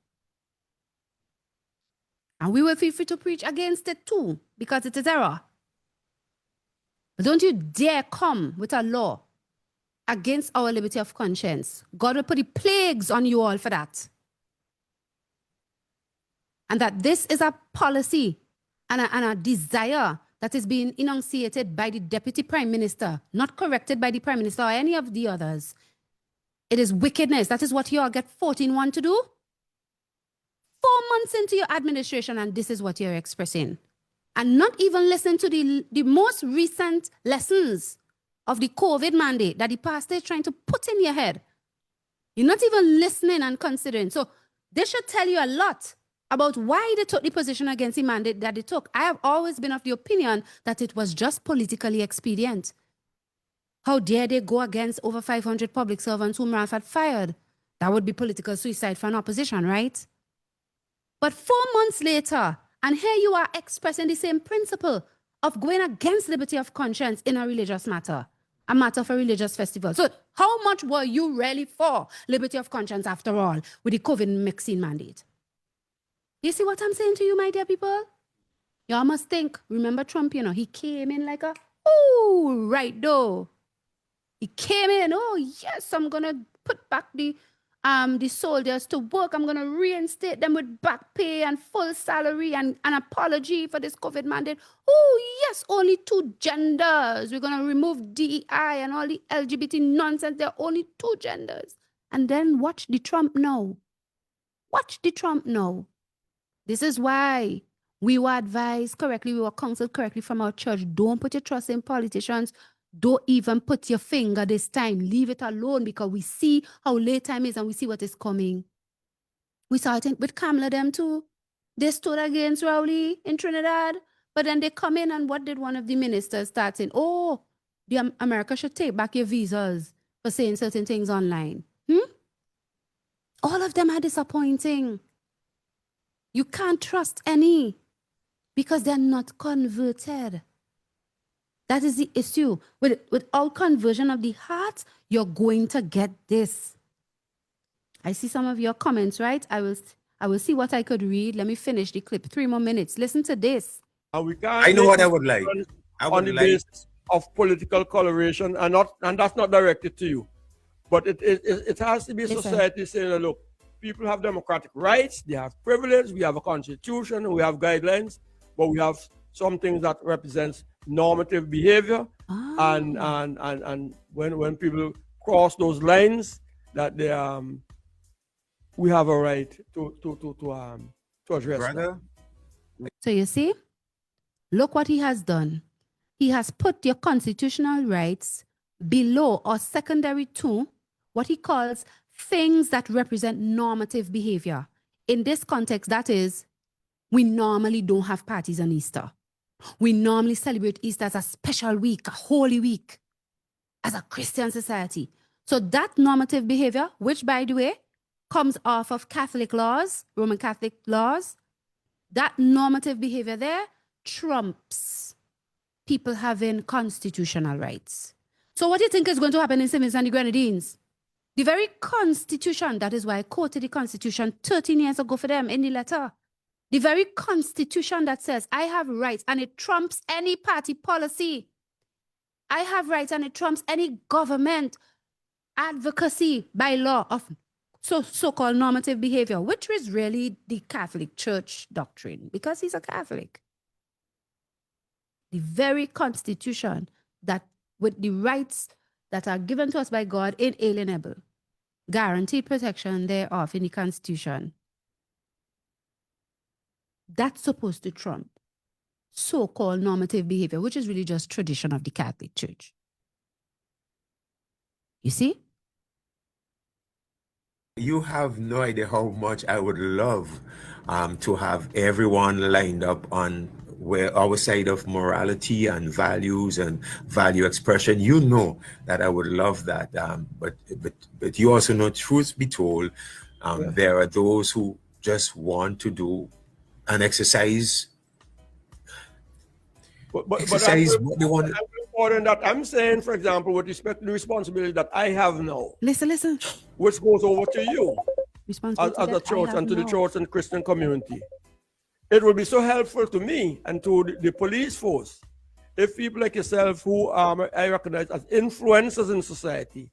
And we will feel free to preach against it too, because it is error. But don't you dare come with a law against our liberty of conscience. God will put the plagues on you all for that. And that this is a policy and a desire that is being enunciated by the Deputy Prime Minister, not corrected by the Prime Minister or any of the others. It is wickedness. That is what you all get 14-1 to do. 4 months into your administration, and this is what you're expressing. And not even listen to the most recent lessons of the COVID mandate that the pastor is trying to put in your head. You're not even listening and considering. So this should tell you a lot about why they took the position against the mandate that they took. I have always been of the opinion that it was just politically expedient. How dare they go against over 500 public servants whom Ralph had fired? That would be political suicide for an opposition, right? But 4 months later, and here you are expressing the same principle of going against liberty of conscience in a religious matter, a matter for religious festival. So how much were you really for liberty of conscience after all with the COVID vaccine mandate? You see what I'm saying to you, my dear people? Y'all must think, remember Trump, he came in like oh, right though. He came in, oh yes, I'm gonna put back the soldiers to work. I'm gonna reinstate them with back pay and full salary and an apology for this COVID mandate. Oh yes, only 2 genders. We're gonna remove DEI and all the LGBT nonsense. There are only 2 genders. And then watch the Trump now. Watch the Trump now. This is why we were advised correctly, we were counseled correctly from our church. Don't put your trust in politicians. Don't even put your finger this time. Leave it alone because we see how late time is and we see what is coming. We saw it with Kamala them too. They stood against Rowley in Trinidad, but then they come in and what did one of the ministers start saying? Oh, America should take back your visas for saying certain things online. All of them are disappointing. You can't trust any because they're not converted. That is the issue. Without conversion of the heart, you're going to get this. I see some of your comments, right? I will see what I could read. Let me finish the clip. 3 more minutes. Listen to this. And we can't I know what I would like. on the basis of political coloration, and that's not directed to you. But it has to be a society saying, look, people have democratic rights, they have privilege, we have a constitution, we have guidelines, but we have some things that represents normative behavior. And when people cross those lines, that they we have a right to address that. So you see, look what he has done. He has put your constitutional rights below or secondary to what he calls things that represent normative behavior. In this context, that is, we normally don't have parties on Easter. We normally celebrate Easter as a special week, a holy week, as a Christian society. So that normative behavior, which by the way, comes off of Catholic laws, Roman Catholic laws, that normative behavior there trumps people having constitutional rights. So what do you think is going to happen in Simmons and the Grenadines? The very constitution, that is why I quoted the constitution 13 years ago for them in the letter. The very constitution that says, I have rights and it trumps any party policy. I have rights and it trumps any government advocacy by law of so-called normative behavior, which is really the Catholic Church doctrine, because he's a Catholic. The very constitution that with the rights that are given to us by God inalienable, guaranteed protection thereof in the Constitution. That's supposed to trump so-called normative behavior, which is really just tradition of the Catholic Church. You see? You have no idea how much I would love to have everyone lined up on where our side of morality and values and value expression. You know that I would love that, but you also know, truth be told, there are those who just want to do an exercise. But what they want. I'm saying, for example, with respect to the responsibility that I have now. Listen. Which goes over to you as a church and to the church and Christian community. It will be so helpful to me and to the police force if people like yourself, who I recognize as influencers in society,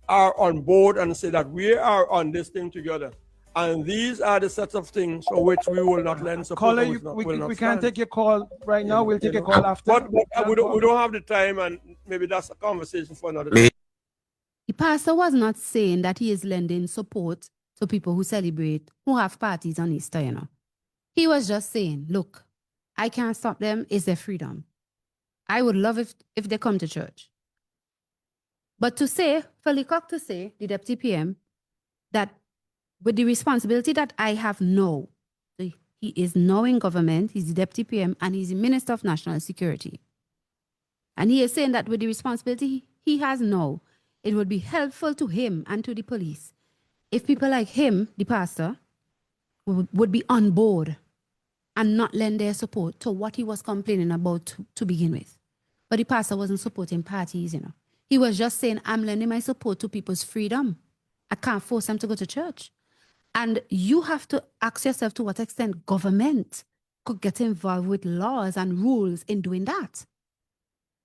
are on board and say that we are on this thing together. And these are the sets of things for which we will not lend support. Caller, we can't take your call right now. We'll take a call after. But we don't have the time, and maybe that's a conversation for another day. The pastor was not saying that he is lending support to people who celebrate, who have parties on Easter, you know. He was just saying, look, I can't stop them. It's their freedom. I would love if they come to church. But to say, for Leacock to say, the Deputy PM, that with the responsibility that I have now, the He is now in government, he's the Deputy PM, and he's the Minister of National Security. And he is saying that with the responsibility he has now, it would be helpful to him and to the police if people like him, the pastor, would be on board and not lend their support to what he was complaining about to begin with. But the pastor wasn't supporting parties, you know. He was just saying, I'm lending my support to people's freedom. I can't force them to go to church. And you have to ask yourself to what extent government could get involved with laws and rules in doing that.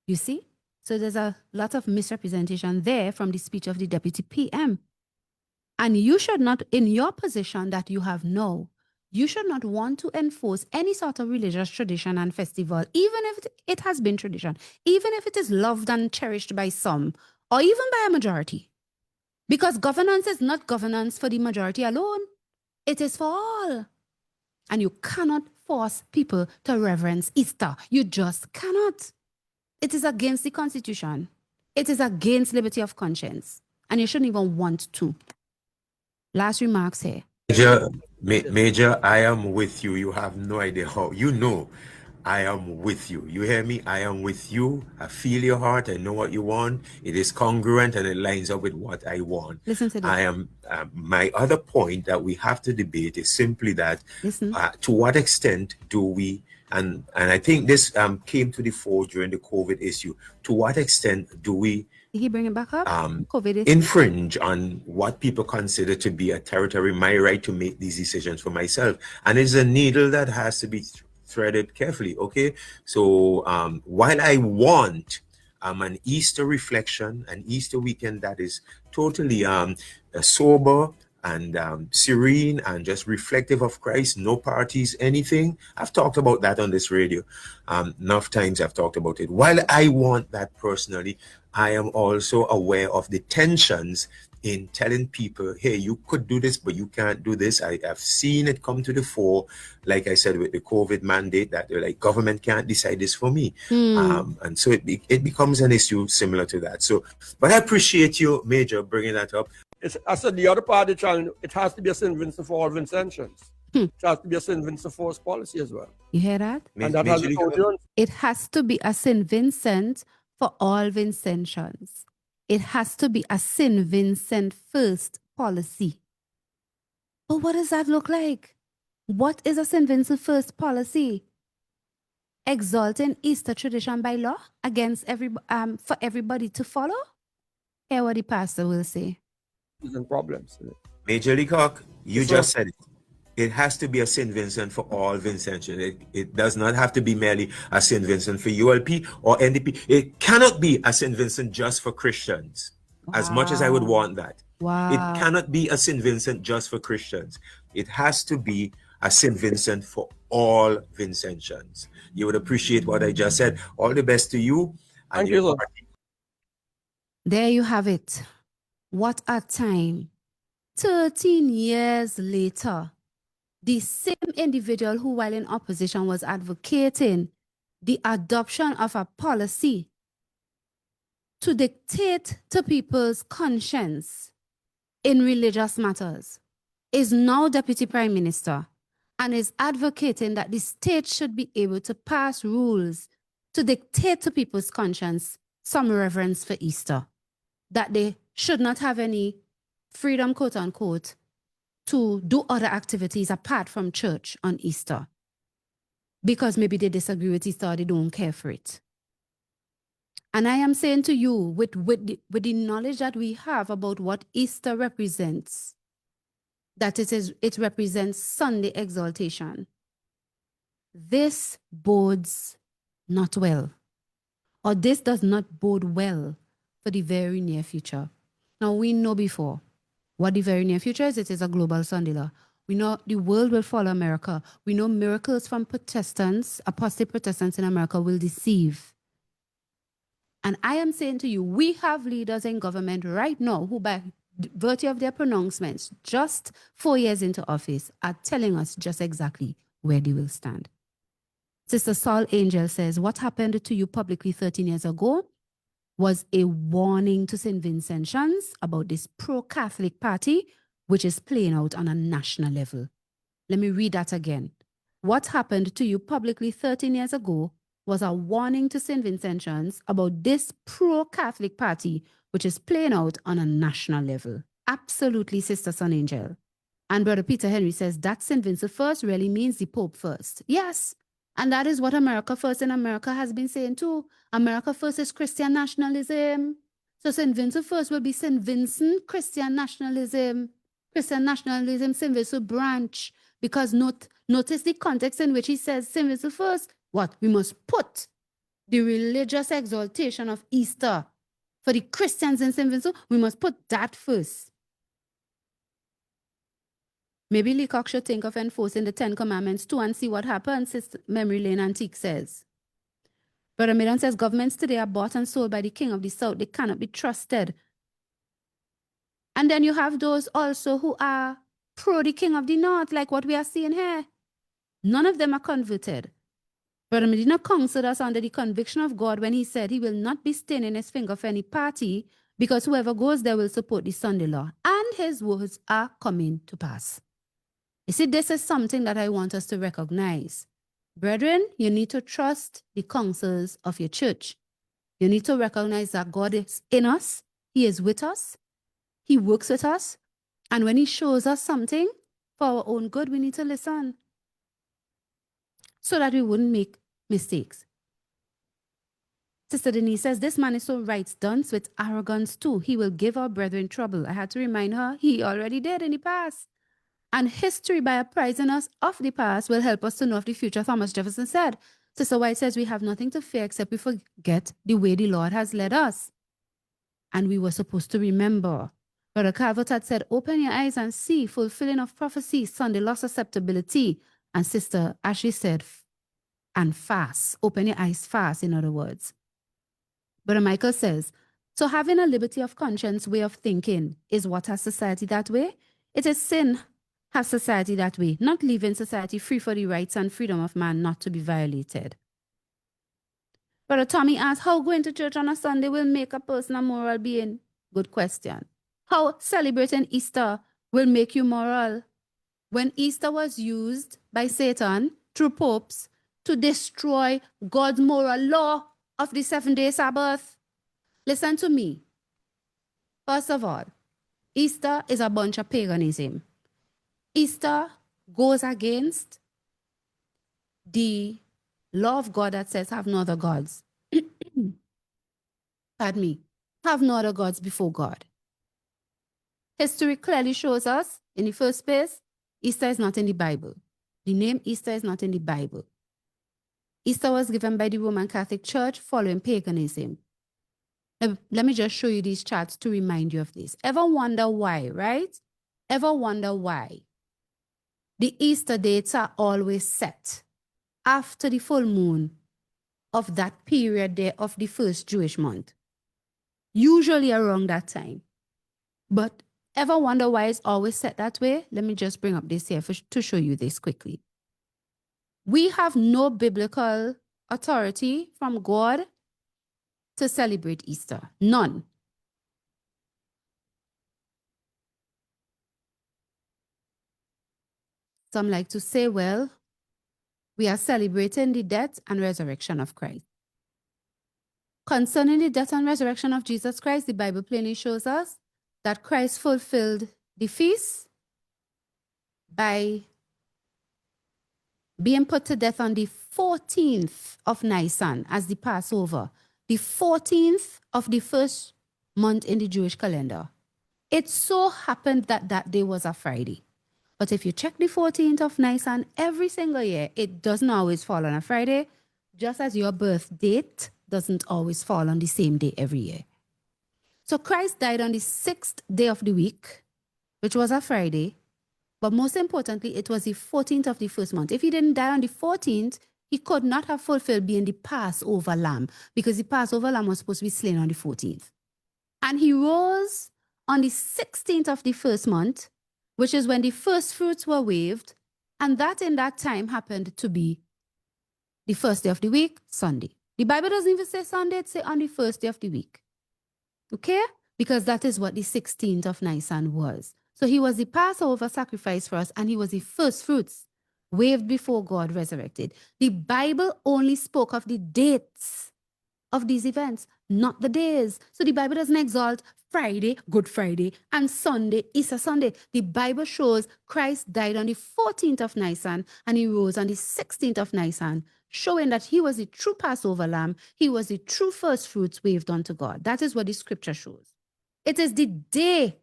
You see? So there's a lot of misrepresentation there from the speech of the Deputy PM. And you should not, in your position that you have now, you should not want to enforce any sort of religious tradition and festival, even if it has been tradition, even if it is loved and cherished by some, or even by a majority. Because governance is not governance for the majority alone. It is for all. And you cannot force people to reverence Easter. You just cannot. It is against the Constitution. It is against liberty of conscience. And you shouldn't even want to. Last remarks here. Major, I am with you. You have no idea how. You know, I am with you. You hear me? I am with you. I feel your heart. I know what you want. It is congruent and it lines up with what I want. Listen to this. I am. My other point that we have to debate is simply that to what extent do we, and I think this came to the fore during the COVID issue, to what extent do we Did he bring it back up? COVID infringe on what people consider to be a territory, my right to make these decisions for myself. And it's a needle that has to be threaded carefully, okay? So while I want an Easter reflection, an Easter weekend that is totally sober and serene and just reflective of Christ, no parties, anything. I've talked about that on this radio. Enough times I've talked about it. While I want that personally, I am also aware of the tensions in telling people, hey, you could do this, but you can't do this. I have seen it come to the fore, like I said, with the COVID mandate, that they're like, government can't decide this for me. And so it becomes an issue similar to that. So, but I appreciate you, Major, bringing that up. I said the other part of the challenge, it has to be a St. Vincent for all Vincentians. It has to be a St. Vincent force policy as well. You hear that? And that has it has to be a St. Vincent for all Vincentians. It has to be a St. Vincent first policy. But what does that look like? What is a St. Vincent first policy? Exalting Easter tradition by law against for everybody to follow? Hear what the pastor will say. Problems. Major Leacock, you just said it. It has to be a St. Vincent for all Vincentians. It does not have to be merely a St. Vincent for ULP or NDP. It cannot be a St. Vincent just for Christians, as much as I would want that. Wow. It cannot be a St. Vincent just for Christians. It has to be a St. Vincent for all Vincentians. You would appreciate what I just said. All the best to you. Thank you, Lord. There you have it. What a time. 13 years later, the same individual who, while in opposition, was advocating the adoption of a policy to dictate to people's conscience in religious matters, is now Deputy Prime Minister and is advocating that the state should be able to pass rules to dictate to people's conscience some reverence for Easter, that they should not have any freedom, quote unquote, to do other activities apart from church on Easter because maybe they disagree with Easter or they don't care for it. And I am saying to you, with the knowledge that we have about what Easter represents, that it represents Sunday exaltation, this bodes not well, or this does not bode well for the very near future. Now, we know before what the very near future is. It is a global Sunday law. We know the world will follow America. We know miracles from Protestants, apostate Protestants in America will deceive. And I am saying to you, we have leaders in government right now who, by virtue of their pronouncements, just 4 years into office, are telling us just exactly where they will stand. Sister Saul Angel says, what happened to you publicly 13 years ago was a warning to St. Vincentians about this pro-Catholic party, which is playing out on a national level. Let me read that again. what happened to you publicly 13 years ago was a warning to St. Vincentians about this pro-Catholic party, which is playing out on a national level. Absolutely, Sister Sun Angel. And Brother Peter Henry says that St. Vincent first really means the Pope first. Yes, and that is what America first in America has been saying too. America first is Christian nationalism. So St. Vincent first will be St. Vincent Christian nationalism. Christian nationalism, St. Vincent branch. Because notice the context in which he says St. Vincent first. What? We must put the religious exaltation of Easter for the Christians in St. Vincent. We must put that first. Maybe Leacock should think of enforcing the 10 Commandments too and see what happens, Sister Memory Lane Antique says. Brother Midan says governments today are bought and sold by the king of the south. They cannot be trusted. And then you have those also who are pro the king of the north, like what we are seeing here. None of them are converted. Brother Medina counseled us under the conviction of God when he said he will not be staining his finger for any party because whoever goes there will support the Sunday law. And his words are coming to pass. You see, this is something that I want us to recognize. Brethren, you need to trust the counsels of your church. You need to recognize that God is in us. He is with us. He works with us. And when he shows us something for our own good, we need to listen so that we wouldn't make mistakes. Sister Denise says, this man is so right done with arrogance too. He will give our brethren trouble. I had to remind her, he already did in the past. And history, by apprising us of the past, will help us to know of the future, Thomas Jefferson said. Sister White says, we have nothing to fear except we forget the way the Lord has led us. And we were supposed to remember. Brother Calvert had said, open your eyes and see, fulfilling of prophecy, Sunday lost susceptibility. And Sister Ashley said, and fast. Open your eyes fast, in other words. Brother Michael says, so having a liberty of conscience way of thinking is what has society that way? It is sin has society that way, not leaving society free for the rights and freedom of man not to be violated. Brother Tommy asks, how going to church on a Sunday will make a person a moral being? Good question. How celebrating Easter will make you moral? When Easter was used by Satan through popes to destroy God's moral law of the 7-day Sabbath. Listen to me. First of all, Easter is a bunch of paganism. Easter goes against the law of God that says have no other gods. Pardon me. Have no other gods before God. History clearly shows us, in the first place, Easter is not in the Bible. The name Easter is not in the Bible. Easter was given by the Roman Catholic Church following paganism. Let me just show you these charts to remind you of this. Ever wonder why, right? Ever wonder why the Easter dates are always set after the full moon of that period there of the first Jewish month? Usually around that time. But ever wonder why it's always set that way? Let me just bring up this here to show you this quickly. We have no biblical authority from God to celebrate Easter. None. Some like to say, well, we are celebrating the death and resurrection of Christ. Concerning the death and resurrection of Jesus Christ, the Bible plainly shows us that Christ fulfilled the feast by being put to death on the 14th of Nisan as the Passover, the 14th of the first month in the Jewish calendar. It so happened that that day was a Friday. But if you check the 14th of Nisan every single year, it doesn't always fall on a Friday, just as your birth date doesn't always fall on the same day every year. So Christ died on the 6th day of the week, which was a Friday, but most importantly, it was the 14th of the first month. If he didn't die on the 14th, he could not have fulfilled being the Passover lamb, because the Passover lamb was supposed to be slain on the 14th. And he rose on the 16th of the first month, which is when the first fruits were waved, and that in that time happened to be the first day of the week, Sunday. The Bible doesn't even say Sunday, it says on the first day of the week. Okay? Because that is what the 16th of Nisan was. So he was the Passover sacrifice for us, and he was the first fruits waved before God, resurrected. The Bible only spoke of the dates of these events, not the days. So the Bible doesn't exalt Friday, Good Friday, and Sunday, Easter Sunday. The Bible shows Christ died on the 14th of Nisan and he rose on the 16th of Nisan, showing that he was the true Passover lamb. He was the true first fruits waved unto God. That is what the scripture shows. It is the day.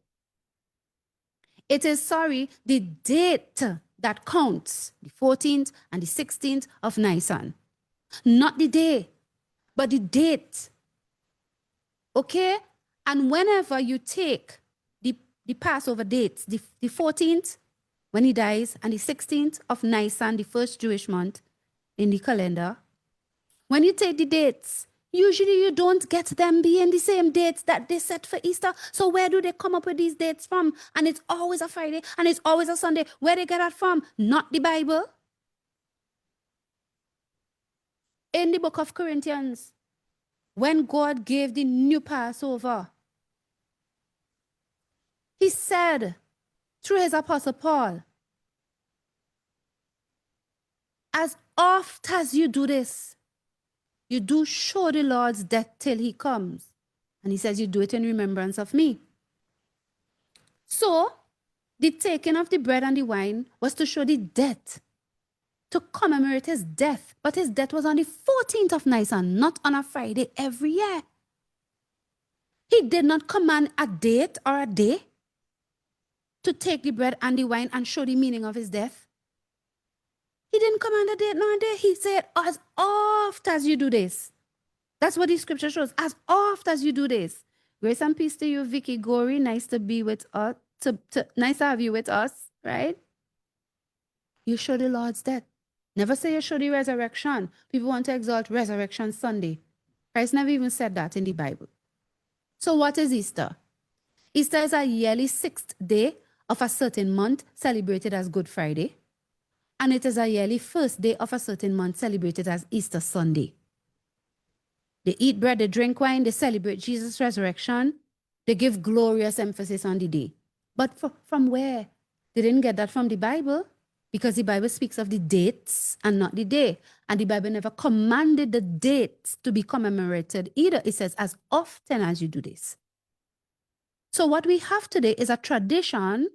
It is, the date that counts, the 14th and the 16th of Nisan. Not the day, but the date. Okay? And whenever you take the Passover dates, the 14th, when he dies, and the 16th of Nisan, the first Jewish month in the calendar, when you take the dates, usually you don't get them being the same dates that they set for Easter. So where do they come up with these dates from? And it's always a Friday and it's always a Sunday. Where they get that from? Not the Bible. In the book of Corinthians, when God gave the new Passover, he said through his apostle Paul, as oft as you do this, you do show the Lord's death till he comes. And he says, you do it in remembrance of me. So, the taking of the bread and the wine was to show the death, to commemorate his death. But his death was on the 14th of Nisan, not on a Friday every year. He did not command a date or a day to take the bread and the wine and show the meaning of his death. He didn't command a date nor a day. He said, as oft as you do this. That's what the scripture shows. As oft as you do this. Grace and peace to you, Vicky Gory. Nice to be with us. Nice to have you with us, right? You show the Lord's death. Never say you show the resurrection. People want to exalt Resurrection Sunday. Christ never even said that in the Bible. So what is Easter? Easter is a yearly 6th day of a certain month celebrated as Good Friday. And it is a yearly 1st day of a certain month celebrated as Easter Sunday. They eat bread, they drink wine, they celebrate Jesus' resurrection. They give glorious emphasis on the day. But from where? They didn't get that from the Bible, because the Bible speaks of the dates and not the day. And the Bible never commanded the dates to be commemorated either. It says, as often as you do this. So what we have today is a tradition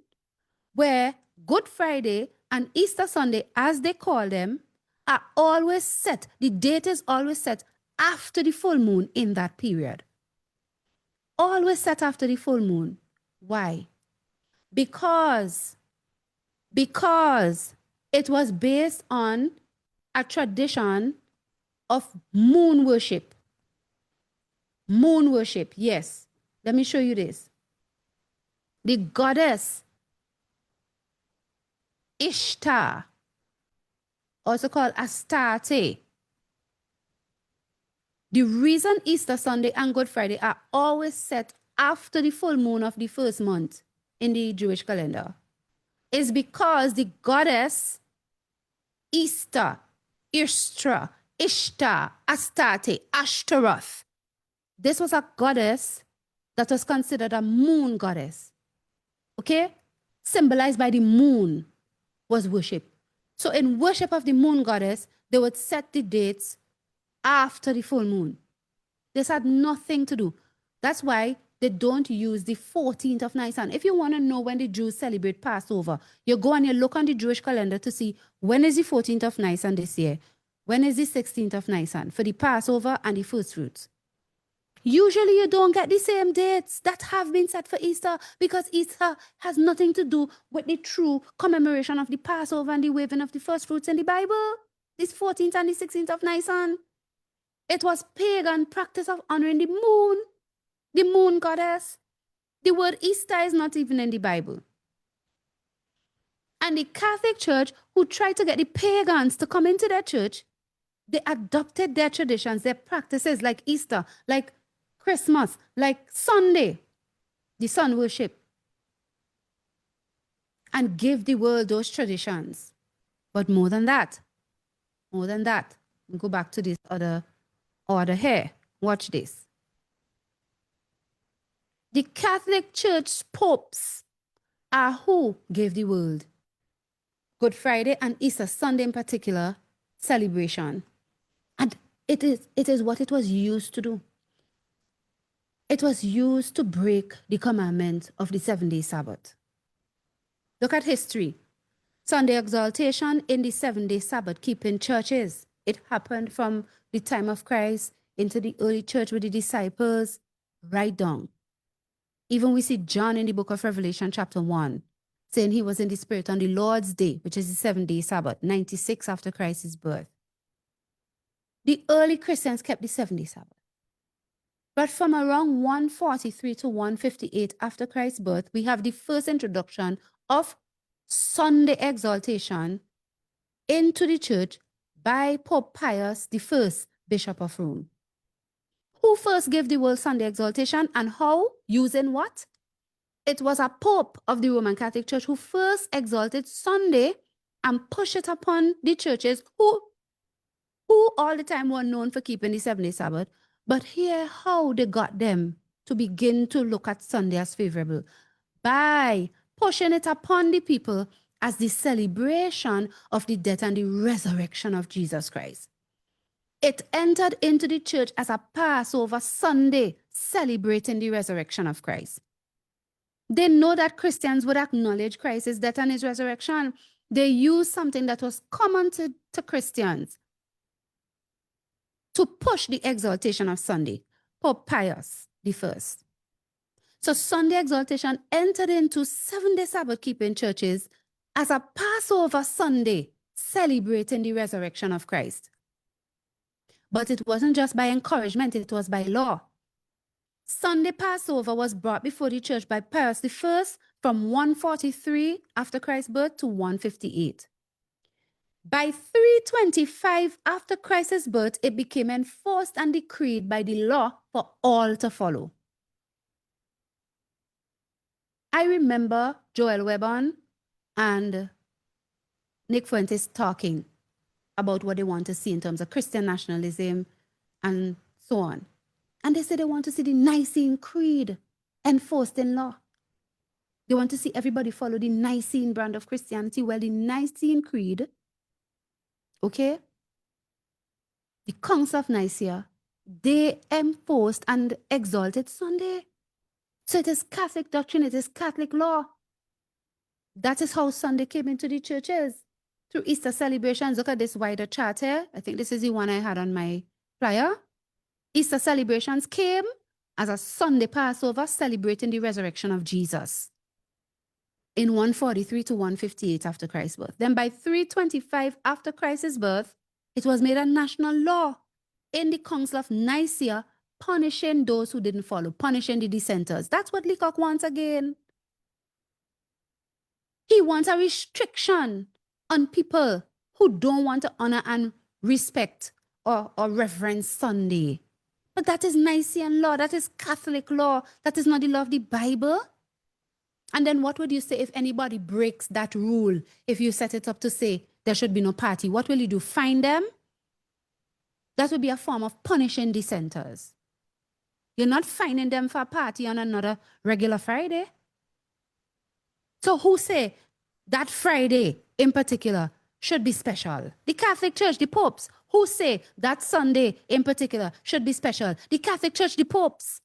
where Good Friday and Easter Sunday, as they call them, are always set. The date is always set after the full moon in that period. Always set after the full moon. Why? Because it was based on a tradition of moon worship. Moon worship, yes. Let me show you this. The goddess Ishtar, also called Astarte. The reason Easter Sunday and Good Friday are always set after the full moon of the first month in the Jewish calendar is because the goddess Ishtar, Astarte, Ashtaroth. This was a goddess that was considered a moon goddess. Okay? Symbolized by the moon was worship. So in worship of the moon goddess, they would set the dates after the full moon. This had nothing to do. That's why they don't use the 14th of Nisan. If you want to know when the Jews celebrate Passover, you go and you look on the Jewish calendar to see when is the 14th of Nisan this year, when is the 16th of Nisan for the Passover and the first fruits. Usually you don't get the same dates that have been set for Easter, because Easter has nothing to do with the true commemoration of the Passover and the waving of the first fruits in the Bible. This 14th and the 16th of Nisan. It was pagan practice of honoring the moon goddess. The word Easter is not even in the Bible. And the Catholic Church, who tried to get the pagans to come into their church, they adopted their traditions, their practices, like Easter, like Christmas, like Sunday, the sun worship, and give the world those traditions. But more than that, go back to this other order here. Watch this. The Catholic Church popes are who gave the world Good Friday and Easter Sunday in particular celebration. And it is what it was used to do. It was used to break the commandment of the 7-day Sabbath. Look at history. Sunday exaltation in the 7-day Sabbath keeping churches. It happened from the time of Christ into the early church with the disciples, right down. Even we see John in the book of Revelation chapter 1, saying he was in the Spirit on the Lord's Day, which is the 7-day Sabbath, 96 after Christ's birth. The early Christians kept the 7-day Sabbath. But from around 143 to 158 after Christ's birth, we have the first introduction of Sunday exaltation into the church by Pope Pius I, Bishop of Rome. Who first gave the world Sunday exaltation and how? Using what? It was a Pope of the Roman Catholic Church who first exalted Sunday and pushed it upon the churches who all the time were known for keeping the 7-day Sabbath. But here how they got them to begin to look at Sunday as favorable. By pushing it upon the people as the celebration of the death and the resurrection of Jesus Christ. It entered into the church as a Passover Sunday, celebrating the resurrection of Christ. They know that Christians would acknowledge Christ's death and his resurrection. They used something that was common to Christians to push the exaltation of Sunday, Pope Pius I. So Sunday exaltation entered into 7-day Sabbath keeping churches as a Passover Sunday, celebrating the resurrection of Christ. But it wasn't just by encouragement, it was by law. Sunday Passover was brought before the church by Pius I from 143 after Christ's birth to 158. By 325 after Christ's birth, it became enforced and decreed by the law for all to follow. I remember Joel Webon and Nick Fuentes talking about what they want to see in terms of Christian nationalism and so on. And they said they want to see the Nicene Creed enforced in law. They want to see everybody follow the Nicene brand of Christianity. Well, the Nicene Creed, okay, the Council of Nicaea, they enforced and exalted Sunday. So it is Catholic doctrine, it is Catholic law. That is how Sunday came into the churches. Through Easter celebrations, look at this wider chart here. I think this is the one I had on my flyer. Easter celebrations came as a Sunday Passover celebrating the resurrection of Jesus in 143 to 158 after Christ's birth. Then by 325 after Christ's birth, it was made a national law in the Council of Nicaea, punishing those who didn't follow, punishing the dissenters. That's what Leacock wants again. He wants a restriction on people who don't want to honor and respect or reverence Sunday. But that is Nicene law, that is Catholic law, that is not the law of the Bible. And then what would you say if anybody breaks that rule? If you set it up to say there should be no party, what will you do? Fine them? That would be a form of punishing dissenters. You're not fining them for a party on another regular Friday. So who say that Friday in particular should be special? The Catholic Church, the popes. Who say that Sunday in particular should be special? The Catholic Church, the popes.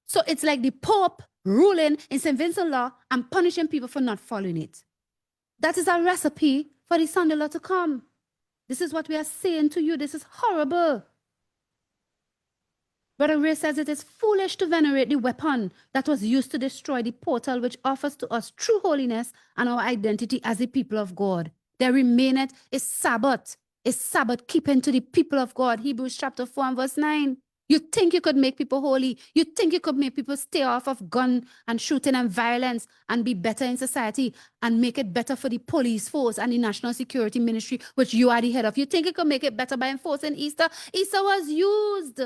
So it's like the Pope ruling in St. Vincent law and punishing people for not following it. That is a recipe for the Sunday law to come. This is what we are saying to you. This is horrible. Brother Ray says it is foolish to venerate the weapon that was used to destroy the portal which offers to us true holiness and our identity as the people of God. There remaineth a Sabbath keeping to the people of God. Hebrews chapter 4 and verse 9. You think you could make people holy. You think you could make people stay off of gun and shooting and violence and be better in society and make it better for the police force and the national security ministry, which you are the head of. You think you could make it better by enforcing Easter? Easter was used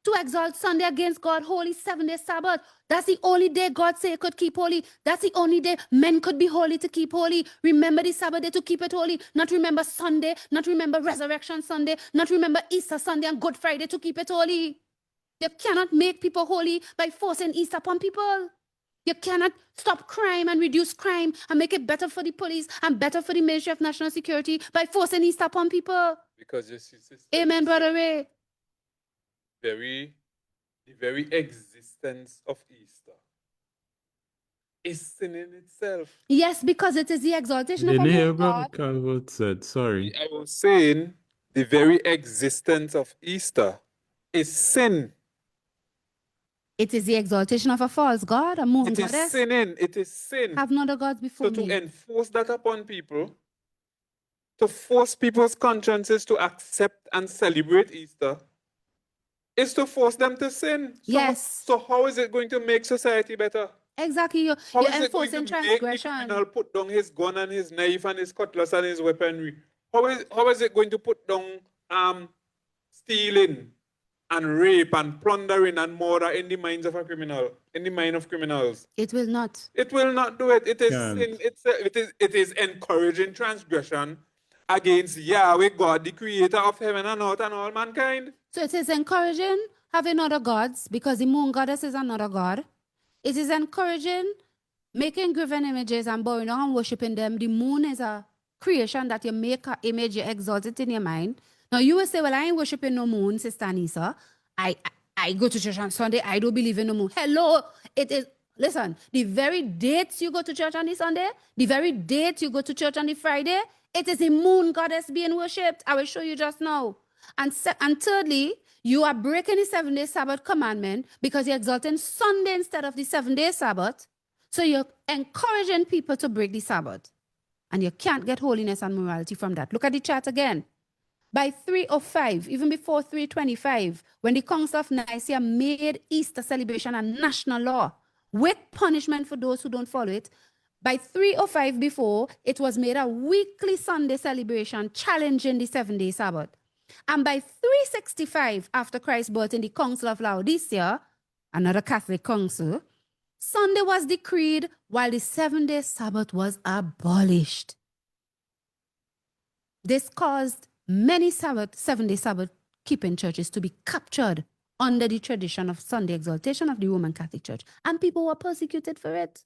to exalt Sunday against God's holy 7-day Sabbath. That's the only day God said could keep holy. That's the only day men could be holy to keep holy. Remember the Sabbath day to keep it holy. Not remember Sunday, not remember Resurrection Sunday, not remember Easter Sunday and Good Friday to keep it holy. You cannot make people holy by forcing Easter upon people. You cannot stop crime and reduce crime and make it better for the police and better for the Ministry of National Security by forcing Easter upon people. Because you see, sister, Amen, Brother Ray. the very existence of Easter is sin in itself. Yes, because it is the exaltation of Didn't a hear moon Brother God. Calvert said, sorry. I was saying the very existence of Easter is sin. It is the exaltation of a false god, a moon It is goddess. sinning. It is sin. Have no other gods before So to me. enforce that upon people, to force people's consciences to accept and celebrate Easter, is to force them to sin. So, Yes. So how is it going to make society better? Exactly. You're How is it going enforcing to make the transgression. criminal put down his gun and his knife and his cutlass and his weaponry? How is it going to put down stealing and rape and plundering and murder in the minds of a criminal, in the mind of criminals? It will not. It will not do it. It is Can't. sin. It is encouraging transgression against Yahweh God, the creator of heaven and earth and all mankind. So it is encouraging having other gods because the moon goddess is another god. It is encouraging making graven images and bowing down and worshiping them. The moon is a creation that you make an image, you exalt it in your mind. Now you will say, well, I ain't worshiping no moon, Sister Anissa. I go to church on Sunday. I don't believe in no moon. Hello. It is, listen, the very dates you go to church on the Sunday, the very date you go to church on the Friday, it is the moon goddess being worshipped. I will show you just now. And thirdly, you are breaking the 7-day Sabbath commandment because you're exalting Sunday instead of the 7-day Sabbath. So you're encouraging people to break the Sabbath. And you can't get holiness and morality from that. Look at the chart again. By 305, even before 325, when the Council of Nicaea made Easter celebration a national law with punishment for those who don't follow it, by 305 before, it was made a weekly Sunday celebration challenging the 7-day Sabbath. And by 365, after Christ's birth in the Council of Laodicea, another Catholic council, Sunday was decreed while the 7-day Sabbath was abolished. This caused many 7-day Sabbath keeping churches to be captured under the tradition of Sunday exaltation of the Roman Catholic Church. And people were persecuted for it.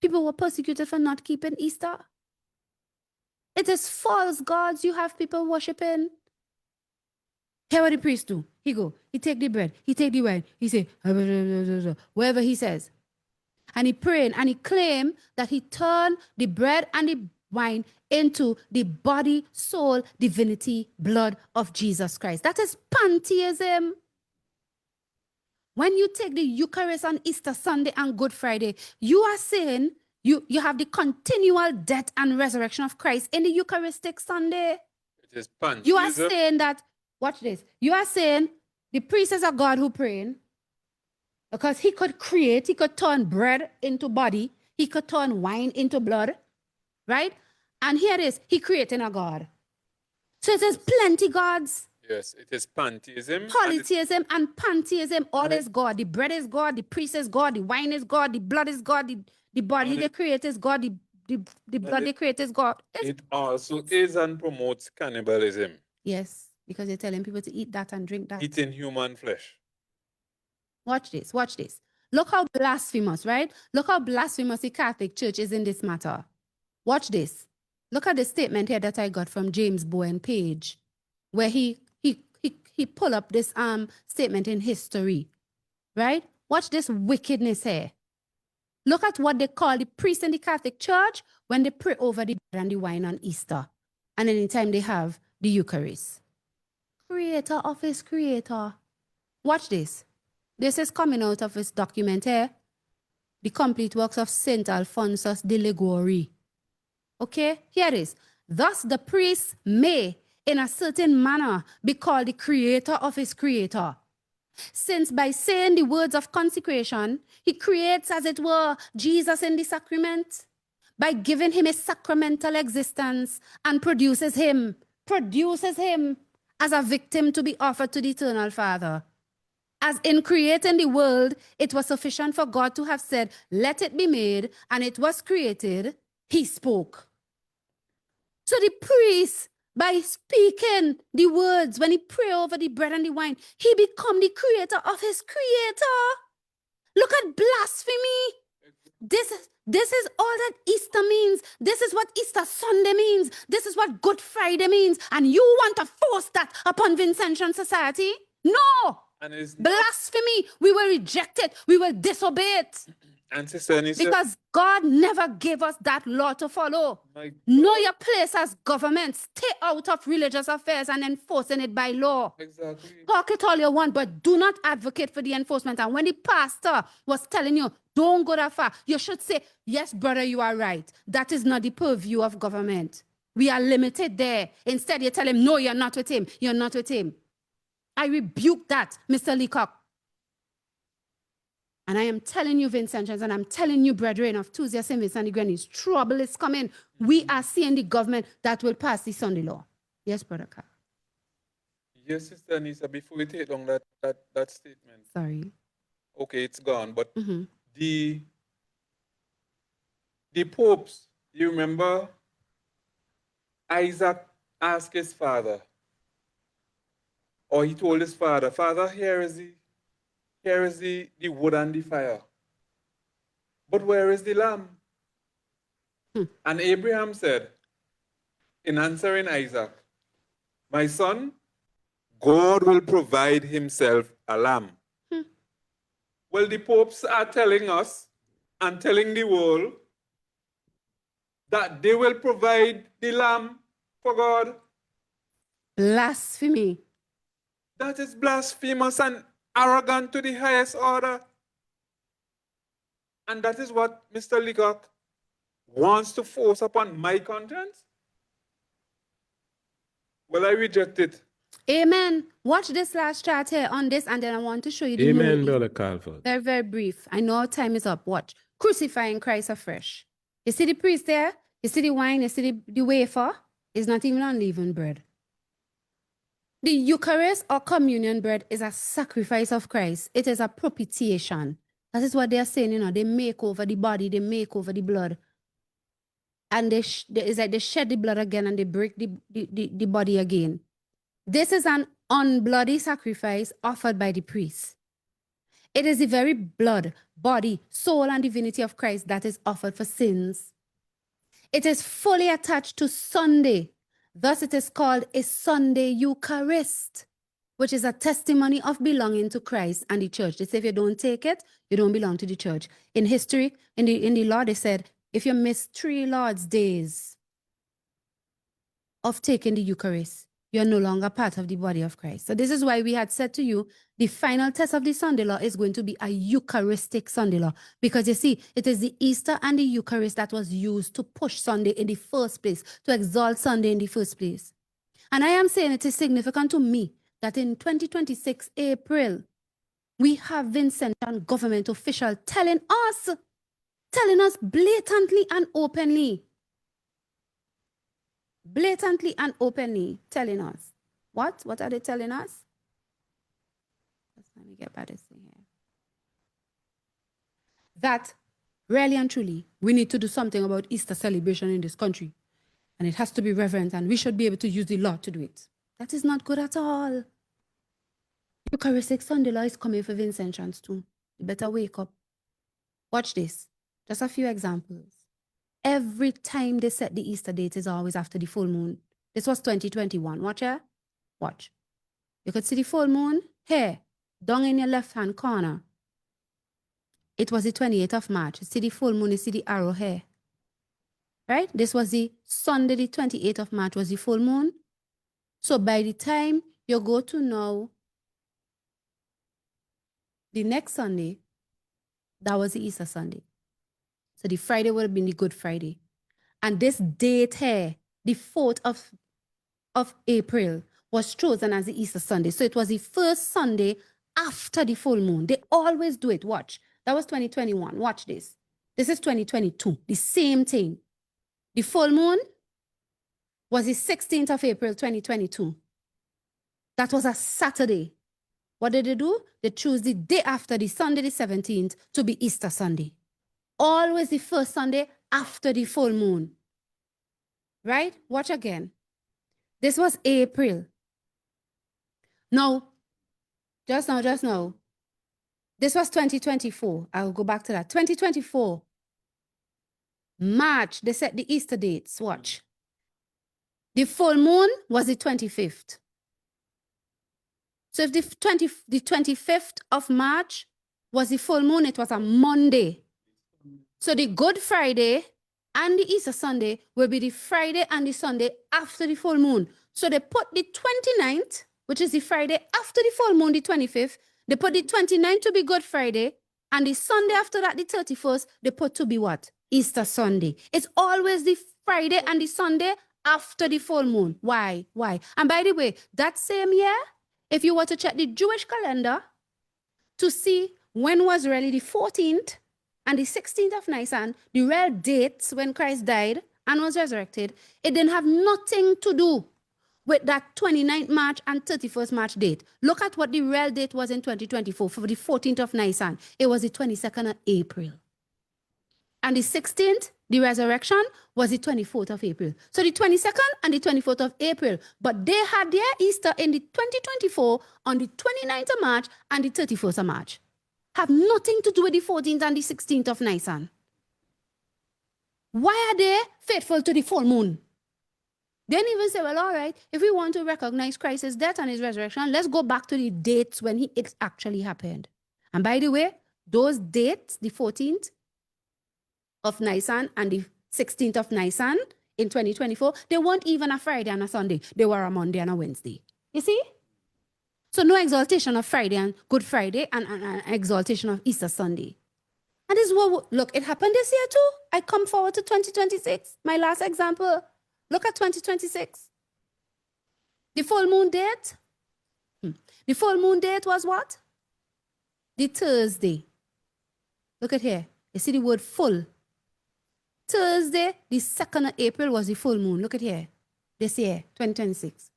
People were persecuted for not keeping Easter. It is false gods you have people worshiping. Hear what the priest do. He take the bread, he take the wine, he say, whatever he says. And he praying and he claim that he turned the bread and the wine into the body, soul, divinity, blood of Jesus Christ. That is pantheism. When you take the Eucharist on Easter Sunday and Good Friday, you are saying you have the continual death and resurrection of Christ in the Eucharistic Sunday. It is pantheism. You are saying that, watch this, you are saying the priest is a God who praying because he could turn bread into body, he could turn wine into blood, right? And here it is, he creating a God. So it is plenty gods. Yes, it is pantheism. Polytheism and pantheism, all is God. The bread is God, the priest is God, the wine is God, the blood is God, the body they create is God, the blood they create is God. It also is and promotes cannibalism. Yes, because you're telling people to eat that and drink that. Eating human flesh. Watch this, watch this. Look how blasphemous, right? Look how blasphemous the Catholic Church is in this matter. Watch this. Look at the statement here that I got from James Bowen Page, where he pull up this statement in history, right? Watch this wickedness here. Look at what they call the priests in the Catholic Church when they pray over the bread and the wine on Easter, and anytime they have the Eucharist. Creator of his creator. Watch this. This is coming out of his document here, The Complete Works of Saint Alphonsus de Liguori. Okay, here it is. Thus the priest may, in a certain manner, be called the creator of his creator. Since by saying the words of consecration, he creates, as it were, Jesus in the sacrament, by giving him a sacramental existence and produces him as a victim to be offered to the eternal Father. As in creating the world, it was sufficient for God to have said, let it be made, and it was created, he spoke. So the priest, by speaking the words, when he pray over the bread and the wine, he become the creator of his creator. Look at blasphemy. this is all that Easter means. This is what Easter Sunday means. This is what Good Friday means. And you want to force that upon Vincentian society? No. And it's not, Blasphemy. We will reject it. We will disobey it. and Sister Anissa, Because God never gave us that law to follow. my Know your place as government. Stay out of religious affairs and enforcing it by law. exactly. Talk it all you want, but do not advocate for the enforcement. And when the pastor was telling you, don't go that far, you should say, yes, brother, you are right. That is not the purview of government. We are limited there. Instead, you tell him, no, you're not with him. You're not with him. I rebuke that, Mr. Leacock. And I am telling you, Vincentians, and I'm telling you, brethren of Tuesday, St. Vincent de Grenadines, trouble is coming. We are seeing the government that will pass the Sunday law. Yes, Brother Carl. Yes, Sister Anissa, before we take down that statement. Sorry. Okay, it's gone. But the popes, you remember Isaac asked his father, or he told his father, Father, here is the wood and the fire. But where is the lamb? And Abraham said, in answering Isaac, my son, God will provide himself a lamb. Well, the popes are telling us and telling the world that they will provide the lamb for God. Blasphemy. That is blasphemous and arrogant to the highest order. And that is what Mr. Leacock wants to force upon my conscience. Well, I reject it. Amen. Watch this last chart here on this, and then I want to show you the Amen, new. Brother Calvert. Very, very brief. I know our time is up. Watch. Crucifying Christ afresh. You see the priest there? You see the wine? You see the wafer? It's not even unleavened bread. The Eucharist or communion bread is a sacrifice of Christ. It is a propitiation. That is what they are saying, you know. They make over the body, they make over the blood. And it's like they shed the blood again and they break the body again. This is an unbloody sacrifice offered by the priest. It is the very blood, body, soul, and divinity of Christ that is offered for sins. It is fully attached to Sunday. Thus, it is called a Sunday Eucharist, which is a testimony of belonging to Christ and the church. They say if you don't take it, you don't belong to the church. In history, in the law, they said, if you miss 3 Lord's days of taking the Eucharist, you're no longer part of the body of Christ. So this is why we had said to you, the final test of the Sunday law is going to be a Eucharistic Sunday law. Because you see, it is the Easter and the Eucharist that was used to push Sunday in the first place, to exalt Sunday in the first place. And I am saying it is significant to me that in 2026 April, we have Vincentian government official telling us blatantly and openly telling us. What? What are they telling us? Let me get back this thing here. That really and truly, we need to do something about Easter celebration in this country. And it has to be reverent, and we should be able to use the law to do it. That is not good at all. Eucharistic Sunday law is coming for Vincentians too. You better wake up. Watch this. Just a few examples. Every time they set the Easter date is always after the full moon. This was 2021. Watch here. Watch. You could see the full moon here, down in your left-hand corner. It was the 28th of March. You see the full moon, you see the arrow here. Right? This was the Sunday, the 28th of March was the full moon. So by the time you go to now, the next Sunday, that was the Easter Sunday. So the Friday would have been the Good Friday. And this date here, the 4th of April, was chosen as the Easter Sunday. So it was the first Sunday after the full moon. They always do it. Watch. That was 2021. Watch this. This is 2022. The same thing. The full moon was the 16th of April, 2022. That was a Saturday. What did they do? They chose the day after, the Sunday, the 17th, to be Easter Sunday. Always the first Sunday after the full moon. Right? Watch again. This was April. Now, just now. This was 2024. I'll go back to that. 2024. March, they set the Easter dates. Watch. The full moon was the 25th. So if the 25th of March was the full moon, it was a Monday. So the Good Friday and the Easter Sunday will be the Friday and the Sunday after the full moon. So they put the 29th, which is the Friday after the full moon, the 25th. They put the 29th to be Good Friday. And the Sunday after that, the 31st, they put to be what? Easter Sunday. It's always the Friday and the Sunday after the full moon. Why? Why? And by the way, that same year, if you were to check the Jewish calendar to see when was really the 14th and the 16th of Nisan, the real dates when Christ died and was resurrected, it didn't have nothing to do with that 29th March and 31st March date. Look at what the real date was in 2024 for the 14th of Nisan. It was the 22nd of April. And the 16th, the resurrection, was the 24th of April. So the 22nd and the 24th of April. But they had their Easter in the 2024 on the 29th of March and the 31st of March. Have nothing to do with the 14th and the 16th of Nisan. Why are they faithful to the full moon? They didn't even say, well, all right, if we want to recognize Christ's death and his resurrection, let's go back to the dates when it actually happened. And by the way, those dates, the 14th of Nisan and the 16th of Nisan in 2024, they weren't even a Friday and a Sunday. They were a Monday and a Wednesday. You see? So no exaltation of Friday and Good Friday and exaltation of Easter Sunday. And this is what, look, it happened this year too. I come forward to 2026. My last example. Look at 2026. The full moon date. The full moon date was what? The Thursday. Look at here. You see the word full. Thursday, the 2nd of April was the full moon. Look at here. This year, 2026.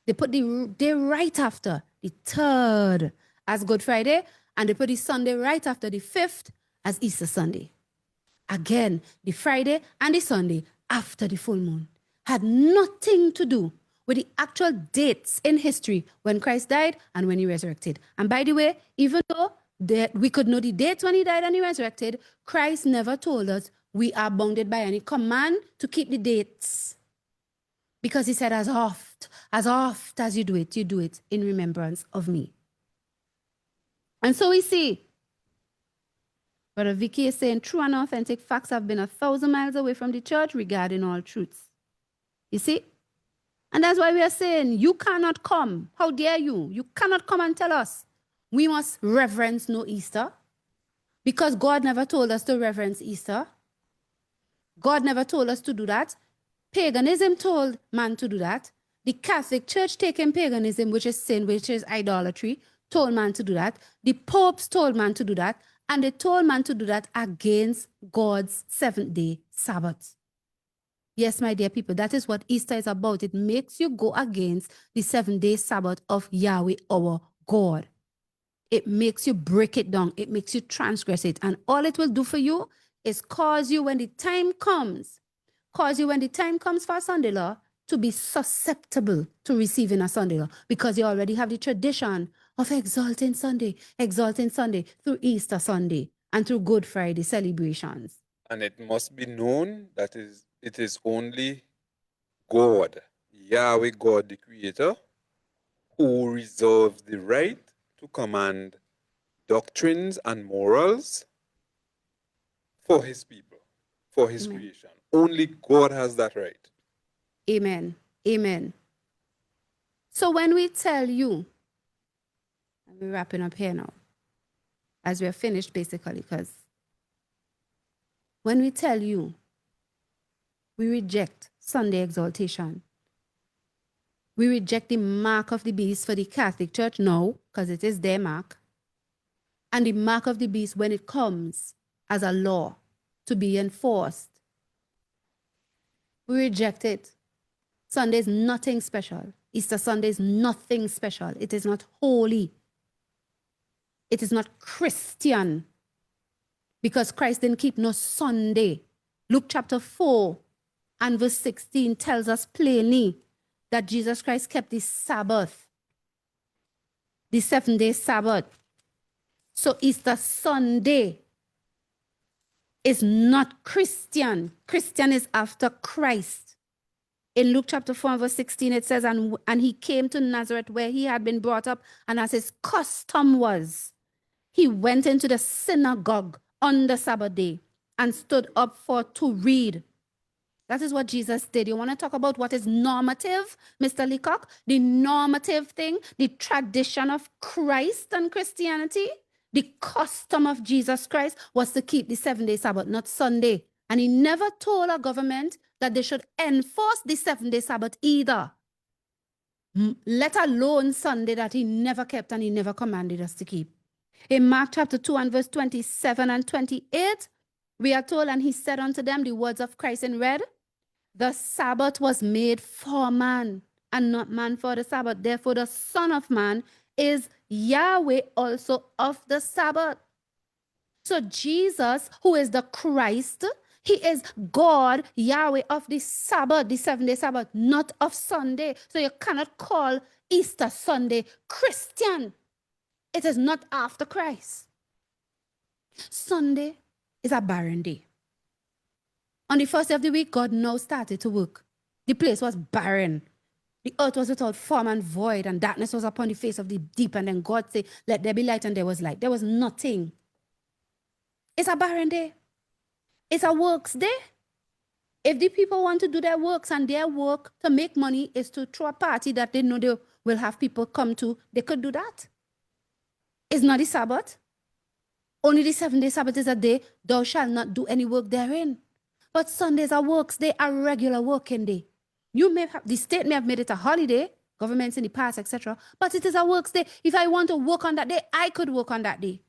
They put the day right after, the 3rd, as Good Friday, and they put the Sunday right after the 5th as Easter Sunday. Again, the Friday and the Sunday after the full moon. Had nothing to do with the actual dates in history when Christ died and when he resurrected. And by the way, even though we could know the dates when he died and he resurrected, Christ never told us we are bounded by any command to keep the dates. Because he said, as oft as you do it in remembrance of me. And so we see, Brother Vicky is saying, true and authentic facts have been 1,000 miles away from the church regarding all truths. You see? And that's why we are saying, you cannot come. How dare you? You cannot come and tell us we must reverence no Easter. Because God never told us to reverence Easter. God never told us to do that. Paganism told man to do that. The Catholic Church taking paganism, which is sin, which is idolatry, told man to do that. The popes told man to do that. And they told man to do that against God's seventh-day Sabbath. Yes, my dear people, that is what Easter is about. It makes you go against the 7-day Sabbath of Yahweh, our God. It makes you break it down. It makes you transgress it. And all it will do for you is cause you when the time comes for Sunday law to be susceptible to receiving a Sunday law, because you already have the tradition of exalting Sunday through Easter Sunday and through Good Friday celebrations. And it must be known that it is only God, Yahweh God, the Creator, who reserves the right to command doctrines and morals for his people, for his creation. Only God has that right. Amen. Amen. So when we tell you, and we're wrapping up here now, as we're finished basically, because when we tell you we reject Sunday exaltation, we reject the mark of the beast for the Catholic Church, no, because it is their mark, and the mark of the beast when it comes as a law to be enforced, we reject it. Sunday is nothing special. Easter Sunday is nothing special. It is not holy. It is not Christian. Because Christ didn't keep no Sunday. Luke chapter 4 and verse 16 tells us plainly that Jesus Christ kept the Sabbath, the 7-day Sabbath. So Easter Sunday is not Christian. Christian is after Christ. In Luke chapter 4 verse 16, it says, and he came to Nazareth where he had been brought up, and as his custom was, he went into the synagogue on the Sabbath day and stood up to read. That is what Jesus did. You want to talk about what is normative, Mr. Leacock? The normative thing, the tradition of Christ and Christianity, the custom of Jesus Christ was to keep the 7-day Sabbath, not Sunday. And he never told a government that they should enforce the 7-day Sabbath either, let alone Sunday that he never kept and he never commanded us to keep. In Mark chapter 2 and verse 27 and 28, we are told, and he said unto them the words of Christ in red, the Sabbath was made for man, and not man for the Sabbath. Therefore, the Son of Man is Yahweh also of the Sabbath. So Jesus, who is the Christ, he is God, Yahweh of the Sabbath, the 7-day Sabbath, not of Sunday. So you cannot call Easter Sunday Christian. It is not after Christ. Sunday is a barren day. On the first day of the week, God now started to work. The place was barren. The earth was without form and void, and darkness was upon the face of the deep. And then God said, let there be light, and there was light. There was nothing. It's a barren day. It's a works day. If the people want to do their works and their work to make money is to throw a party that they know they will have people come to, they could do that. It's not the Sabbath. Only the 7-day Sabbath is a day, thou shalt not do any work therein. But Sundays are works day, a regular working day. The state may have made it a holiday, governments in the past, etc. But it is a works day. If I want to work on that day, I could work on that day.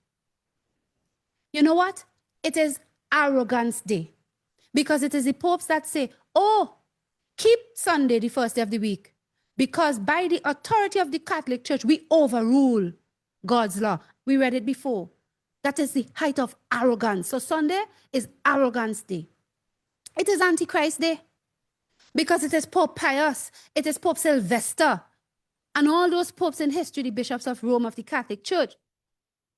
You know what? It is arrogance day. Because it is the popes that say, oh, keep Sunday the first day of the week. Because by the authority of the Catholic Church, we overrule God's law. We read it before. That is the height of arrogance. So Sunday is arrogance day. It is Antichrist day. Because it is Pope Pius. It is Pope Sylvester. And all those popes in history, the bishops of Rome of the Catholic Church,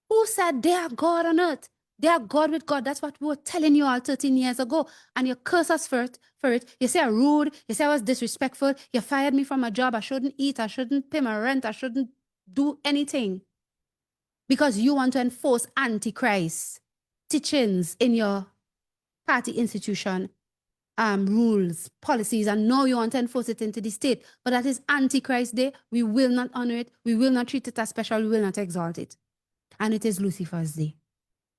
who said they are God on earth. They are God with God. That's what we were telling you all 13 years ago. And you curse us for it. You say I'm rude. You say I was disrespectful. You fired me from a job. I shouldn't eat. I shouldn't pay my rent. I shouldn't do anything. Because you want to enforce Antichrist teachings in your party institution, rules, policies, and now you want to enforce it into the state. But that is Antichrist Day. We will not honor it. We will not treat it as special. We will not exalt it. And it is Lucifer's day.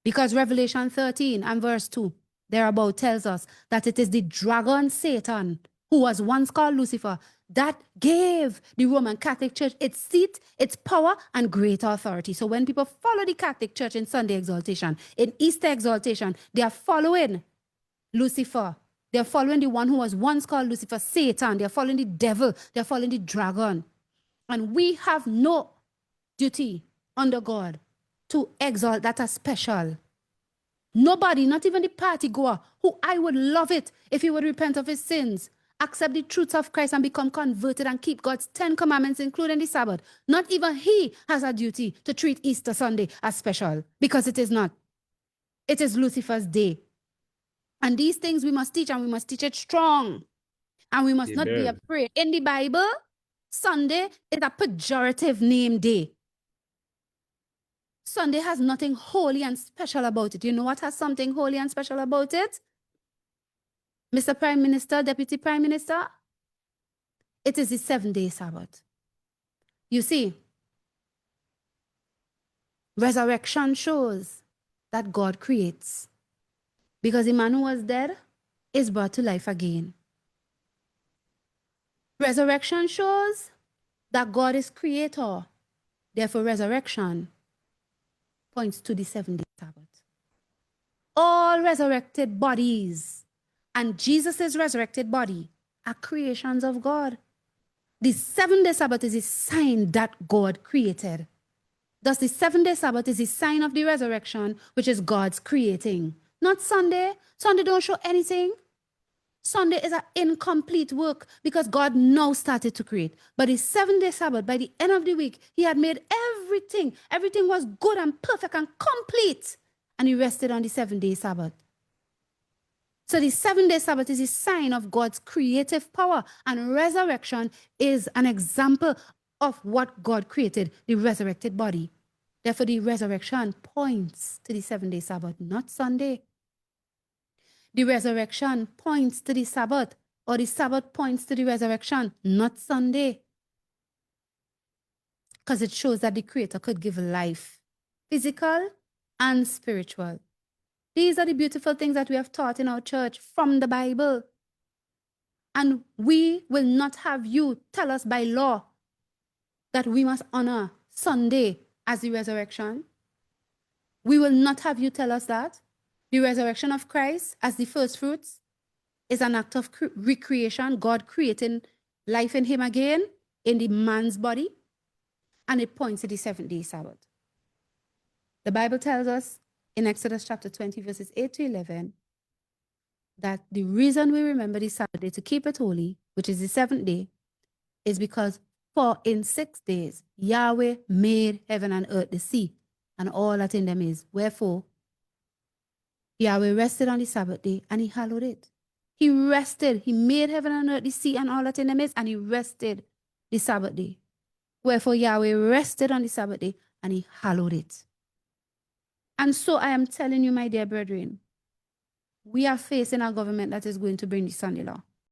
Because Revelation 13 and verse 2 thereabout tells us that it is the dragon Satan, who was once called Lucifer, that gave the Roman Catholic Church its seat, its power, and great authority. So when people follow the Catholic Church in Sunday exaltation, in Easter exaltation, they are following Lucifer. They're following the one who was once called Lucifer, Satan. They're following the devil. They're following the dragon. And we have no duty under God to exalt that as special. Nobody, not even the party goer, who I would love it if he would repent of his sins, accept the truths of Christ and become converted and keep God's 10 commandments, including the Sabbath. Not even he has a duty to treat Easter Sunday as special, because it is not. It is Lucifer's day. And these things we must teach, and we must teach it strong. And we must not be afraid. In the Bible, Sunday is a pejorative name day. Sunday has nothing holy and special about it. You know what has something holy and special about it? Mr. Prime Minister, Deputy Prime Minister? It is the 7-day Sabbath. You see, resurrection shows that God creates. Because the man who was dead is brought to life again. Resurrection shows that God is creator. Therefore, resurrection points to the 7-day Sabbath. All resurrected bodies and Jesus' resurrected body are creations of God. The 7-day Sabbath is a sign that God created. Thus, the 7-day Sabbath is a sign of the resurrection, which is God's creating. Not Sunday. Sunday don't show anything. Sunday is an incomplete work because God now started to create. But the 7-day Sabbath, by the end of the week, he had made everything. Everything was good and perfect and complete. And he rested on the 7-day Sabbath. So the 7-day Sabbath is a sign of God's creative power, and resurrection is an example of what God created, the resurrected body. Therefore, the resurrection points to the 7-day Sabbath, not Sunday. The resurrection points to the Sabbath, or the Sabbath points to the resurrection, not Sunday. Because it shows that the Creator could give life, physical and spiritual. These are the beautiful things that we have taught in our church from the Bible. And we will not have you tell us by law that we must honor Sunday as the resurrection. We will not have you tell us that. The resurrection of Christ as the first fruits is an act of recreation, God creating life in him again in the man's body, and it points to the 7-day Sabbath. The Bible tells us in Exodus chapter 20, verses 8 to 11, that the reason we remember the Sabbath day to keep it holy, which is the 7th day, is because for in 6 days Yahweh made heaven and earth, the sea, and all that in them is. Wherefore, Yahweh rested on the Sabbath day, and he hallowed it. He rested. He made heaven and earth, the sea, and all that in them is, and he rested the Sabbath day. Wherefore, Yahweh rested on the Sabbath day, and he hallowed it. And so I am telling you, my dear brethren, we are facing a government that is going to bring the Sunday law.